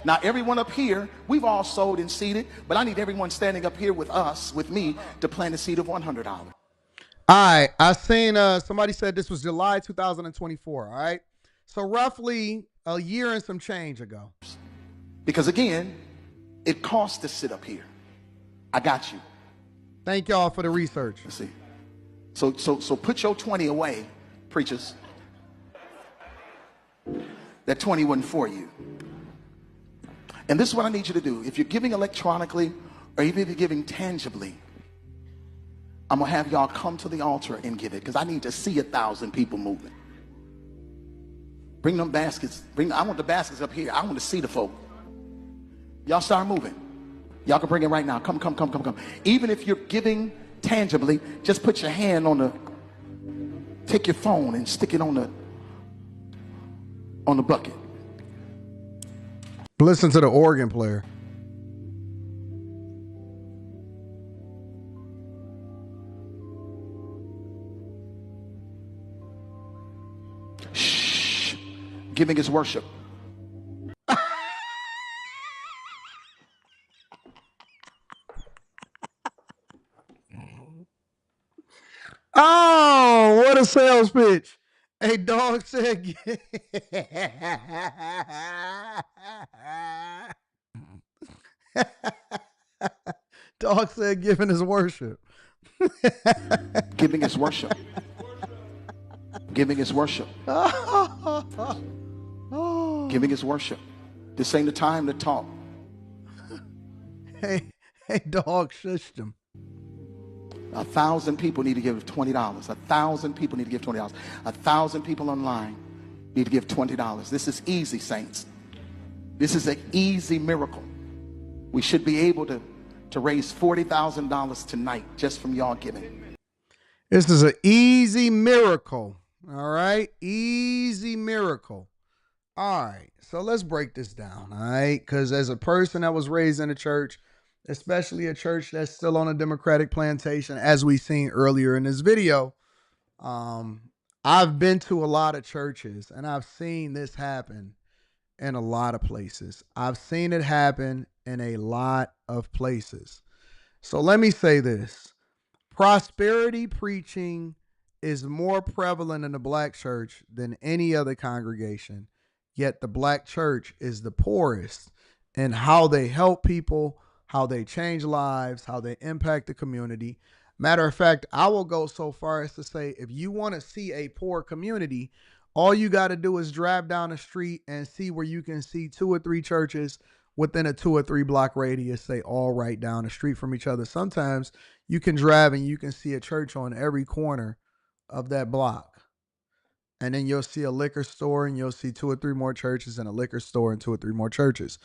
Now, everyone up here, we've all sold and seeded, but I need everyone standing up here with us, with me, to plant a seed of $100. All right. I seen somebody said this was July 2024. All right. So roughly a year and some change ago. Because again, it costs to sit up here. I got you. Thank y'all for the research. Let's see. So put your 20 away, preachers. That 20 wasn't for you. And this is what I need you to do. If you're giving electronically or even if you're giving tangibly, I'm going to have y'all come to the altar and give it because I need to see 1,000 people moving. Bring them baskets. I want the baskets up here. I want to see the folk. Y'all start moving. Y'all can bring it right now. Come. Even if you're giving tangibly, just put your hand on take your phone and stick it on the bucket. Listen to the organ player. Shh. Giving is worship. Oh, what a sales pitch. Hey, dog said. Dog said giving is worship. Giving is worship. Giving is worship. Giving is worship. This ain't the time to talk. Hey, dog, shushed him. 1,000 people need to give $20. 1,000 people need to give $20. 1,000 people online need to give $20. This is easy, saints. This is an easy miracle. We should be able to raise $40,000 tonight just from y'all giving. This is an easy miracle. All right? Easy miracle. All right. So let's break this down. All right? Because as a person that was raised in a church, especially a church that's still on a Democratic plantation, as we seen earlier in this video, I've been to a lot of churches and I've seen this happen in a lot of places. I've seen it happen in a lot of places. So let me say this. Prosperity preaching is more prevalent in the black church than any other congregation, yet the black church is the poorest in how they help people, how they change lives, how they impact the community. Matter of fact, I will go so far as to say, if you want to see a poor community, all you got to do is drive down the street and see where you can see 2 or 3 churches within a 2 or 3 block radius, say all right down the street from each other. Sometimes you can drive and you can see a church on every corner of that block. And then you'll see a liquor store and you'll see 2 or 3 more churches and a liquor store and 2 or 3 more churches.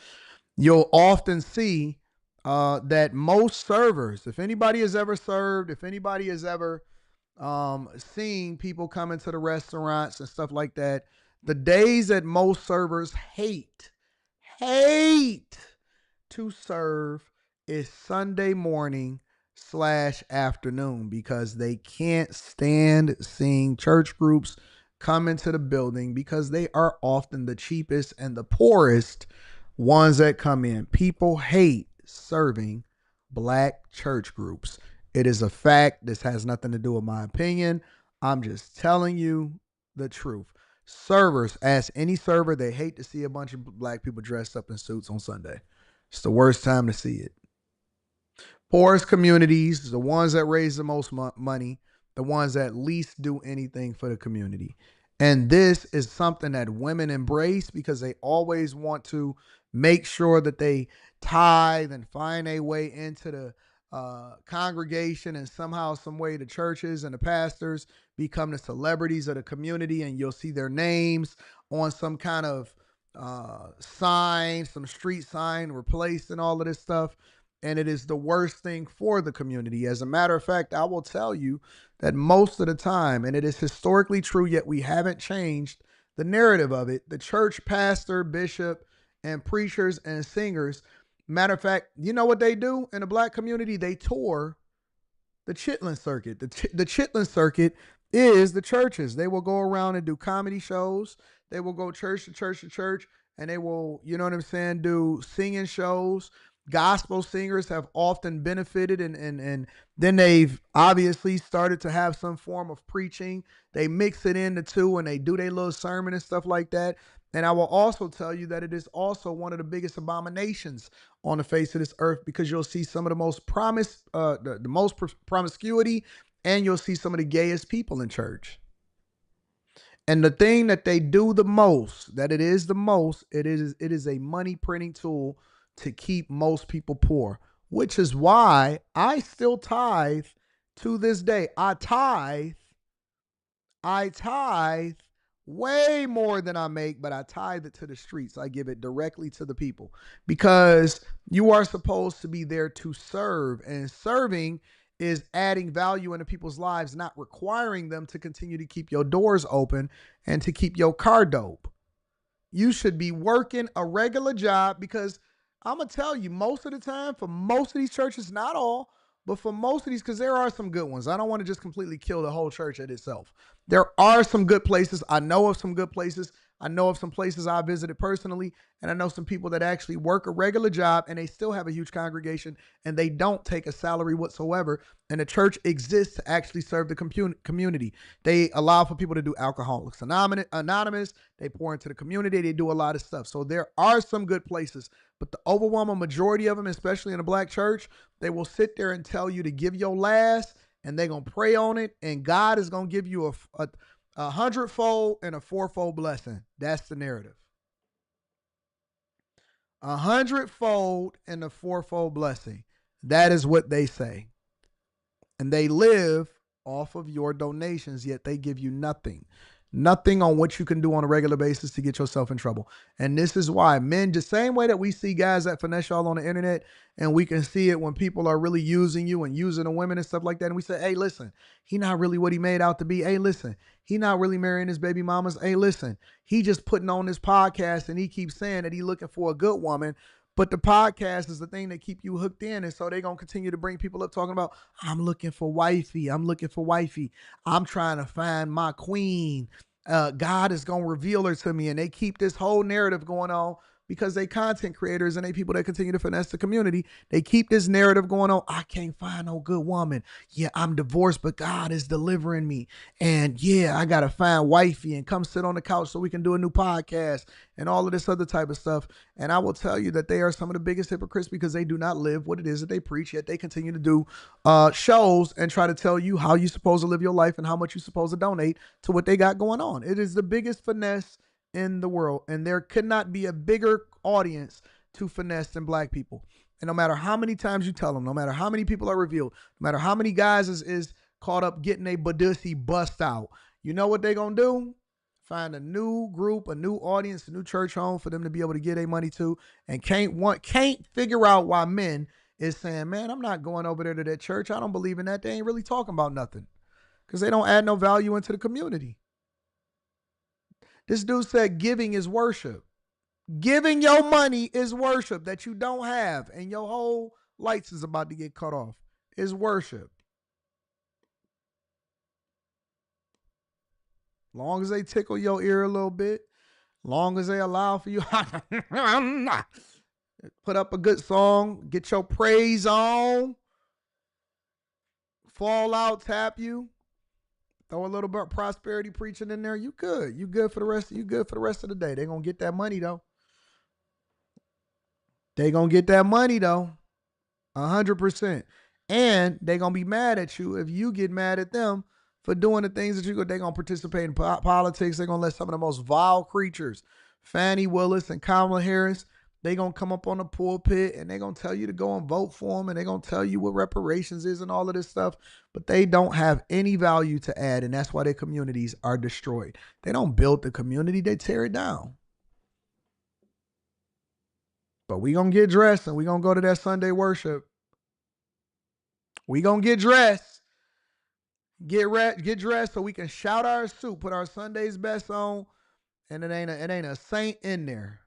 You'll often see that most servers, if anybody has ever served, if anybody has ever seen people come into the restaurants and stuff like that, the days that most servers hate to serve is Sunday morning / afternoon, because they can't stand seeing church groups come into the building because they are often the cheapest and the poorest ones that come in. People hate serving black church groups. It is a fact. This has nothing to do with my opinion. I'm just telling you the truth. Servers, ask any server, they hate to see a bunch of black people dressed up in suits on Sunday. It's the worst time to see it. Poorest communities, the ones that raise the most money, the ones that least do anything for the community. And this is something that women embrace because they always want to make sure that they tithe and find a way into the congregation, and somehow, some way, the churches and the pastors become the celebrities of the community, and you'll see their names on some kind of sign, some street sign replaced and all of this stuff. And it is the worst thing for the community. As a matter of fact, I will tell you that most of the time, and it is historically true, yet we haven't changed the narrative of it, the church pastor, bishop, and preachers and singers, matter of fact, you know what they do in the black community? They tour the Chitlin circuit. The Chitlin circuit is the churches. They will go around and do comedy shows. They will go church to church to church, and they will, you know what I'm saying, do singing shows, gospel singers have often benefited, and then they've obviously started to have some form of preaching. They mix it in the two and they do their little sermon and stuff like that. And I will also tell you that it is also one of the biggest abominations on the face of this earth, because you'll see some of the most promiscuity, and you'll see some of the gayest people in church. And the thing that they do the most, it is a money printing tool to keep most people poor, which is why I still tithe to this day. I tithe way more than I make, but I tithe it to the streets. I give it directly to the people, because you are supposed to be there to serve, and serving is adding value into people's lives, not requiring them to continue to keep your doors open and to keep your car dope. You should be working a regular job, because I'm going to tell you, most of the time, for most of these churches, not all, but for most of these, because there are some good ones. I don't want to just completely kill the whole church at itself. There are some good places. I know of some good places. I know of some places I visited personally, and I know some people that actually work a regular job and they still have a huge congregation and they don't take a salary whatsoever. And the church exists to actually serve the community. They allow for people to do Alcoholics Anonymous. They pour into the community. They do a lot of stuff. So there are some good places, but the overwhelming majority of them, especially in the black church, they will sit there and tell you to give your last, and they're going to pray on it, and God is going to give you a 100-fold and a 4-fold blessing. That's the narrative. 100-fold and a 4-fold blessing. That is what they say. And they live off of your donations, yet they give you nothing. Nothing on what you can do on a regular basis to get yourself in trouble. And this is why men, the same way that we see guys that finesse y'all on the internet, and we can see it when people are really using you and using the women and stuff like that. And we say, hey, listen, he not really what he made out to be. Hey, listen, he not really marrying his baby mamas. Hey, listen, he just putting on this podcast and he keeps saying that he looking for a good woman. But the podcast is the thing that keep you hooked in. And so they're going to continue to bring people up talking about, I'm looking for wifey. I'm looking for wifey. I'm trying to find my queen. God is going to reveal her to me. And they keep this whole narrative going on because they content creators and they people that continue to finesse the community. They keep this narrative going on. I can't find no good woman. Yeah, I'm divorced, but God is delivering me. And yeah, I got to find wifey and come sit on the couch so we can do a new podcast and all of this other type of stuff. And I will tell you that they are some of the biggest hypocrites, because they do not live what it is that they preach, yet they continue to do shows and try to tell you how you're supposed to live your life and how much you're supposed to donate to what they got going on. It is the biggest finesse in the world, and there could not be a bigger audience to finesse than black people. And no matter how many times you tell them, no matter how many people are revealed, no matter how many guys is caught up getting a badussy bust out, you know what they're gonna do? Find a new group, a new audience, a new church home for them to be able to get their money to, and can't figure out why men is saying, man, I'm not going over there to that church. I don't believe in that. They ain't really talking about nothing, because they don't add no value into the community. This dude said giving is worship. Giving your money is worship that you don't have, and your whole lights is about to get cut off. Is worship. Long as they tickle your ear a little bit, long as they allow for you put up a good song, get your praise on, fall out, tap you, throw a little bit of prosperity preaching in there, you good. You good for the rest of the day. They're gonna get that money though. 100%. And they're gonna be mad at you if you get mad at them for doing the things that they're gonna participate in politics. They're gonna let some of the most vile creatures, Fannie Willis and Kamala Harris, they're gonna come up on the pulpit and they're gonna tell you to go and vote for them, and they're gonna tell you what reparations is and all of this stuff, but they don't have any value to add, and that's why their communities are destroyed. They don't build the community, they tear it down. But we gonna get dressed and we gonna go to that Sunday worship. We gonna get dressed. Get dressed so we can shout our suit, put our Sunday's best on, and it ain't a saint in there.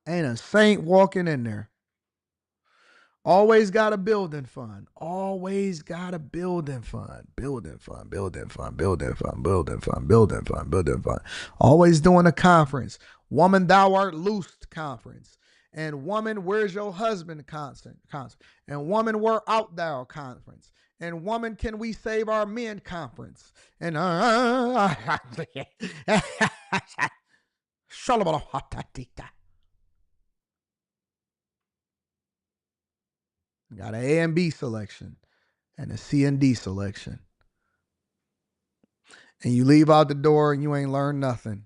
Ain't a saint walking in there. Always got a building fund. Always got a building fund. Building fund. Always doing a conference. Woman Thou Art Loosed conference. And woman, where's your husband constant. And woman, where out thou conference. And woman, can we save our men conference. And got an A and B selection and a C and D selection. And you leave out the door and you ain't learned nothing.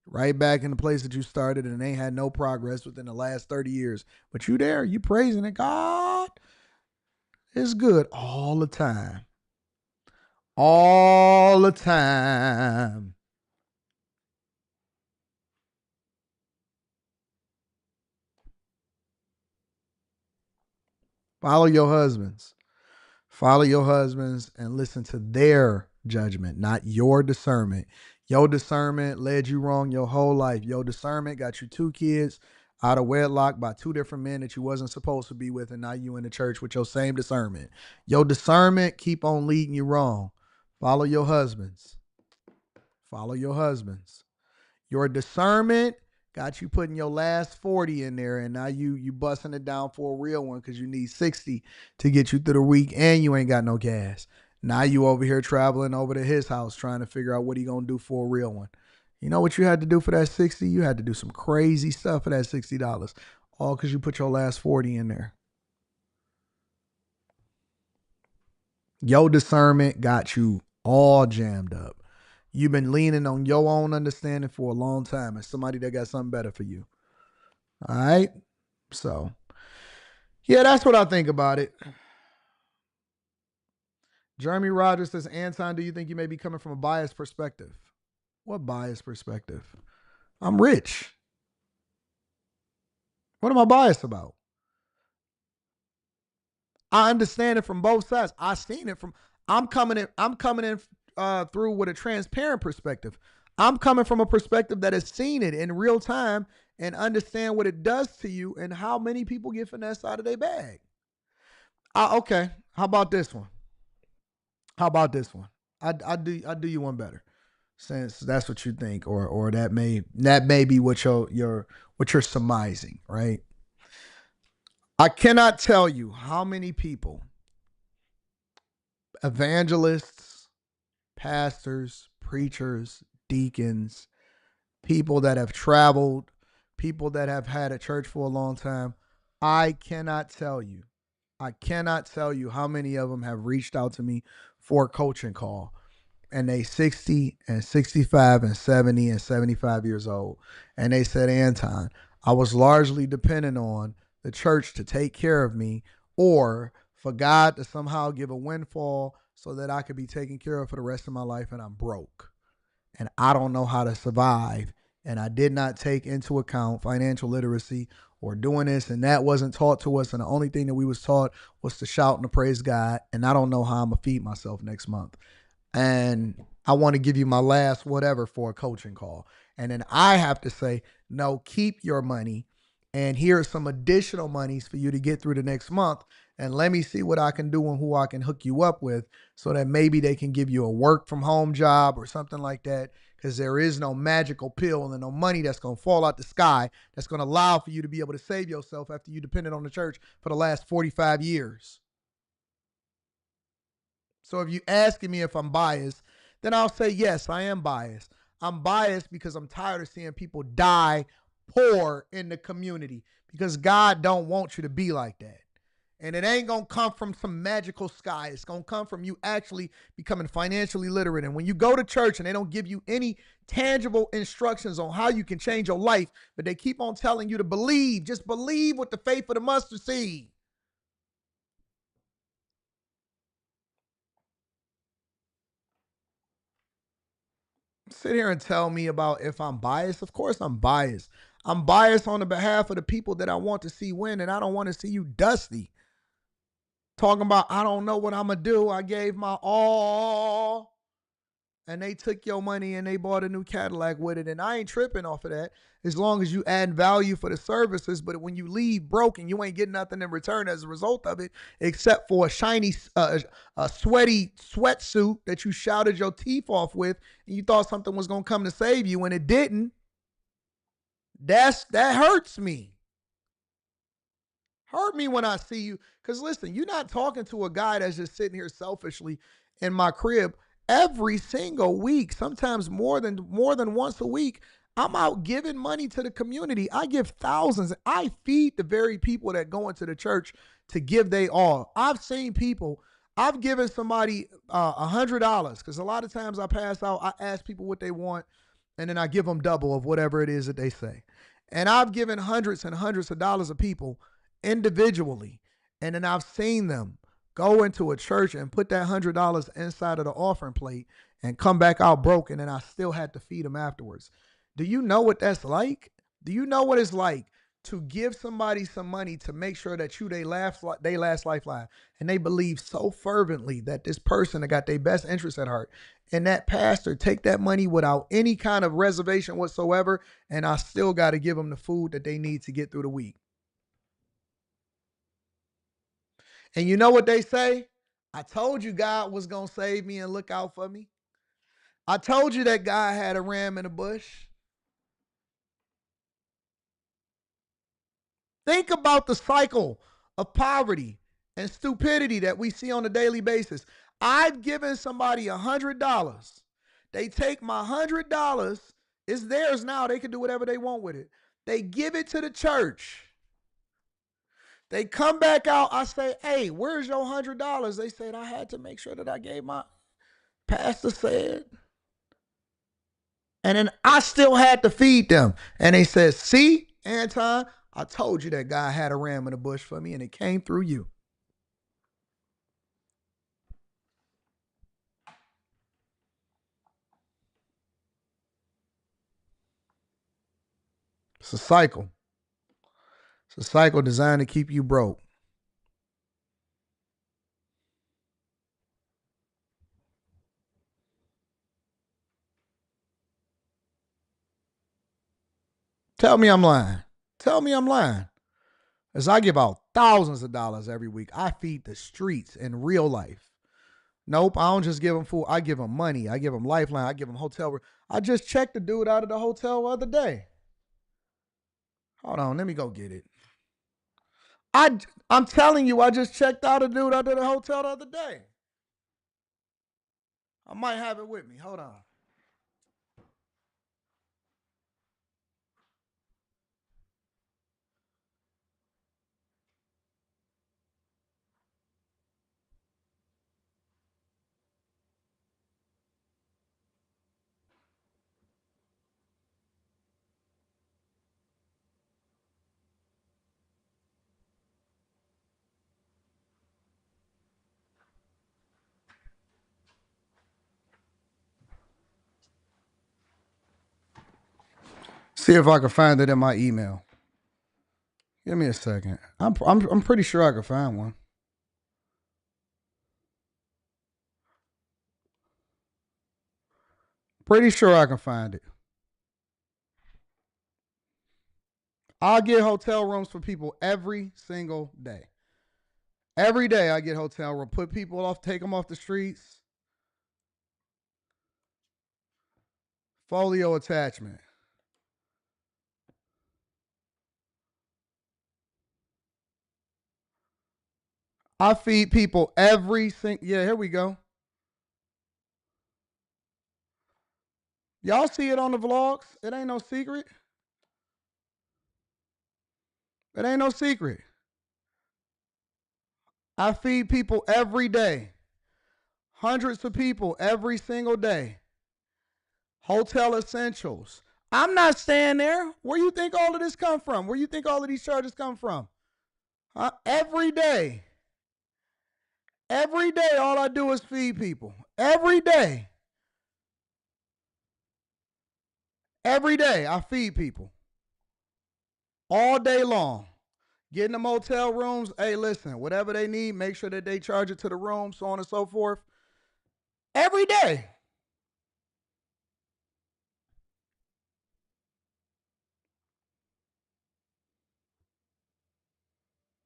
Right back in the place that you started and ain't had no progress within the last 30 years. But you there, you praising it. God is good all the time. All the time. Follow your husbands. Follow your husbands and listen to their judgment, not your discernment. Your discernment led you wrong your whole life. Your discernment got you 2 kids out of wedlock by 2 different men that you wasn't supposed to be with, and now you in the church with your same discernment. Your discernment keep on leading you wrong. Follow your husbands. Follow your husbands. Your discernment got you putting your last 40 in there, and now you busting it down for a real one because you need 60 to get you through the week, and you ain't got no gas. Now you over here traveling over to his house trying to figure out what he gonna do for a real one. You know what you had to do for that 60? You had to do some crazy stuff for that $60, all because you put your last 40 in there. Your discernment got you all jammed up. You've been leaning on your own understanding for a long time, and somebody that got something better for you. All right? So, yeah, that's what I think about it. Jeremy Rogers says, Anton, do you think you may be coming from a biased perspective? What biased perspective? I'm rich. What am I biased about? I understand it from both sides. I've seen it from, I'm coming in through with a transparent perspective. I'm coming from a perspective that has seen it in real time and understand what it does to you and how many people get finessed out of their bag. Okay, how about this one? How about this one? I do you one better, since that's what you think, or that may be what you're surmising, right? I cannot tell you how many people, evangelists, pastors, preachers, deacons, people that have traveled, people that have had a church for a long time. I cannot tell you how many of them have reached out to me for a coaching call, and they 60 and 65 and 70 and 75 years old. And they said, Anton, I was largely dependent on the church to take care of me, or for God to somehow give a windfall so that I could be taken care of for the rest of my life, and I'm broke. And I don't know how to survive. And I did not take into account financial literacy or doing this, and that wasn't taught to us. And the only thing that we was taught was to shout and to praise God. And I don't know how I'm going to feed myself next month. And I want to give you my last whatever for a coaching call. And then I have to say, no, keep your money. And here's some additional monies for you to get through the next month. And let me see what I can do and who I can hook you up with so that maybe they can give you a work from home job or something like that. Because there is no magical pill and no money that's going to fall out the sky that's going to allow for you to be able to save yourself after you depended on the church for the last 45 years. So if you asking me if I'm biased, then I'll say, yes, I am biased. I'm biased because I'm tired of seeing people die poor in the community, because God don't want you to be like that. And it ain't going to come from some magical sky. It's going to come from you actually becoming financially literate. And when you go to church and they don't give you any tangible instructions on how you can change your life, but they keep on telling you to believe, just believe with the faith of the mustard seed. Sit here and tell me about if I'm biased. Of course I'm biased. I'm biased on the behalf of the people that I want to see win, and I don't want to see you dusty. Talking about, I don't know what I'm going to do. I gave my all, and they took your money and they bought a new Cadillac with it, and I ain't tripping off of that as long as you add value for the services. But when you leave broke and you ain't getting nothing in return as a result of it, except for a shiny, a sweaty sweatsuit that you shouted your teeth off with, and you thought something was going to come to save you, and it didn't, that hurts me. Hurt me when I see you. Because listen, you're not talking to a guy that's just sitting here selfishly in my crib every single week, sometimes more than once a week. I'm out giving money to the community. I give thousands. I feed the very people that go into the church to give they all. I've seen people, I've given somebody $100 because a lot of times I pass out, I ask people what they want, and then I give them double of whatever it is that they say. And I've given hundreds and hundreds of dollars of people individually, and then I've seen them go into a church and put that $100 inside of the offering plate and come back out broken, and I still had to feed them afterwards. Do you know what that's like? Do you know what it's like to give somebody some money to make sure that they last lifeline, and they believe so fervently that this person that got their best interest at heart, and that pastor take that money without any kind of reservation whatsoever, and I still got to give them the food that they need to get through the week? And you know what they say? I told you God was going to save me and look out for me. I told you that God had a ram in the bush. Think about the cycle of poverty and stupidity that we see on a daily basis. I've given somebody $100. They take my $100. It's theirs now. They can do whatever they want with it. They give it to the church. They come back out. I say, hey, where's your $100? They said, I had to make sure that I gave my pastor said. And then I still had to feed them. And they said, see, Anton, I told you that God had a ram in the bush for me, and it came through you. It's a cycle. It's a cycle designed to keep you broke. Tell me I'm lying. Tell me I'm lying. As I give out thousands of dollars every week, I feed the streets in real life. Nope, I don't just give them food. I give them money. I give them lifeline. I give them hotel room. I just checked the dude out of the hotel the other day. Hold on, let me go get it. I'm telling you, I just checked out a dude out of the hotel the other day. I might have it with me. Hold on. See if I can find it in my email. Give me a second. I'm pretty sure I can find one. Pretty sure I can find it. I'll get hotel rooms for people every single day. Every day I get hotel room. Put people off, take them off the streets. Folio attachment. I feed people every single, yeah, here we go. Y'all see it on the vlogs? It ain't no secret. It ain't no secret. I feed people every day. Hundreds of people every single day. Hotel essentials. I'm not staying there. Where you think all of this come from? Where you think all of these charges come from? Every day. Every day, all I do is feed people. Every day. Every day, I feed people. All day long. Getting them hotel rooms. Hey, listen, whatever they need, make sure that they charge it to the room, so on and so forth. Every day.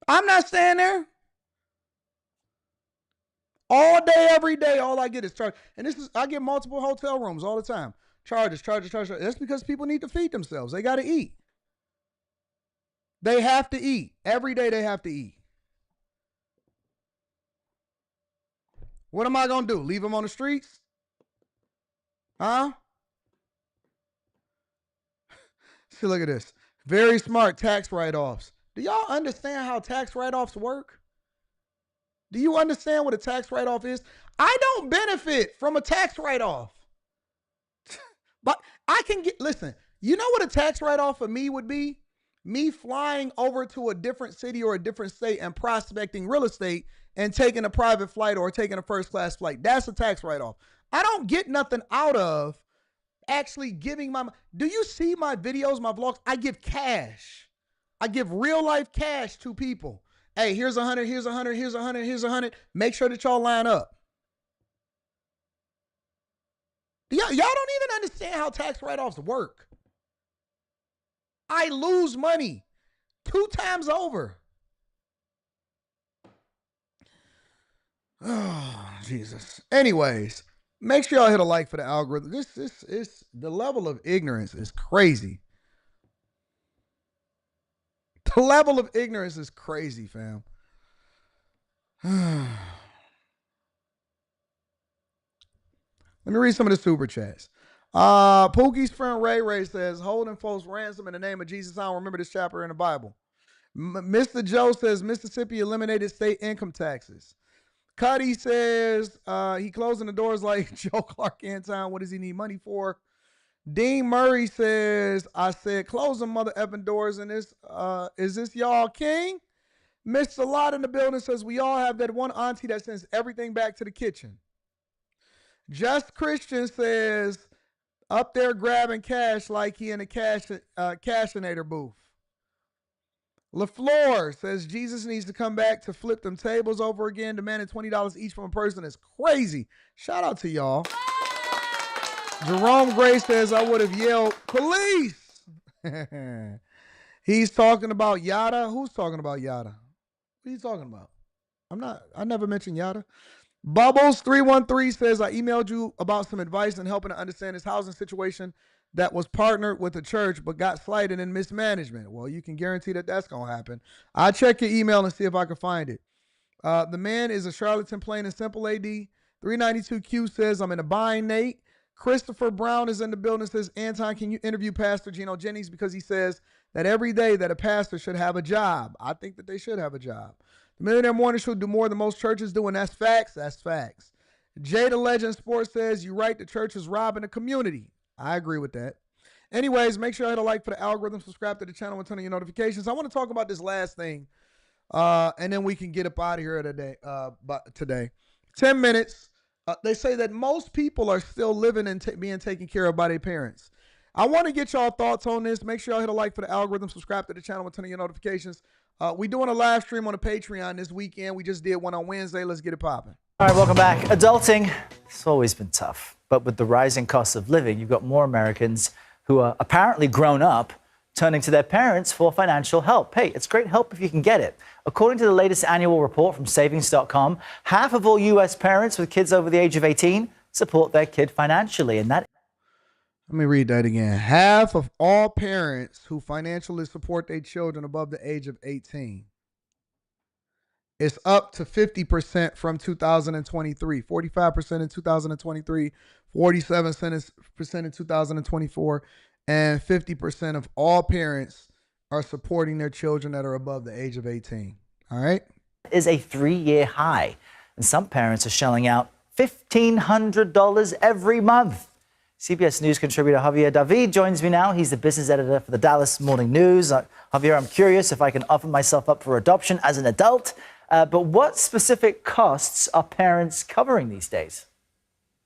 I'm not staying there. All day, every day, all I get is charge. And I get multiple hotel rooms all the time. Charges. That's because people need to feed themselves. They got to eat. They have to eat. Every day they have to eat. What am I going to do? Leave them on the streets? Huh? See, look at this. Very smart tax write-offs. Do y'all understand how tax write-offs work? Do you understand what a tax write-off is? I don't benefit from a tax write-off. But I can get, listen, you know what a tax write-off for me would be? Me flying over to a different city or a different state and prospecting real estate and taking a private flight or taking a first class flight. That's a tax write-off. I don't get nothing out of actually giving my, do you see my videos, my vlogs? I give cash. I give real life cash to people. Hey, here's 100, here's 100, here's 100, here's 100. Make sure that y'all line up. Y'all don't even understand how tax write-offs work. I lose money 2 times over. Oh, Jesus. Anyways, make sure y'all hit a like for the algorithm. This is the level of ignorance is crazy. The level of ignorance is crazy, fam. Let me read some of the super chats. Pookie's friend Ray says, holding folks ransom in the name of Jesus. I don't remember this chapter in the Bible. Mr. Joe says, Mississippi eliminated state income taxes. Cuddy says, he closing the doors like Joe Clark Anton. What does he need money for? Dean Murray says, I said, close them mother effing doors in this. Is this y'all king? Mr. Lot in the building says, we all have that one auntie that sends everything back to the kitchen. Just Christian says, up there grabbing cash like he in a cashinator booth. LaFleur says, Jesus needs to come back to flip them tables over again. Demanding $20 each from a person is crazy. Shout out to y'all. Jerome Gray says, I would have yelled, police. He's talking about Yada. Who's talking about Yada? What are you talking about? I never mentioned Yada. Bubbles313 says, I emailed you about some advice and helping to understand this housing situation that was partnered with the church but got slighted in mismanagement. Well, you can guarantee that that's going to happen. I'll check your email and see if I can find it. The man is a charlatan, plain and simple, AD. 392Q says, I'm in a bind, Nate. Christopher Brown is in the building, says, Anton, can you interview Pastor Geno Jennings because he says that every day that a pastor should have a job. I think that they should have a job. The Millionaire Morning should do more than most churches do, and that's facts. That's facts. Jada Legend Sports says, you're right, the church is robbing the community. I agree with that. Anyways, make sure you hit a like for the algorithm, subscribe to the channel, and turn on your notifications. I want to talk about this last thing, and then we can get up out of here today. 10 minutes. They say that most people are still living and being taken care of by their parents. I want to get y'all thoughts on this. Make sure y'all hit a like for the algorithm, subscribe to the channel, and turn on your notifications. We're doing a live stream on the Patreon this weekend. We just did one on Wednesday. Let's get it popping. All right, welcome back. Adulting, it's always been tough. But with the rising cost of living, you've got more Americans who are apparently grown up turning to their parents for financial help. Hey, it's great help if you can get it. According to the latest annual report from Savings.com, half of all U.S. parents with kids over the age of 18 support their kid financially. And that. Let me read that again. Half of all parents who financially support their children above the age of 18. It's up to 50% from 2023, 45% in 2023, 47% in 2024, and 50% of all parents are supporting their children that are above the age of 18. All right? Is a 3-year high, and some parents are shelling out $1,500 every month. CBS News contributor Javier David joins me now. He's the business editor for the Dallas Morning News. Javier, I'm curious if I can offer myself up for adoption as an adult. But what specific costs are parents covering these days?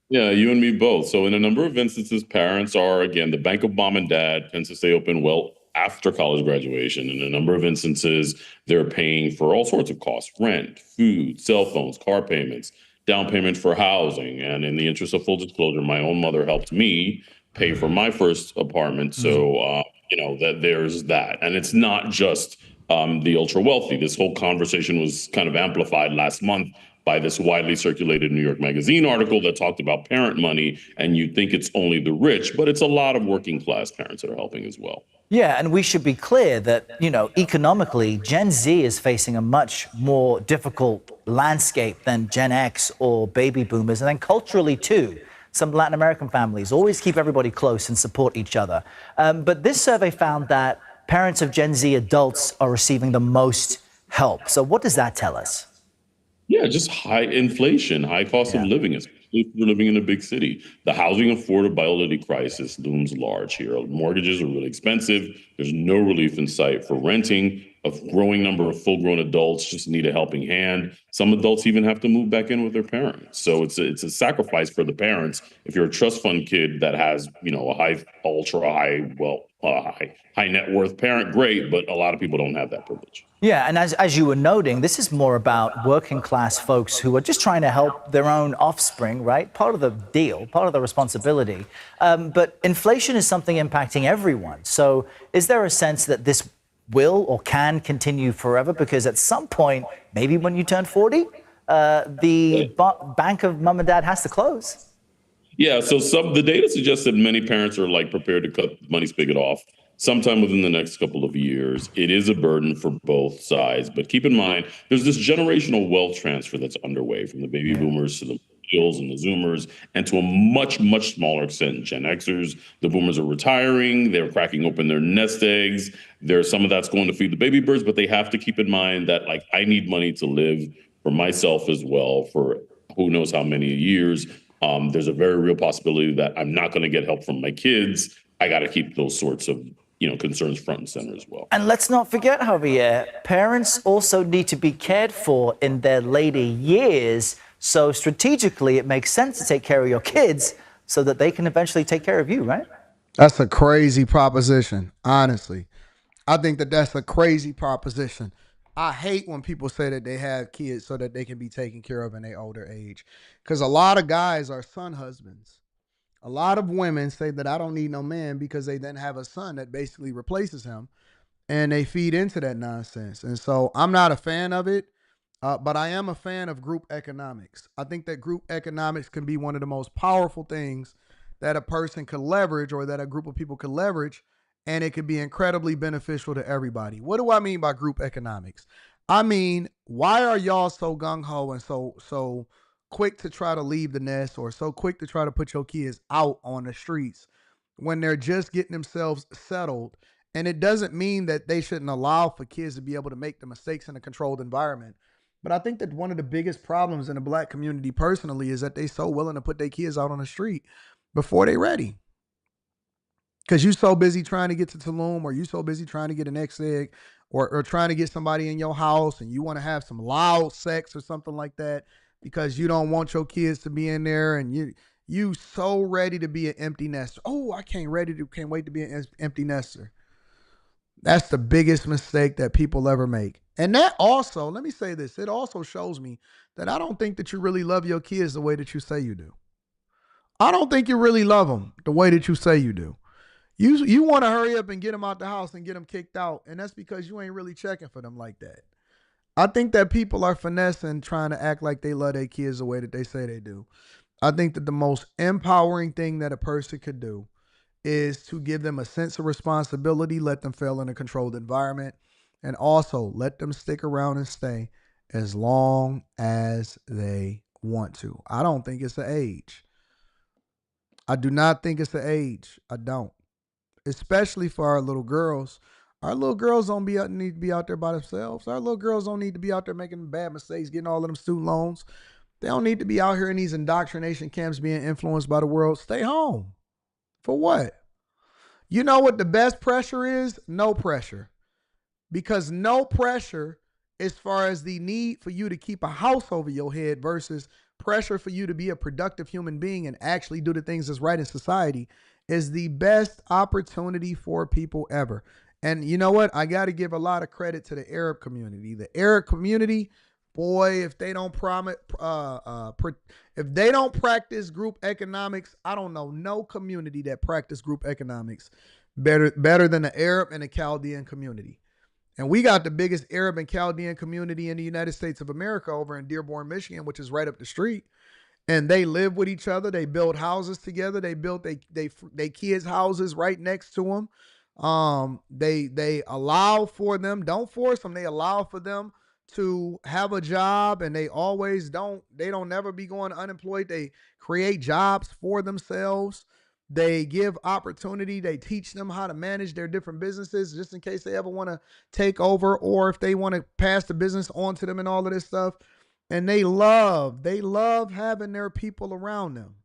Yeah, you and me both. So in a number of instances, parents are, again, the bank of mom and dad tends to stay open well after college graduation. In a number of instances, they're paying for all sorts of costs: rent, food, cell phones, car payments, down payment for housing. And in the interest of full disclosure, my own mother helped me pay for my first apartment. So, that there's that. And it's not just the ultra wealthy. This whole conversation was kind of amplified last month by this widely circulated New York Magazine article that talked about parent money. And you think it's only the rich, but it's a lot of working class parents that are helping as well. Yeah, and we should be clear that, economically, Gen Z is facing a much more difficult landscape than Gen X or baby boomers. And then culturally, too, some Latin American families always keep everybody close and support each other. But this survey found that parents of Gen Z adults are receiving the most help. So what does that tell us? Yeah, just high inflation, high cost of living, especially if you're living in a big city. The housing affordability crisis looms large here. Mortgages are really expensive. There's no relief in sight for renting. A growing number of full-grown adults just need a helping hand. Some adults even have to move back in with their parents. So it's a sacrifice for the parents. If you're a trust fund kid that has, a high net worth parent, great, but a lot of people don't have that privilege. Yeah, and as you were noting, this is more about working class folks who are just trying to help their own offspring, right? Part of the deal, part of the responsibility. But inflation is something impacting everyone. So is there a sense that this will or can continue forever? Because at some point, maybe when you turn 40, the bank of mom and dad has to close. Yeah, so the data suggests that many parents are prepared to cut the money spigot off sometime within the next couple of years. It is a burden for both sides, but keep in mind, there's this generational wealth transfer that's underway from the baby boomers to the millennials and the Zoomers, and to a much, much smaller extent, Gen Xers. The boomers are retiring. They're cracking open their nest eggs. There's some of that's going to feed the baby birds, but they have to keep in mind that I need money to live for myself as well for who knows how many years. There's a very real possibility that I'm not going to get help from my kids. I got to keep those sorts of concerns front and center as well. And let's not forget, Javier, parents also need to be cared for in their later years. So strategically, it makes sense to take care of your kids so that they can eventually take care of you, right? That's a crazy proposition, honestly. I think that that's a crazy proposition. I hate when people say that they have kids so that they can be taken care of in their older age. Because a lot of guys are son husbands. A lot of women say that I don't need no man because they then have a son that basically replaces him, and they feed into that nonsense. And so I'm not a fan of it, but I am a fan of group economics. I think that group economics can be one of the most powerful things that a person could leverage, or that a group of people could leverage, and it could be incredibly beneficial to everybody. What do I mean by group economics? I mean, why are y'all so gung-ho and so quick to try to leave the nest, or so quick to try to put your kids out on the streets when they're just getting themselves settled? And it doesn't mean that they shouldn't allow for kids to be able to make the mistakes in a controlled environment. But I think that one of the biggest problems in the black community personally is that they so willing to put their kids out on the street before they're ready. Because you're so busy trying to get to Tulum, or you so busy trying to get an egg, or trying to get somebody in your house, and you want to have some loud sex or something like that, because you don't want your kids to be in there, and you so ready to be an empty nester. Oh, I can't wait to be an empty nester. That's the biggest mistake that people ever make. And that also, let me say this, it also shows me that I don't think that you really love your kids the way that you say you do. I don't think you really love them the way that you say you do. You want to hurry up and get them out the house and get them kicked out, and that's because you ain't really checking for them like that. I think that people are finessing, trying to act like they love their kids the way that they say they do. I think that the most empowering thing that a person could do is to give them a sense of responsibility, let them fail in a controlled environment, and also let them stick around and stay as long as they want to. I don't think it's an age. I do not think it's an age. I don't. Especially for our little girls. Our little girls don't need to be out there by themselves. Our little girls don't need to be out there making bad mistakes, getting all of them student loans. They don't need to be out here in these indoctrination camps being influenced by the world. Stay home. For what? You know what the best pressure is? No pressure. Because no pressure, as far as the need for you to keep a house over your head versus pressure for you to be a productive human being and actually do the things that's right in society, is the best opportunity for people ever. And you know what? I got to give a lot of credit to the Arab community. The Arab community, boy, if they don't practice group economics, I don't know no community that practice group economics better than the Arab and the Chaldean community. And we got the biggest Arab and Chaldean community in the United States of America over in Dearborn, Michigan, which is right up the street. And they live with each other. They build houses together. They built they kids' houses right next to them. They allow for them, don't force them. They allow for them to have a job, and they don't never be going unemployed. They create jobs for themselves. They give opportunity. They teach them how to manage their different businesses just in case they ever want to take over, or if they want to pass the business on to them and all of this stuff. And they love having their people around them.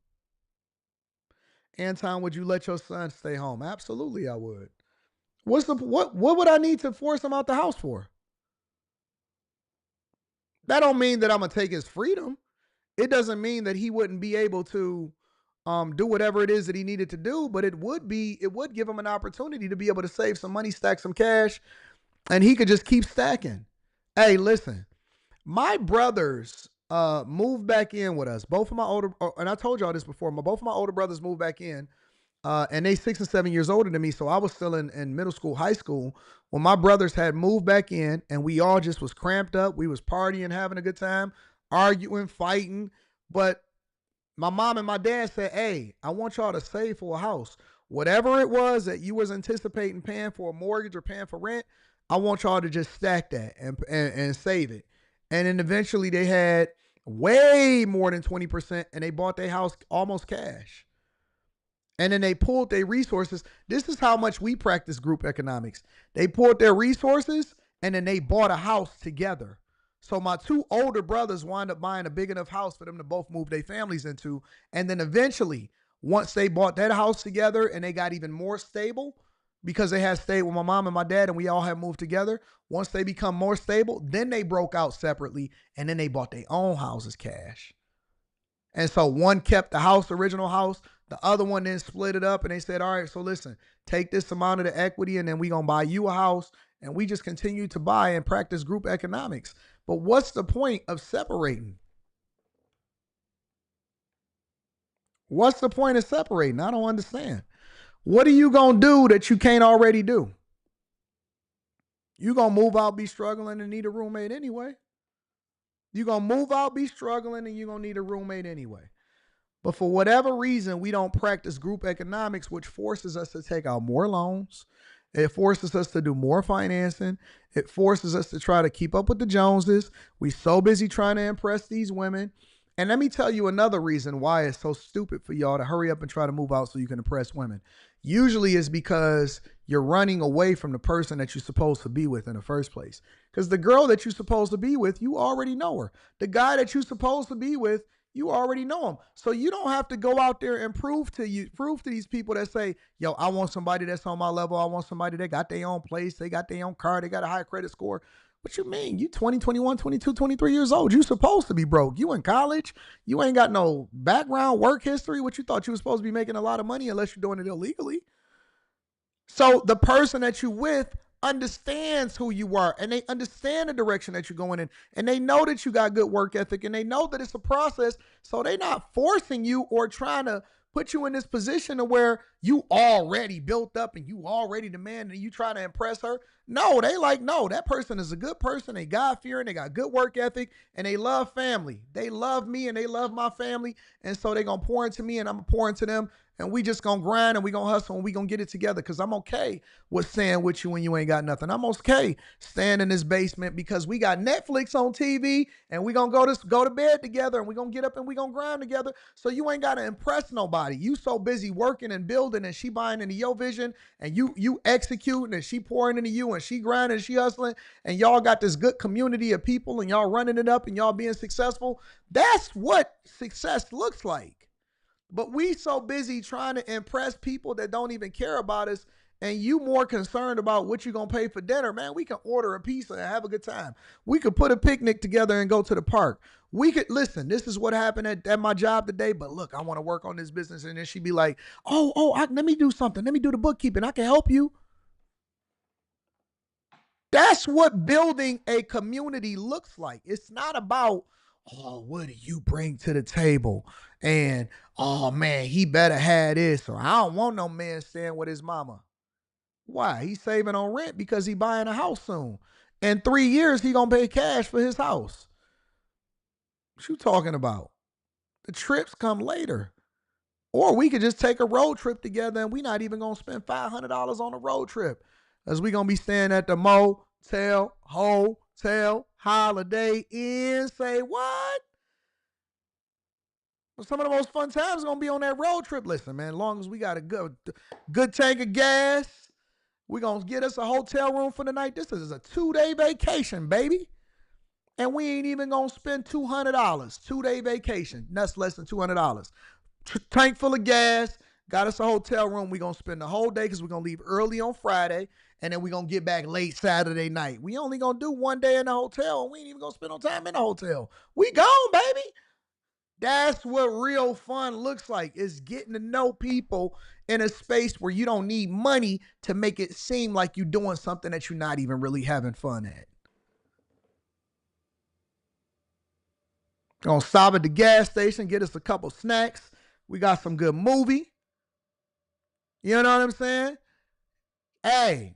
Anton, would you let your son stay home? Absolutely, I would. What would I need to force him out the house for? That don't mean that I'm gonna take his freedom. It doesn't mean that he wouldn't be able to do whatever it is that he needed to do, but it would give him an opportunity to be able to save some money, stack some cash, and he could just keep stacking. Hey, listen, my brothers moved back in with us. Both of my older, and I told y'all this before, both of my older brothers moved back in, and they 6 and 7 years older than me, so I was still in middle school, high school, when my brothers had moved back in, and we all just was cramped up. We was partying, having a good time, arguing, fighting, but my mom and my dad said, hey, I want y'all to save for a house. Whatever it was that you was anticipating paying for a mortgage or paying for rent, I want y'all to just stack that and save it. And then eventually they had way more than 20%, and they bought their house almost cash. And then they pulled their resources. This is how much we practice group economics. They pulled their resources, and then they bought a house together. So my two older brothers wound up buying a big enough house for them to both move their families into. And then eventually, once they bought that house together and they got even more stable, because they had stayed with my mom and my dad and we all had moved together, once they become more stable, then they broke out separately and then they bought their own houses cash. And so one kept the house, original house, the other one then split it up, and they said, all right, so listen, take this amount of the equity and then we're going to buy you a house. And we just continue to buy and practice group economics. But what's the point of separating? What's the point of separating? I don't understand. What are you going to do that you can't already do? You going to move out, be struggling, and need a roommate anyway. You going to move out, be struggling, and you're going to need a roommate anyway. But for whatever reason, we don't practice group economics, which forces us to take out more loans. It forces us to do more financing. It forces us to try to keep up with the Joneses. We so busy trying to impress these women. And let me tell you another reason why it's so stupid for y'all to hurry up and try to move out so you can impress women. Usually it's because you're running away from the person that you're supposed to be with in the first place. Because the girl that you're supposed to be with, you already know her. The guy that you're supposed to be with, you already know him. So you don't have to go out there and prove to these people that say, yo, I want somebody that's on my level. I want somebody that got their own place. They got their own car. They got a high credit score. What you mean? You 20, 21, 22, 23 years old. You supposed to be broke. You in college. You ain't got no background, work history. What you thought you was supposed to be making a lot of money unless you're doing it illegally. So the person that you with understands who you are, and they understand the direction that you're going in, and they know that you got good work ethic, and they know that it's a process. So they're not forcing you or trying to put you in this position to where you already built up and you already demand and you try to impress her. No, they like, no, that person is a good person. They God-fearing, they got good work ethic, and they love family. They love me and they love my family. And so they're going to pour into me and I'm going to pour into them. And we just going to grind and we going to hustle and we going to get it together, because I'm okay with staying with you when you ain't got nothing. I'm okay staying in this basement because we got Netflix on TV and we going to go to bed together and we going to get up and we going to grind together. So you ain't got to impress nobody. You so busy working and building and she buying into your vision and you executing and she pouring into you and she grinding and she hustling and y'all got this good community of people and y'all running it up and y'all being successful. That's what success looks like. But we so busy trying to impress people that don't even care about us, and you more concerned about what you're going to pay for dinner. Man, we can order a pizza and have a good time. We could put a picnic together and go to the park. We could, listen, this is what happened at my job today, but look, I want to work on this business. And then she'd be like, let me do something. Let me do the bookkeeping. I can help you. That's what building a community looks like. It's not about, oh, what do you bring to the table? And, oh, man, he better have this. Or I don't want no man staying with his mama. Why? He's saving on rent because he buying a house soon. In 3 years, he going to pay cash for his house. What you talking about? The trips come later. Or we could just take a road trip together and we're not even going to spend $500 on a road trip. Because we're going to be staying at the motel, hotel, Holiday Inn. Say what? Well, some of the most fun times are going to be on that road trip. Listen, man, as long as we got a good tank of gas, we're going to get us a hotel room for the night. This is a 2-day vacation, baby. And we ain't even going to spend $200. 2-day vacation. That's less than $200. Tank full of gas, got us a hotel room. We're going to spend the whole day because we're going to leave early on Friday, and then we're going to get back late Saturday night. We only going to do 1 day in the hotel, and we ain't even going to spend no time in the hotel. We gone, baby. That's what real fun looks like, is getting to know people in a space where you don't need money to make it seem like you're doing something that you're not even really having fun at. Gonna stop at the gas station, get us a couple snacks. We got some good movie. You know what I'm saying? Hey,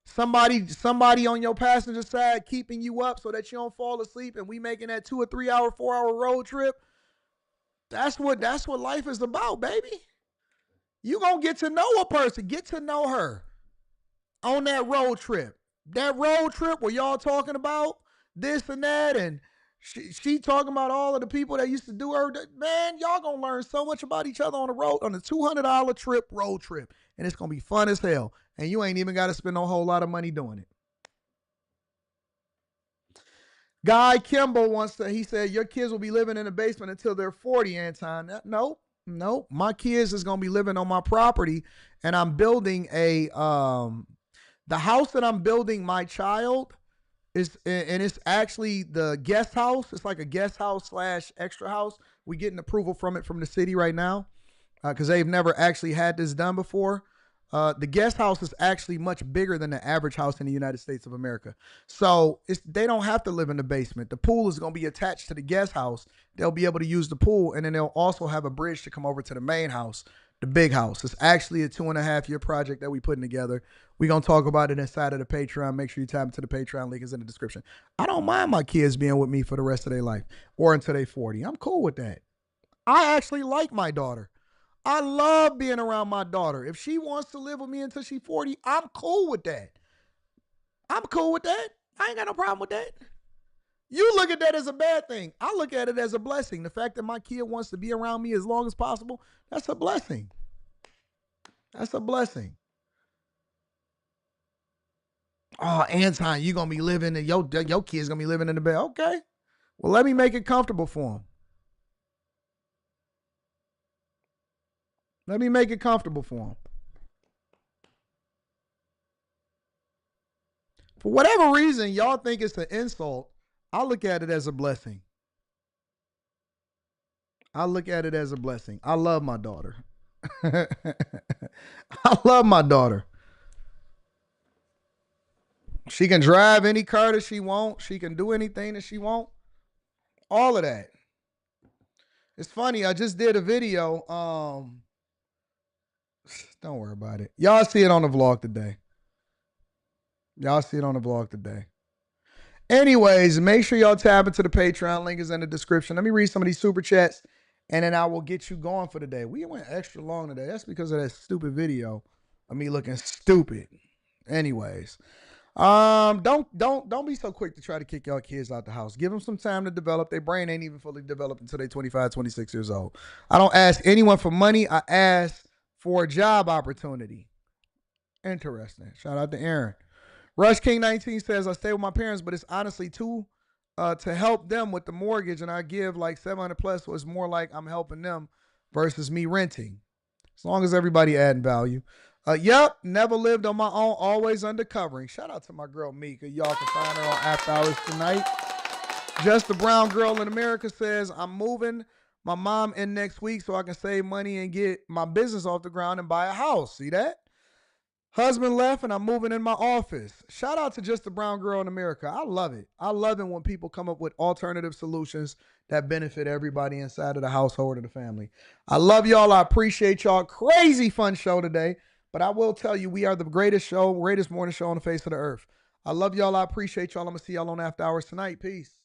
somebody on your passenger side keeping you up so that you don't fall asleep, and we making that 2 or 3 hour, 4 hour road trip. That's what life is about, baby. You gonna get to know a person, get to know her on that road trip. That road trip where y'all talking about this and that, and she talking about all of the people that used to do her. Man, y'all gonna learn so much about each other on the road, on a $200 road trip. And it's gonna be fun as hell. And you ain't even gotta spend a whole lot of money doing it. Guy Kimball he said, your kids will be living in the basement until they're 40, Anton. No. My kids is gonna be living on my property, and I'm building the house that I'm building my child it's actually the guest house. It's like a guest house / extra house. We getting approval from the city right now because they've never actually had this done before. The guest house is actually much bigger than the average house in the United States of America. So they don't have to live in the basement. The pool is going to be attached to the guest house. They'll be able to use the pool, and then they'll also have a bridge to come over to the main house, the big house. It's actually a 2.5-year project that we putting together. We're going to talk about it inside of the Patreon. Make sure you tap into the Patreon. Link is in the description. I don't mind my kids being with me for the rest of their life or until they're 40. I'm cool with that. I actually like my daughter. I love being around my daughter. If she wants to live with me until she's 40, I'm cool with that. I'm cool with that. I ain't got no problem with that. You look at that as a bad thing. I look at it as a blessing. The fact that my kid wants to be around me as long as possible, that's a blessing. That's a blessing. Oh, Anton, you going to be living, your kid's going to be living in the bed. Okay. Well, let me make it comfortable for him. Let me make it comfortable for him. For whatever reason, y'all think it's an insult, I look at it as a blessing. I look at it as a blessing. I love my daughter. I love my daughter. She can drive any car that she wants. She can do anything that she wants. All of that. It's funny. I just did a video. Don't worry about it. Y'all see it on the vlog today. Anyways, make sure y'all tap into the Patreon. Link is in the description. Let me read some of these super chats, and then I will get you going for the day. We went extra long today. That's because of that stupid video of me looking stupid. Anyways, don't be so quick to try to kick y'all kids out the house. Give them some time to develop. Their brain ain't even fully developed until they're 25, 26 years old. I don't ask anyone for money. I ask for a job opportunity. Interesting. Shout out to Aaron. Rush King 19 says, I stay with my parents, but it's honestly to help them with the mortgage, and I give like $700 plus, so it's more like I'm helping them versus me renting. As long as everybody adding value. Yep, never lived on my own, always under covering. Shout out to my girl Mika. Y'all can find her on After Hours tonight. Just the Brown Girl in America says, I'm moving my mom in next week so I can save money and get my business off the ground and buy a house. See that? Husband left and I'm moving in my office. Shout out to Just the Brown Girl in America. I love it. I love it when people come up with alternative solutions that benefit everybody inside of the household or the family. I love y'all. I appreciate y'all. Crazy fun show today. But I will tell you, we are the greatest morning show on the face of the earth. I love y'all. I appreciate y'all. I'm going to see y'all on After Hours tonight. Peace.